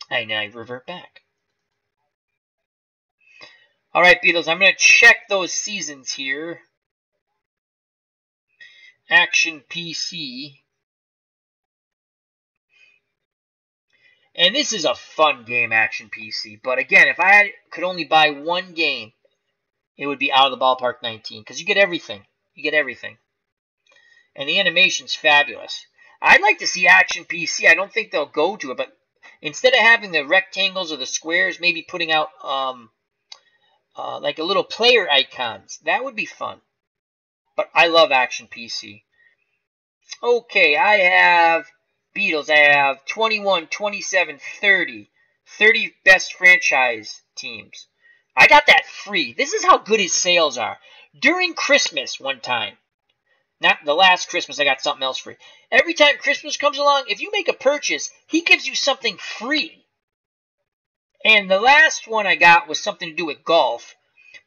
And I revert back. All right, Beatles, I'm going to check those seasons here. Action PC. And this is a fun game, Action PC. But again, if I could only buy one game, it would be Out of the Ballpark 19. Because you get everything. You get everything. And the animation's fabulous. I'd like to see Action PC. I don't think they'll go to it. But instead of having the rectangles or the squares, maybe putting out like a little player icons. That would be fun. But I love Action PC. Okay, I have Beatles. I have 21, 27, 30. 30 best franchise teams. I got that free. This is how good his sales are. During Christmas one time, not the last Christmas, I got something else free. Every time Christmas comes along, if you make a purchase, he gives you something free. And the last one I got was something to do with golf.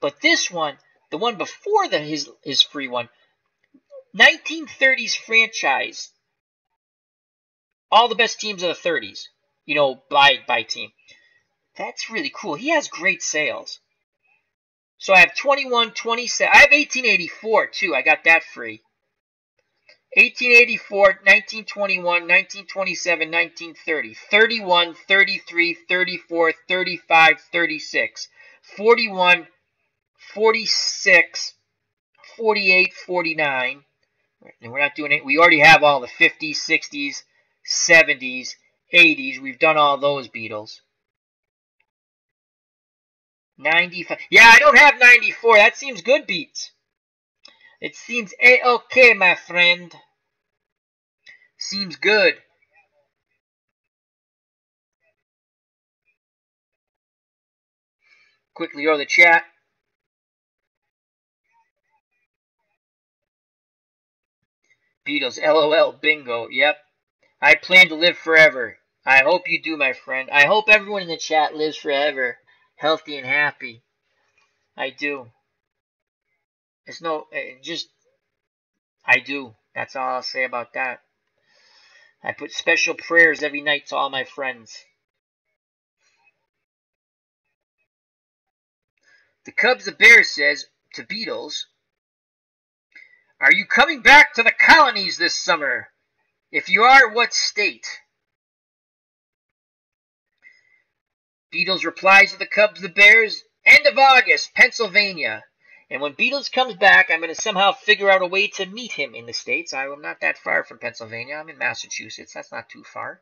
But this one, the one before his free one, 1930s franchise. All the best teams of the 30s, you know, by team. That's really cool. He has great sales. So I have 21, 27. I have 1884 too. I got that free. 1884, 1921, 1927, 1930, 31, 33, 34, 35, 36, 41, 46, 48, 49. And we're not doing it. We already have all the 50s, 60s, 70s, 80s. We've done all those, Beatles. 95. Yeah, I don't have 94. That seems good, Beats. It seems A-okay, my friend. Seems good. Quickly go to the chat. Beatles, LOL, bingo. Yep. I plan to live forever. I hope you do, my friend. I hope everyone in the chat lives forever. Healthy and happy. I do. It's no, just, I do. That's all I'll say about that. I put special prayers every night to all my friends. The Cubs the Bears says to Beatles, "Are you coming back to the colonies this summer? If you are, what state?" Beatles replies to the Cubs the Bears, "End of August, Pennsylvania. And when Beatles comes back, I'm going to somehow figure out a way to meet him in the States. I'm not that far from Pennsylvania. I'm in Massachusetts. That's not too far."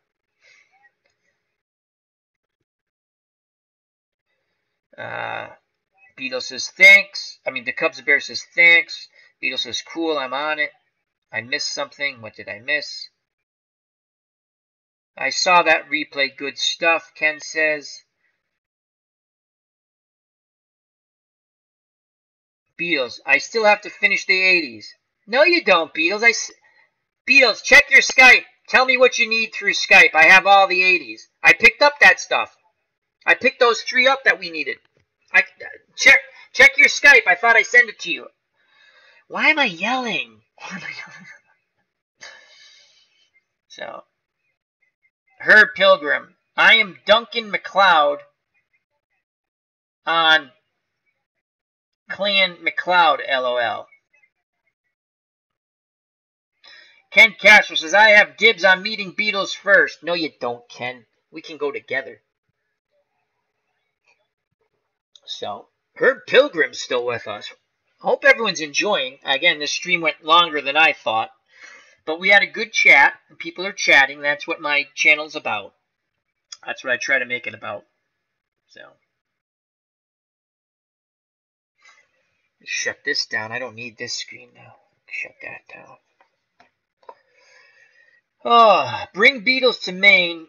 Beatles says thanks. The Cubs the Bears says thanks. Beatles says cool, I'm on it. I missed something. What did I miss? I saw that replay. Good stuff, Ken says. Beatles, I still have to finish the 80s. No, you don't, Beatles. Beatles, check your Skype. Tell me what you need through Skype. I have all the 80s. I picked up that stuff. I picked those 3 up that we needed. Check your Skype. I thought I sent it to you. Why am I yelling? So, Herb Pilgrim. I am Duncan MacLeod on Clan MacLeod, LOL. Ken Castro says, I have dibs on meeting Beatles first. No, you don't, Ken. We can go together. So, Herb Pilgrim's still with us. Hope everyone's enjoying. Again, this stream went longer than I thought. But we had a good chat. And people are chatting. That's what my channel's about. That's what I try to make it about. So, shut this down. I don't need this screen now. Shut that down. Oh, bring Beatles to Maine,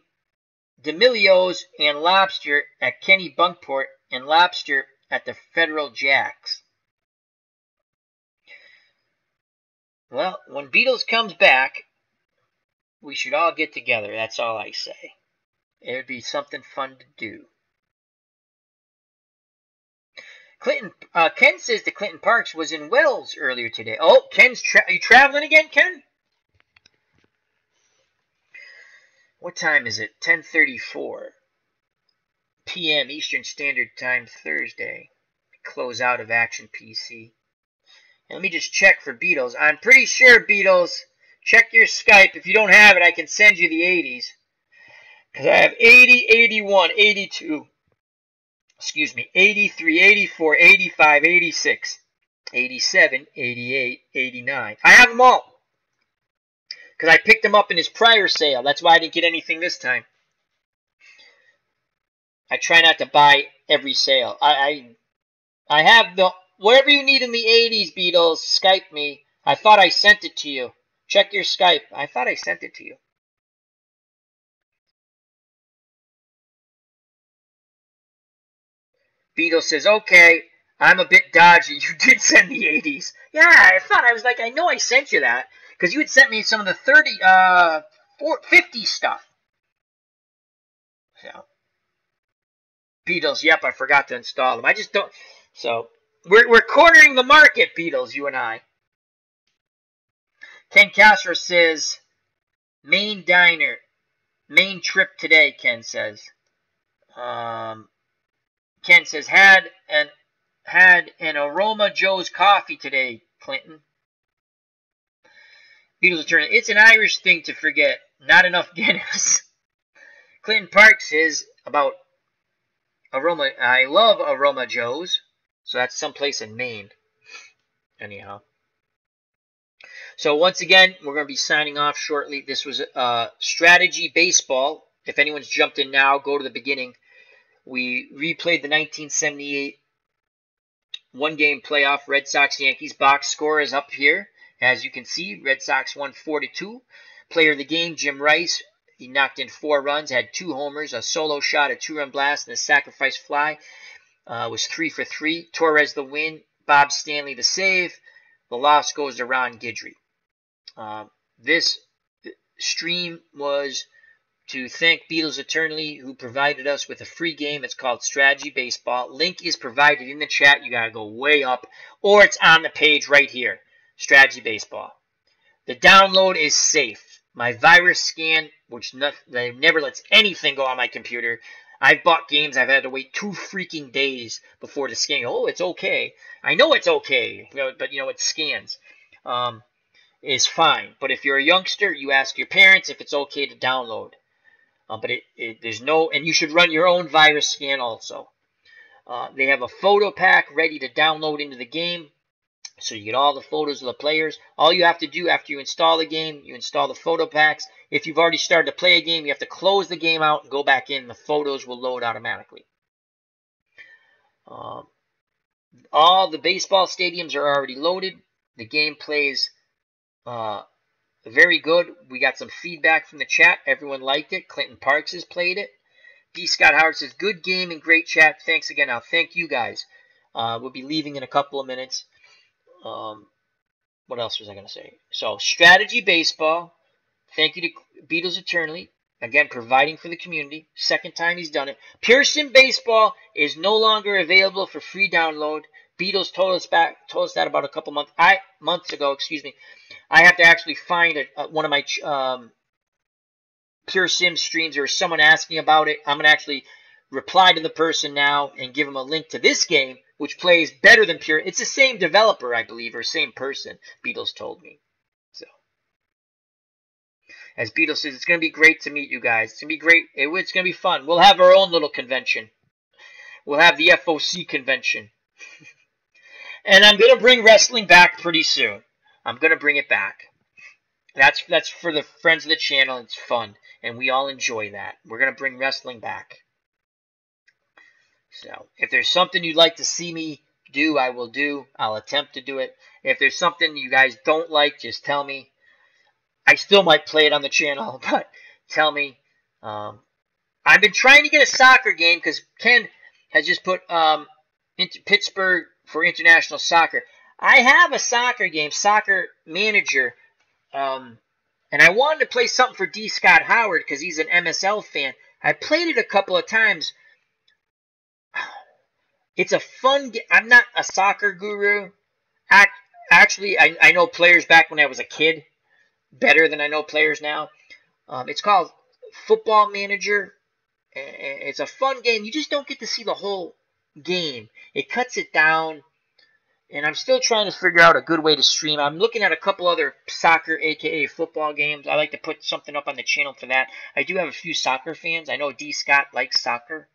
D'Amelio's and lobster at Kenny Bunkport, and lobster at the Federal Jacks. Well, when Beatles comes back, we should all get together. That's all I say. It would be something fun to do. Ken says that Clinton Parks was in Wells earlier today. Oh, are you traveling again, Ken? What time is it? 10:34 p.m. Eastern Standard Time, Thursday. Close out of Action PC. And let me just check for Beatles. I'm pretty sure, Beatles, check your Skype. If you don't have it, I can send you the 80s. Because I have 80, 81, 82. Excuse me, 83, 84, 85, 86, 87, 88, 89. I have them all. Because I picked them up in his prior sale. That's why I didn't get anything this time. I try not to buy every sale. I have the whatever you need in the 80s, Beatles, Skype me. I thought I sent it to you. Check your Skype. I thought I sent it to you. Beatles says, okay, I'm a bit dodgy. You did send the 80s. Yeah, I was like, I know I sent you that. Because you had sent me some of the 50 stuff. So, Beatles, yep, I forgot to install them. I just don't. So, we're cornering the market, Beatles, you and I. Ken Castro says, Main diner, main trip today, Ken says. Ken says, had an Aroma Joe's coffee today, Clinton. Beatles Eternally. It's an Irish thing to forget. Not enough Guinness. Clinton Parks says about Aroma. I love Aroma Joe's. So that's someplace in Maine. Anyhow. So once again, we're going to be signing off shortly. This was Strategy Baseball. If anyone's jumped in now, go to the beginning. We replayed the 1978 one-game playoff Red Sox-Yankees. Box score is up here. As you can see, Red Sox won 4-2. Player of the game, Jim Rice. He knocked in 4 runs, had 2 homers, a solo shot, a 2-run blast, and a sacrifice fly. Was 3 for 3. Torres the win. Bob Stanley the save. The loss goes to Ron Guidry. This stream was to thank Beatles Eternally, who provided us with a free game. It's called Strategy Baseball. Link is provided in the chat. You got to go way up, or it's on the page right here. Strategy Baseball. The download is safe. My virus scan, which never lets anything go on my computer. I've bought games I've had to wait 2 freaking days before the scan. Oh, it's okay. I know it's okay, but it scans. Is fine. But if you're a youngster, you ask your parents if it's okay to download. But there's no, and you should run your own virus scan also. They have a photo pack ready to download into the game. So you get all the photos of the players. All you have to do after you install the game, you install the photo packs. If you've already started to play a game, you have to close the game out and go back in. The photos will load automatically. All the baseball stadiums are already loaded. The game plays very good. We got some feedback from the chat. Everyone liked it. Clinton Parks has played it. D. Scott Howard says, good game and great chat. Thanks again. Now, thank you guys. We'll be leaving in a couple of minutes. What else was I going to say? So, Strategy Baseball. Thank you to Beatles Eternally. Again, providing for the community. Second time he's done it. Pure Sim Baseball is no longer available for free download. Beatles told us that about a couple months ago. Excuse me. I have to actually find one of my Pure Sim streams. There was someone asking about it. I'm going to actually reply to the person now and give them a link to this game, which plays better than Pure. It's the same developer, I believe, or same person, Beatles told me. So, as Beatles says, it's going to be great to meet you guys. It's going to be great. It's going to be fun. We'll have our own little convention. We'll have the FOC convention. And I'm going to bring wrestling back pretty soon. I'm going to bring it back. That's for the friends of the channel. It's fun, and we all enjoy that. We're going to bring wrestling back. So, if there's something you'd like to see me do, I will do. I'll attempt to do it. If there's something you guys don't like, just tell me. I still might play it on the channel, but tell me. I've been trying to get a soccer game because Ken has just put into Pittsburgh for international soccer. I have a soccer game, Soccer Manager, and I wanted to play something for D. Scott Howard because he's an MSL fan. I played it a couple of times. It's a fun game. I'm not a soccer guru. Actually, I know players back when I was a kid better than I know players now. It's called Football Manager. It's a fun game. You just don't get to see the whole game. It cuts it down. And I'm still trying to figure out a good way to stream. I'm looking at a couple other soccer, a.k.a. football games. I like to put something up on the channel for that. I do have a few soccer fans. I know D. Scott likes soccer.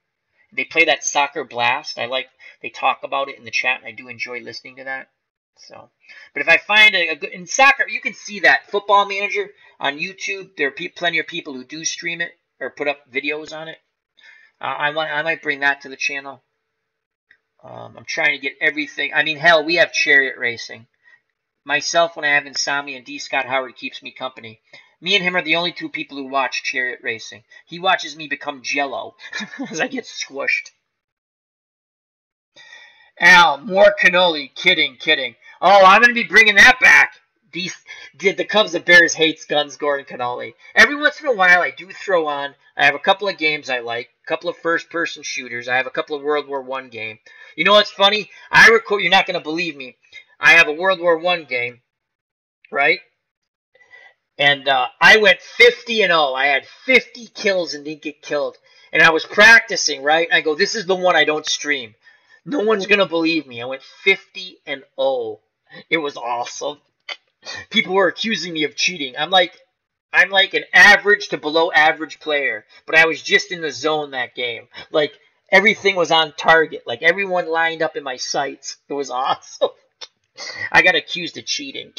They play that Soccer Blast. They talk about it in the chat, and I do enjoy listening to that. So, but if I find a good in soccer, you can see that Football Manager on YouTube. There are plenty of people who do stream it or put up videos on it. I might bring that to the channel. I'm trying to get everything. I mean, hell, we have chariot racing. Myself, when I have insomnia, and D. Scott Howard keeps me company. Me and him are the only two people who watch chariot racing. He watches me become jello as I get squished. Al, more cannoli. Kidding. Oh, I'm going to be bringing that back. The Cubs of Bears hates guns, gore, and cannoli. Every once in a while, I do throw on. I have a couple of games I like. A couple of first-person shooters. I have a couple of World War I game. You know what's funny? I record. You're not going to believe me. I have a World War I game, right? And I went 50-0. I had 50 kills and didn't get killed. And I was practicing, right? I go, this is the one I don't stream. No one's going to believe me. I went 50-0. It was awesome. People were accusing me of cheating. I'm like an average to below average player. But I was just in the zone that game. Like, everything was on target. Like, everyone lined up in my sights. It was awesome. I got accused of cheating.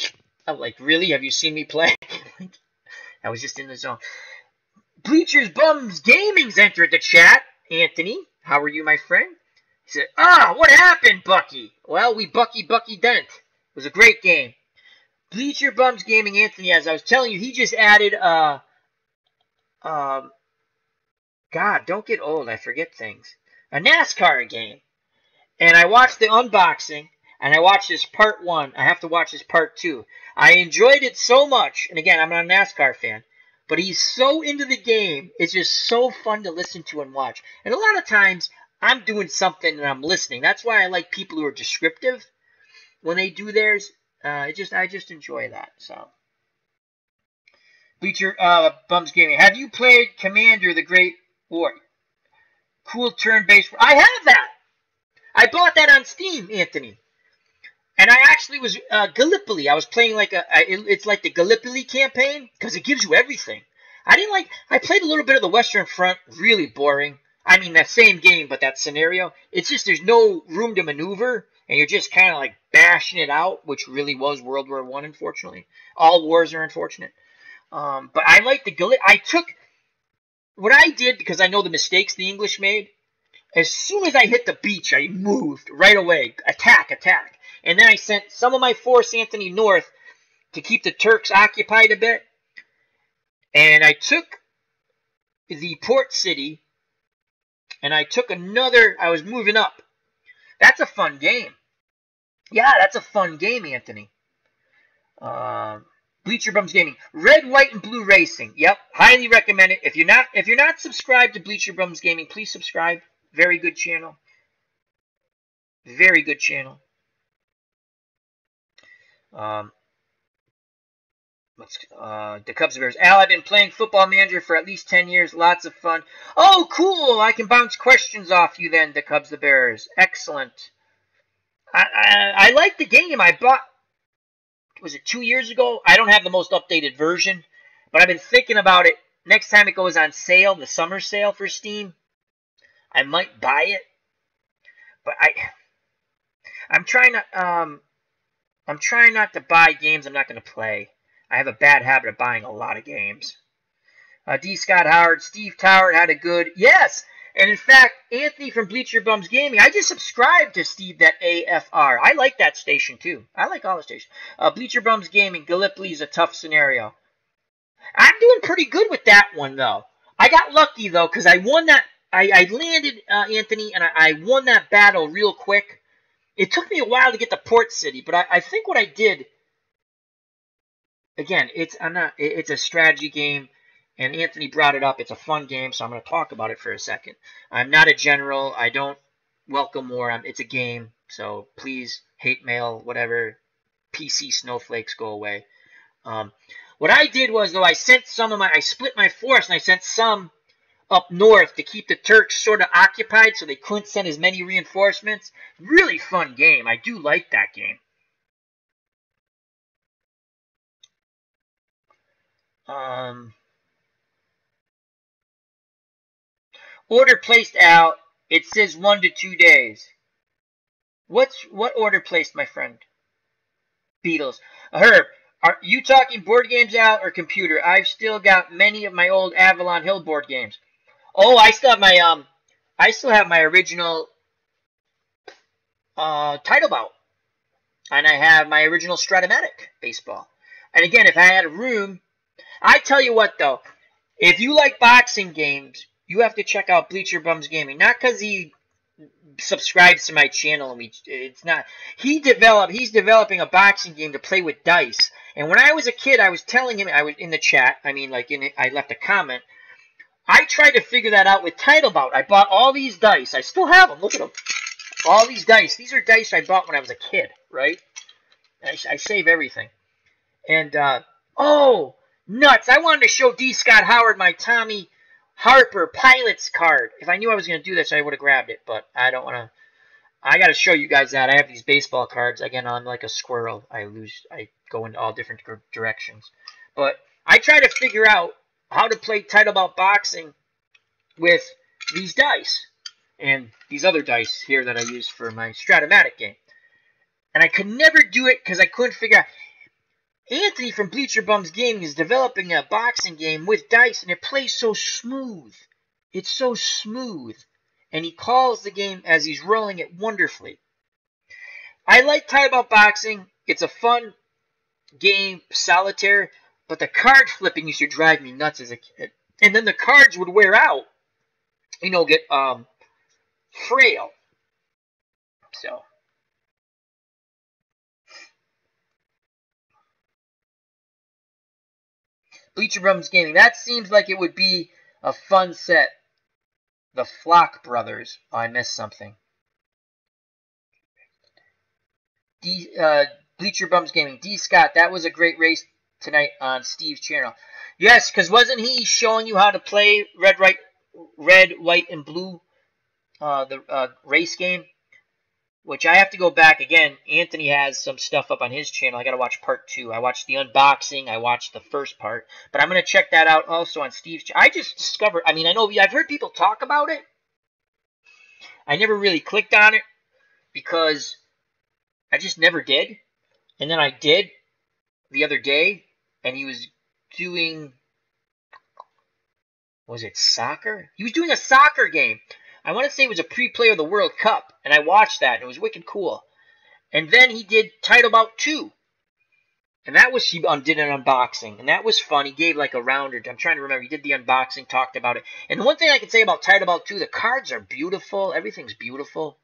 I'm like, really? Have you seen me play? I was just in the zone. Bleachers Bums Gaming's entered the chat. Anthony, how are you, my friend? He said, what happened, Bucky? Well, we Bucky Dent. It was a great game. Bleacher Bums Gaming, Anthony, as I was telling you, he just added, God, don't get old. I forget things. A NASCAR game. And I watched the unboxing. And I watched this part 1. I have to watch this part 2. I enjoyed it so much. And again, I'm not a NASCAR fan. But he's so into the game. It's just so fun to listen to and watch. And a lot of times, I'm doing something and I'm listening. That's why I like people who are descriptive when they do theirs. I just enjoy that. So, Bleacher Bums Gaming. Have you played Commander: The Great War? Cool turn-based. I have that. I bought that on Steam, Anthony. And I actually was Gallipoli. I was playing like it's like the Gallipoli campaign because it gives you everything. I played a little bit of the Western Front, really boring. I mean, that same game, but that scenario. It's just there's no room to maneuver, and you're just kind of like bashing it out, which really was World War I, unfortunately. All wars are unfortunate. But I like the Gallipoli. I took what I did because I know the mistakes the English made. As soon as I hit the beach, I moved right away. Attack. And then I sent some of my force, Anthony, north to keep the Turks occupied a bit. And I took the port city, and I took another. I was moving up. That's a fun game. Yeah, that's a fun game, Anthony. Bleacher Bums Gaming. Red, White, and Blue Racing. Yep, highly recommend it. If you're not subscribed to Bleacher Bums Gaming, please subscribe. Very good channel. Very good channel. The Cubs and Bears. Al, I've been playing Football Manager for at least 10 years. Lots of fun. Oh, cool. I can bounce questions off you then, the Cubs, the Bears. Excellent. I like the game. I bought, was it 2 years ago? I don't have the most updated version, but I've been thinking about it. Next time it goes on sale, the summer sale for Steam, I might buy it. But I'm trying not to buy games I'm not going to play. I have a bad habit of buying a lot of games. D. Scott Howard, Steve Tower had a good, yes. And in fact, Anthony from Bleacher Bums Gaming, I just subscribed to Steve that AFR. I like that station too. I like all the stations. Bleacher Bums Gaming, Gallipoli is a tough scenario. I'm doing pretty good with that one, though. I got lucky, though, because I won that. I landed, Anthony, and I won that battle real quick. It took me a while to get to Port City, but I think what I did, again, it's a strategy game, and Anthony brought it up. It's a fun game, so I'm going to talk about it for a second. I'm not a general. I don't welcome war. It's a game, so please, hate mail, whatever, PC snowflakes, go away. What I did was, though, I split my force, and I sent some up north to keep the Turks sort of occupied so they couldn't send as many reinforcements. Really fun game. I do like that game. Order placed out. It says 1 to 2 days. What order placed, my friend? Beatles. Herb, are you talking board games out or computer? I've still got many of my old Avalon Hill board games. Oh, I still have my original title bout, and I have my original Stratomatic baseball. And again, if I had a room, I tell you what though, if you like boxing games, you have to check out Bleacher Bums Gaming. Not because he subscribes to my channel, and he's developing a boxing game to play with dice. And when I was a kid, I was telling him, I was in the chat. I mean, I left a comment. I tried to figure that out with Title Bout. I bought all these dice. I still have them. Look at them. All these dice. These are dice I bought when I was a kid, right? I save everything. And, oh, nuts. I wanted to show D. Scott Howard my Tommy Harper Pilots card. If I knew I was going to do this, I would have grabbed it. But I don't want to. I got to show you guys that. I have these baseball cards. Again, I'm like a squirrel. I go in all different directions. But I try to figure out how to play Title Bout boxing with these dice and these other dice here that I use for my Stratomatic game. And I could never do it because I couldn't figure out. Anthony from Bleacher Bums Gaming is developing a boxing game with dice, and it plays so smooth. It's so smooth. And he calls the game as he's rolling it wonderfully. I like Title Bout boxing. It's a fun game, solitaire. But the card flipping used to drive me nuts as a kid. And then the cards would wear out. Get frail. So. Bleacher Bums Gaming. That seems like it would be a fun set. The Flock Brothers. Oh, I missed something. Bleacher Bums Gaming. D. Scott, that was a great race tonight on Steve's channel. Yes, because wasn't he showing you how to play red, white, and blue, the race game? Which I have to go back again. Anthony has some stuff up on his channel. I got to watch part 2. I watched the unboxing. I watched the first part. But I'm going to check that out also on Steve's channel. I just discovered, I know I've heard people talk about it. I never really clicked on it because I just never did. And then I did the other day. And he was doing, was it soccer? He was doing a soccer game. I want to say it was a pre-play of the World Cup. And I watched that. And it was wicked cool. And then he did Title Bout 2. And that was, he did an unboxing. And that was fun. He gave like a rounder. I'm trying to remember. He did the unboxing, talked about it. And the one thing I can say about Title Bout 2, the cards are beautiful. Everything's beautiful.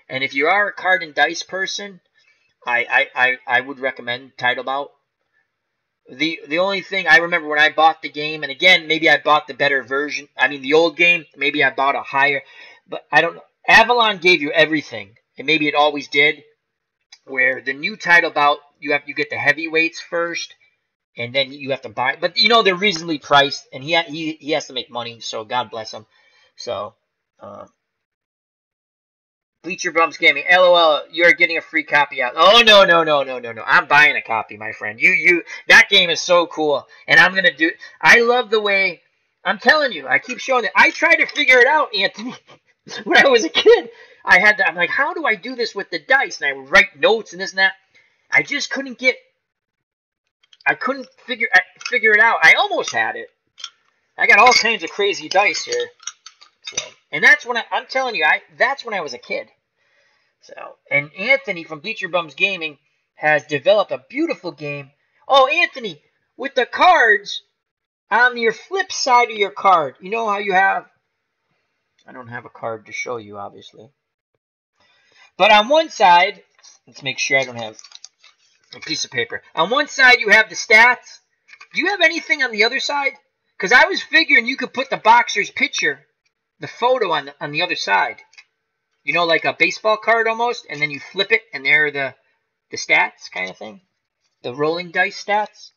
And if you are a card and dice person, I would recommend Title Bout. The only thing I remember when I bought the game, and again, maybe I bought the better version. I mean, the old game, maybe I bought a higher, but I don't know. Avalon gave you everything, and maybe it always did. Where the new Title Bout, you get the heavyweights first, and then you have to buy. But they're reasonably priced, and he has to make money, so God bless him. So, Bleacher Bums Gaming. LOL, you're getting a free copy out. Oh, no. I'm buying a copy, my friend. That game is so cool. And I'm going to do, I love the way, I'm telling you, I keep showing it. I tried to figure it out, Anthony, when I was a kid. I'm like, how do I do this with the dice? And I would write notes and this and that. I just couldn't figure it out. I almost had it. I got all kinds of crazy dice here. So, and that's when I'm telling you, that's when I was a kid. So, and Anthony from Bleacher Bums Gaming has developed a beautiful game. Oh, Anthony, with the cards, On your flip side of your card, you know how you have, I don't have a card to show you, obviously. But on one side, let's make sure I don't have a piece of paper. On one side, you have the stats. Do you have anything on the other side? Because I was figuring you could put the boxer's picture, the photo on the other side. You know, like a baseball card almost, and then you flip it, and there are the stats kind of thing. The rolling dice stats.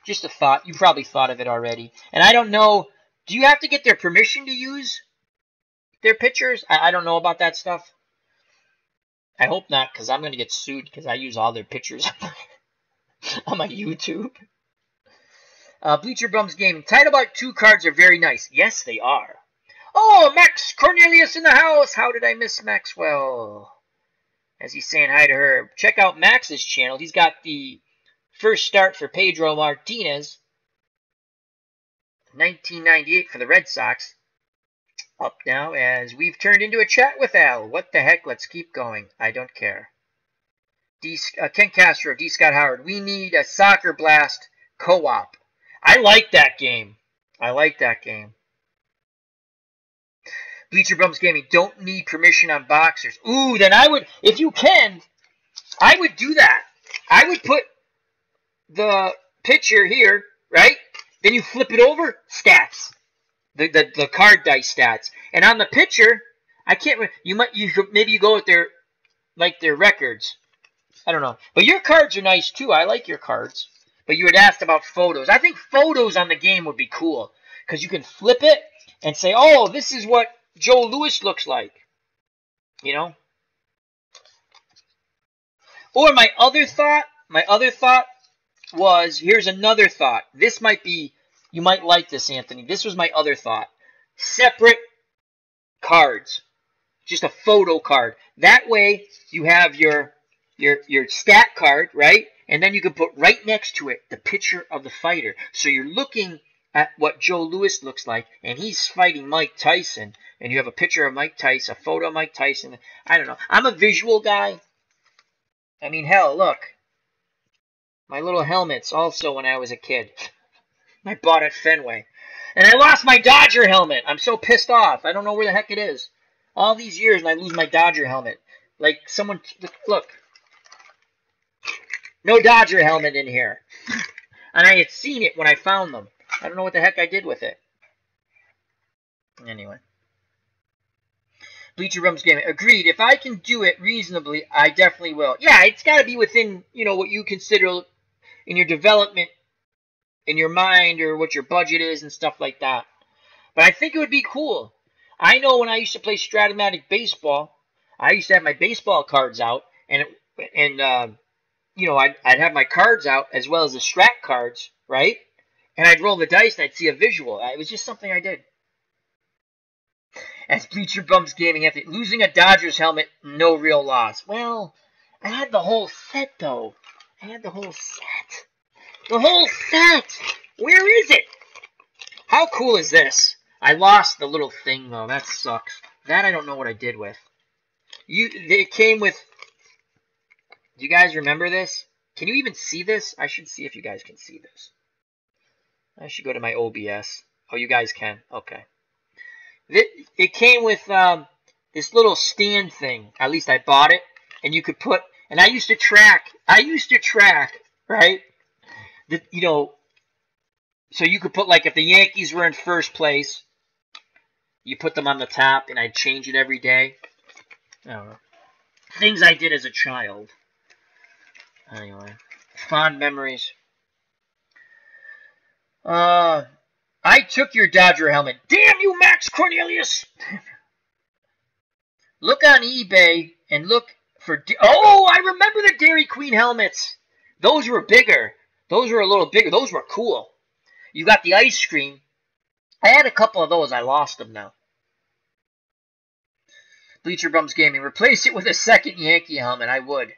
Just a thought. You probably thought of it already. And I don't know, do you have to get their permission to use their pictures? I don't know about that stuff. I hope not, because I'm going to get sued because I use all their pictures on my YouTube. Bleacher Bums Gaming. Title Art 2 cards are very nice. Yes, they are. Oh, Max Cornelius in the house. How did I miss Maxwell? As he's saying hi to her. Check out Max's channel. He's got the first start for Pedro Martinez. 1998 for the Red Sox. Up now as we've turned into a chat with Al. What the heck? Let's keep going. I don't care. Ken Castro, D. Scott Howard. We need a Soccer Blast co-op. I like that game. I like that game. Bleacher Bums Gaming. Don't need permission on boxers. Ooh, then I would, if you can, I would do that. I would put the picture here, right? Then you flip it over, stats. The card dice stats. And on the picture, I can't, maybe you go with their records. I don't know. But your cards are nice too. I like your cards. But you had asked about photos. I think photos on the game would be cool. Because you can flip it and say, oh, this is what Joe Louis looks like. You know? Or my other thought was, here's another thought. This might be, you might like this, Anthony. This was my other thought. Separate cards. Just a photo card. That way, you have your stat card, right? And then you can put right next to it the picture of the fighter. So you're looking at what Joe Louis looks like, and he's fighting Mike Tyson. And you have a picture of Mike Tyson, a photo of Mike Tyson. I don't know. I'm a visual guy. I mean, hell, look. My little helmets also when I was a kid. I bought at Fenway. And I lost my Dodger helmet. I'm so pissed off. I don't know where the heck it is. All these years and I lose my Dodger helmet. Like someone, look. No Dodger helmet in here. And I had seen it when I found them. I don't know what the heck I did with it. Anyway. Bleacher Bums Gaming. Agreed. If I can do it reasonably, I definitely will. Yeah, it's got to be within, you know, what you consider in your development, in your mind, or what your budget is and stuff like that. But I think it would be cool. I know when I used to play Stratomatic baseball, I used to have my baseball cards out, and you know, I'd have my cards out as well as the strat cards, right? And I'd roll the dice and I'd see a visual. It was just something I did. As Bleacher Bums Gaming, after losing a Dodgers helmet, no real loss. Well, I had the whole set, though. I had the whole set. The whole set! Where is it? How cool is this? I lost the little thing, though. That sucks. That I don't know what I did with. It came with... Do you guys remember this? Can you even see this? I should see if you guys can see this. I should go to my OBS. Oh, you guys can? Okay. It came with this little stand thing. At least I bought it. And you could put... And I used to track, right? You know, so you could put, like, if the Yankees were in first place, you put them on the top, and I'd change it every day. I don't know. Things I did as a child. Anyway, fond memories. I took your Dodger helmet. Damn you, Max Cornelius! Look on eBay and look for... Oh, I remember the Dairy Queen helmets. Those were bigger. Those were a little bigger. Those were cool. You got the ice cream. I had a couple of those. I lost them now. Bleacher Bums Gaming. Replace it with a second Yankee helmet. I would.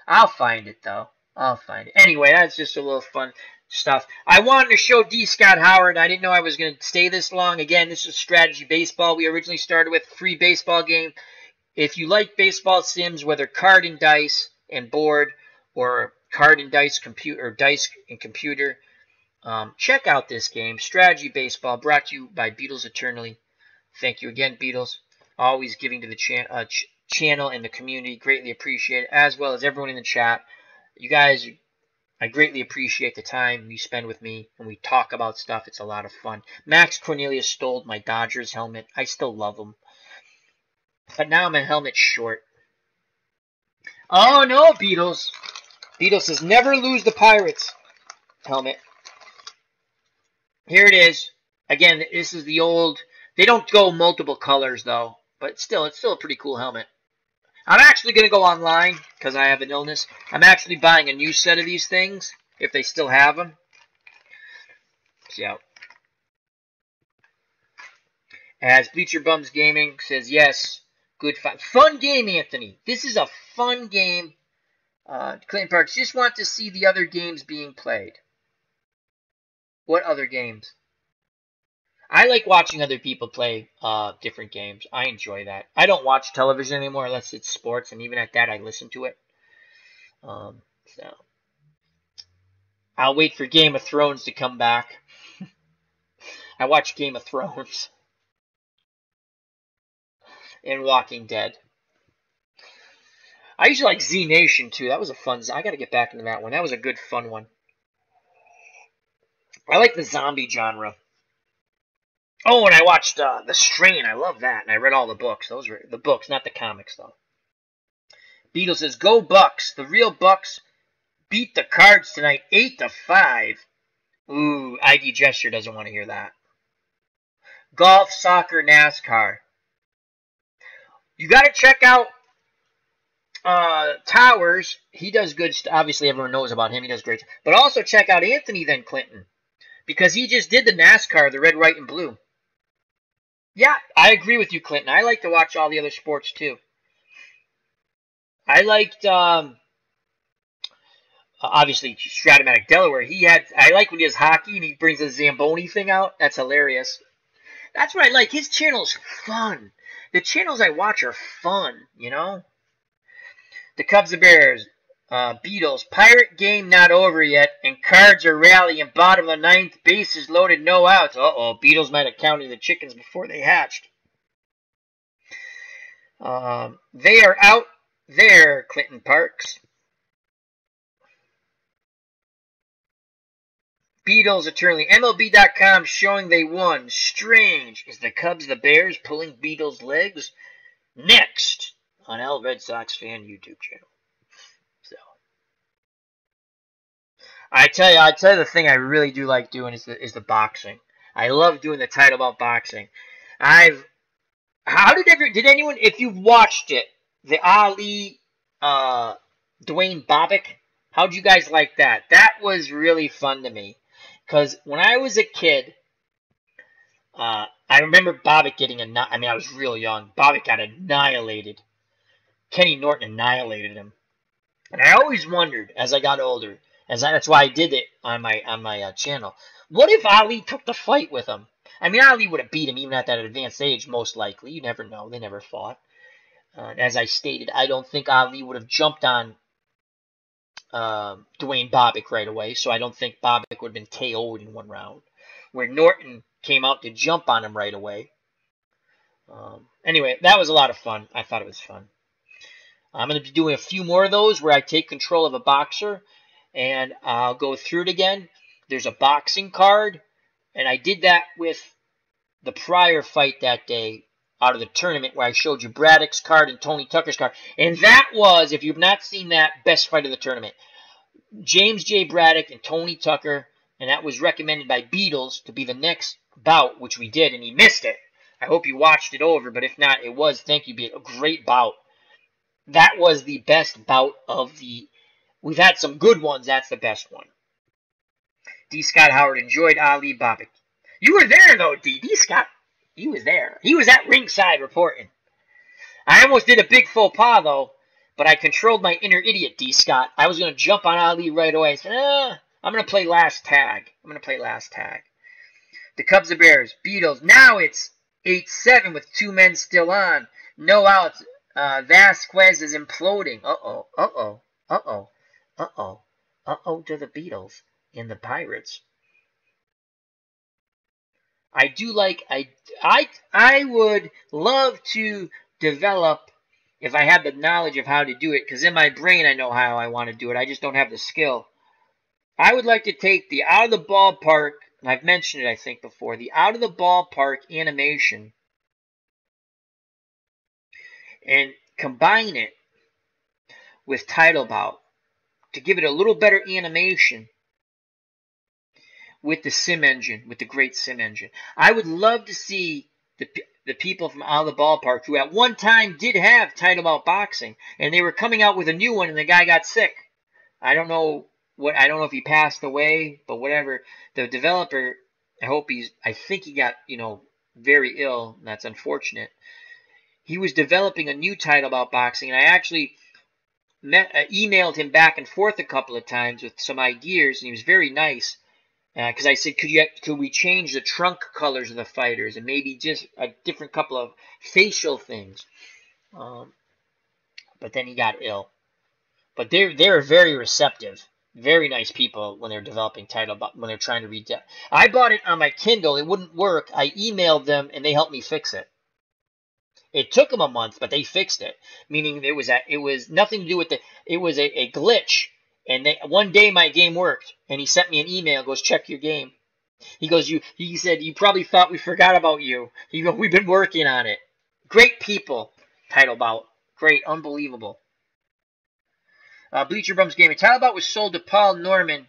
I'll find it, though. I'll find it. Anyway, that's just a little fun stuff. I wanted to show D. Scott Howard. I didn't know I was going to stay this long. Again, this is Strategy Baseball. We originally started with a free baseball game. If you like baseball sims, whether card and dice and board, or card and dice computer, or dice and computer, Check out this game, Strategy Baseball, brought to you by Beatles Eternally. Thank you again, Beatles. Always giving to the channel and the community. Greatly appreciate it, as well as everyone in the chat. You guys, I greatly appreciate the time you spend with me when we talk about stuff. It's a lot of fun. Max Cornelius stole my Dodgers helmet. I still love him. But now my helmet's short. Oh, no, Beatles. Beatles says, never lose the Pirates helmet. Here it is. Again, this is the old... They don't go multiple colors, though. But still, it's still a pretty cool helmet. I'm actually going to go online, because I have an illness. I'm actually buying a new set of these things, if they still have them. So, as Bleacher Bums Gaming says, yes, good fun game, Anthony. This is a fun game. Clinton Parks, just want to see the other games being played. What other games? I like watching other people play different games. I enjoy that. I don't watch television anymore unless it's sports, and even at that, I listen to it. So I'll wait for Game of Thrones to come back. I watch Game of Thrones and Walking Dead. I used to like Z Nation too. That was a fun. I got to get back into that one. That was a good, fun one. I like the zombie genre. Oh, and I watched The Strain. I love that. And I read all the books. Those were the books, not the comics, though. Beatles says, go Bucks. The real Bucks beat the Cards tonight 8-5. Ooh, ID Gesture doesn't want to hear that. Golf, soccer, NASCAR. You got to check out Towers. He does good stuff. Obviously, everyone knows about him. He does great. But also check out Anthony then, Clinton. Because he just did the NASCAR, the red, white, and blue. Yeah, I agree with you, Clinton. I like to watch all the other sports, too. I liked, obviously, Stratomatic Delaware. I like when he does hockey and he brings the Zamboni thing out. That's hilarious. That's what I like. His channel's fun. The channels I watch are fun, you know? The Cubs and Bears. Beatles, Pirate game not over yet, and Cards are rallying bottom of the ninth, bases loaded, no outs. Uh-oh, Beatles might have counted the chickens before they hatched. They are out there, Clinton Parks. Beatles Eternally. MLB.com showing they won. Strange. Is the Cubs the Bears pulling Beatles' legs? Next on L Red Sox Fan YouTube channel. So I tell you the thing I really do like doing is the boxing. I love doing the title about boxing. Did anyone, if you've watched it, the Ali Dwayne Bobbitt, how'd you guys like that? That was really fun to me. Because when I was a kid, I remember Bobbitt getting I was real young. Bobbitt got annihilated. Kenny Norton annihilated him. And I always wondered, as I got older, that's why I did it on my channel, what if Ali took the fight with him? I mean, Ali would have beat him even at that advanced age, most likely. You never know. They never fought. As I stated, I don't think Ali would have jumped on Dwayne Bobbitt right away, so I don't think Bobbitt would have been KO'd in one round. Where Norton came out to jump on him right away. Anyway, that was a lot of fun. I thought it was fun. I'm going to be doing a few more of those where I take control of a boxer, and I'll go through it again. There's a boxing card, and I did that with the prior fight that day out of the tournament where I showed you Braddock's card and Tony Tucker's card. And that was, if you've not seen that, best fight of the tournament. James J. Braddock and Tony Tucker, and that was recommended by Beatles to be the next bout, which we did, and he missed it. I hope you watched it over, but if not, it was, thank you, a great bout. That was the best bout of the... We've had some good ones. That's the best one. D. Scott Howard enjoyed Ali Bobbitt. You were there, though, D. Scott. He was there. He was at ringside reporting. I almost did a big faux pas, though, but I controlled my inner idiot, D. Scott. I was going to jump on Ali right away. I said, I'm going to play last tag. The Cubs and Bears. Beatles. Now it's 8-7 with two men still on. No outs. Vasquez is imploding. Uh-oh to the Beatles and the Pirates. I do like, I would love to develop, if I had the knowledge of how to do it, because in my brain I know how I want to do it. I just don't have the skill. I would like to take the out of the ballpark, and I've mentioned it I think before, the out of the ballpark animation and combine it with title bout to give it a little better animation with the sim engine, with the great sim engine. I would love to see the people from out of the ballpark who at one time did have title bout boxing, and they were coming out with a new one, and the guy got sick. I don't know if he passed away, but whatever. The developer, I think he got, very ill, and that's unfortunate. He was developing a new title bout boxing, and I actually emailed him back and forth a couple of times with some ideas, and he was very nice. Because I said, could we change the trunk colors of the fighters and maybe just a different couple of facial things? But then he got ill. But they're very receptive, very nice people when they're developing title, when they're trying to read. I bought it on my Kindle. It wouldn't work. I emailed them and they helped me fix it. It took them a month, but they fixed it. Meaning it was nothing to do with it was a glitch. And one day my game worked, and he sent me an email. Goes, check your game. He goes, he said, you probably thought we forgot about you. He goes, we've been working on it. Great people. Title bout, great, unbelievable. Bleacher Bums Gaming. Title bout was sold to Paul Norman.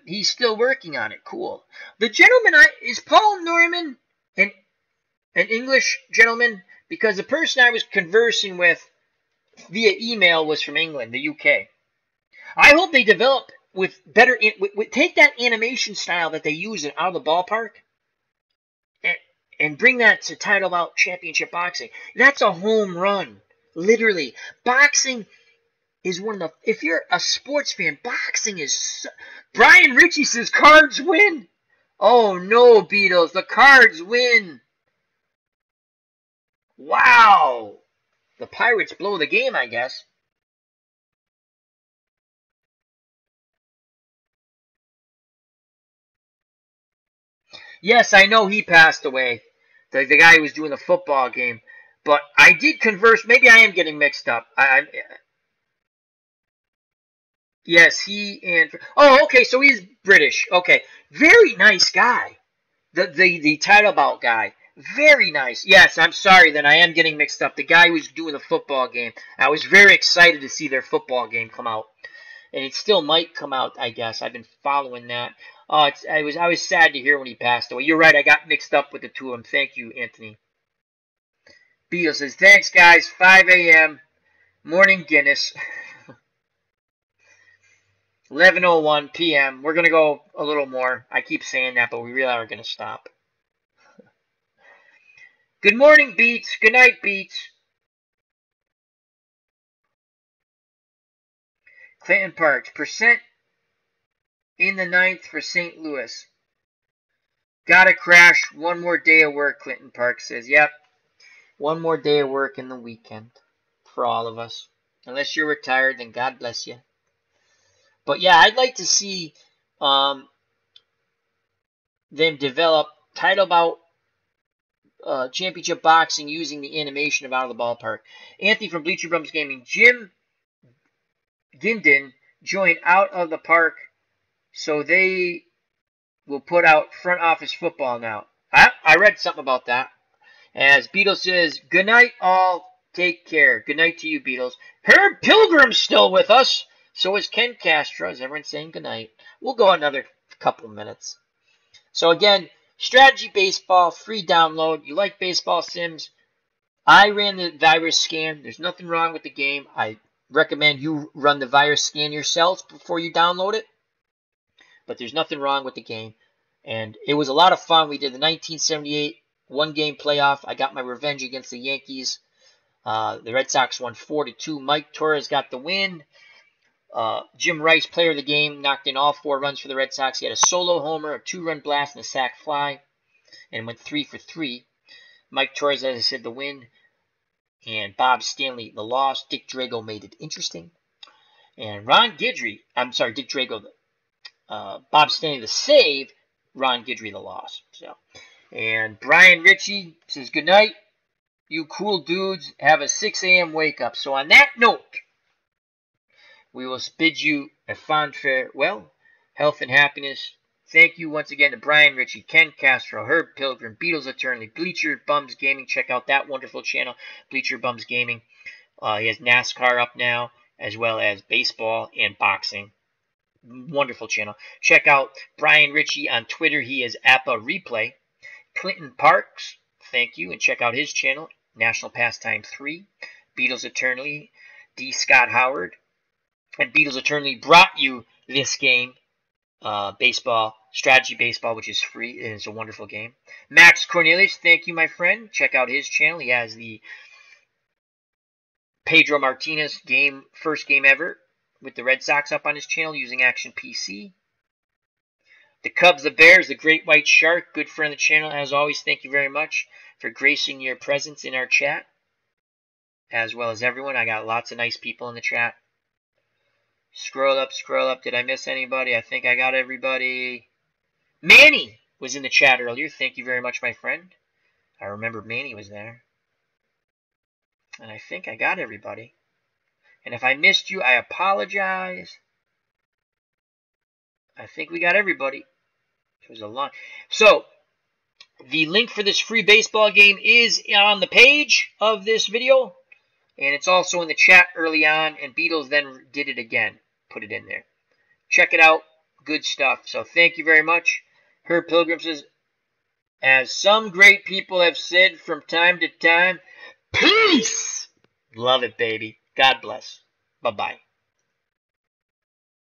He's still working on it. Cool. The gentleman, is Paul Norman an English gentleman? Because the person I was conversing with via email was from England, the UK. I hope they develop with better, take that animation style that they use in Out of the Ballpark and bring that to title bout championship boxing. That's a home run, literally. Boxing is one of the, if you're a sports fan, boxing is, Brian Ritchie says Cards win. Oh no, Beatles, the Cards win. Wow. The Pirates blow the game, I guess. Yes, I know he passed away. The guy who was doing the football game. But I did converse. Maybe I am getting mixed up. Yes, he and... Oh, okay, so he's British. Okay. Very nice guy. The title bout guy. Very nice. Yes, I'm sorry that I am getting mixed up. The guy who was doing the football game. I was very excited to see their football game come out. And it still might come out, I guess. I've been following that. I was sad to hear when he passed away. You're right, I got mixed up with the two of them. Thank you, Anthony. Beal says, thanks, guys. 5 a.m. Morning Guinness. 11:01 p.m. We're going to go a little more. I keep saying that, but we really are going to stop. Good morning, Beats. Good night, Beats. Clinton Parks. Percent in the ninth for St. Louis. Gotta crash. One more day of work, Clinton Parks says. Yep. One more day of work in the weekend for all of us. Unless you're retired, then God bless you. But yeah, I'd like to see them develop title bout championship boxing using the animation of Out of the Ballpark. Anthony from Bleacher Bums Gaming. Jim Gindin joined Out of the Park, so they will put out front office football now. I read something about that. As Beatles says, good night all. Take care. Good night to you, Beatles. Herb Pilgrim's still with us. So is Ken Castro. Is everyone saying good night? We'll go another couple of minutes. So again, Strategy Baseball, free download. You like baseball sims? I ran the virus scan. There's nothing wrong with the game. I recommend you run the virus scan yourselves before you download it. But there's nothing wrong with the game. And it was a lot of fun. We did the 1978 one-game playoff. I got my revenge against the Yankees. The Red Sox won 4-2. Mike Torres got the win. Jim Rice, player of the game, knocked in all 4 runs for the Red Sox. He had a solo homer, a 2-run blast, and a sac fly, and went 3 for 3. Mike Torres, as I said, the win, and Bob Stanley the loss. Dick Drago made it interesting, and Dick Drago, Bob Stanley the save, Ron Guidry the loss. So, and Brian Ritchie says, good night. You cool dudes have a 6 a.m. wake up. So on that note, we will bid you a fond farewell, health and happiness. Thank you once again to Brian Ritchie, Ken Castro, Herb Pilgrim, Beatles Eternally, Bleacher Bums Gaming. Check out that wonderful channel, Bleacher Bums Gaming. He has NASCAR up now, as well as baseball and boxing. Wonderful channel. Check out Brian Ritchie on Twitter. He is Appa Replay. Clinton Parks, thank you, and check out his channel, National Pastime 3. Beatles Eternally, D. Scott Howard. And Beatles Eternally brought you this game, baseball, strategy baseball, which is free, and it's a wonderful game. Max Cornelius, thank you, my friend. Check out his channel. He has the Pedro Martinez game, first game ever, with the Red Sox up on his channel using Action PC. The Cubs, the Bears, the Great White Shark, good friend of the channel. As always, thank you very much for gracing your presence in our chat, as well as everyone. I got lots of nice people in the chat. Scroll up, scroll up. Did I miss anybody? I think I got everybody. Manny was in the chat earlier. Thank you very much, my friend. I remember Manny was there. And I think I got everybody. And if I missed you, I apologize. I think we got everybody. It was a lot. So, the link for this free baseball game is on the page of this video. And it's also in the chat early on. And Beatles then did it again. Put it in there. Check it out. Good stuff. So, thank you very much. Herb Pilgrim says, as some great people have said from time to time, peace! Love it, baby. God bless. Bye-bye.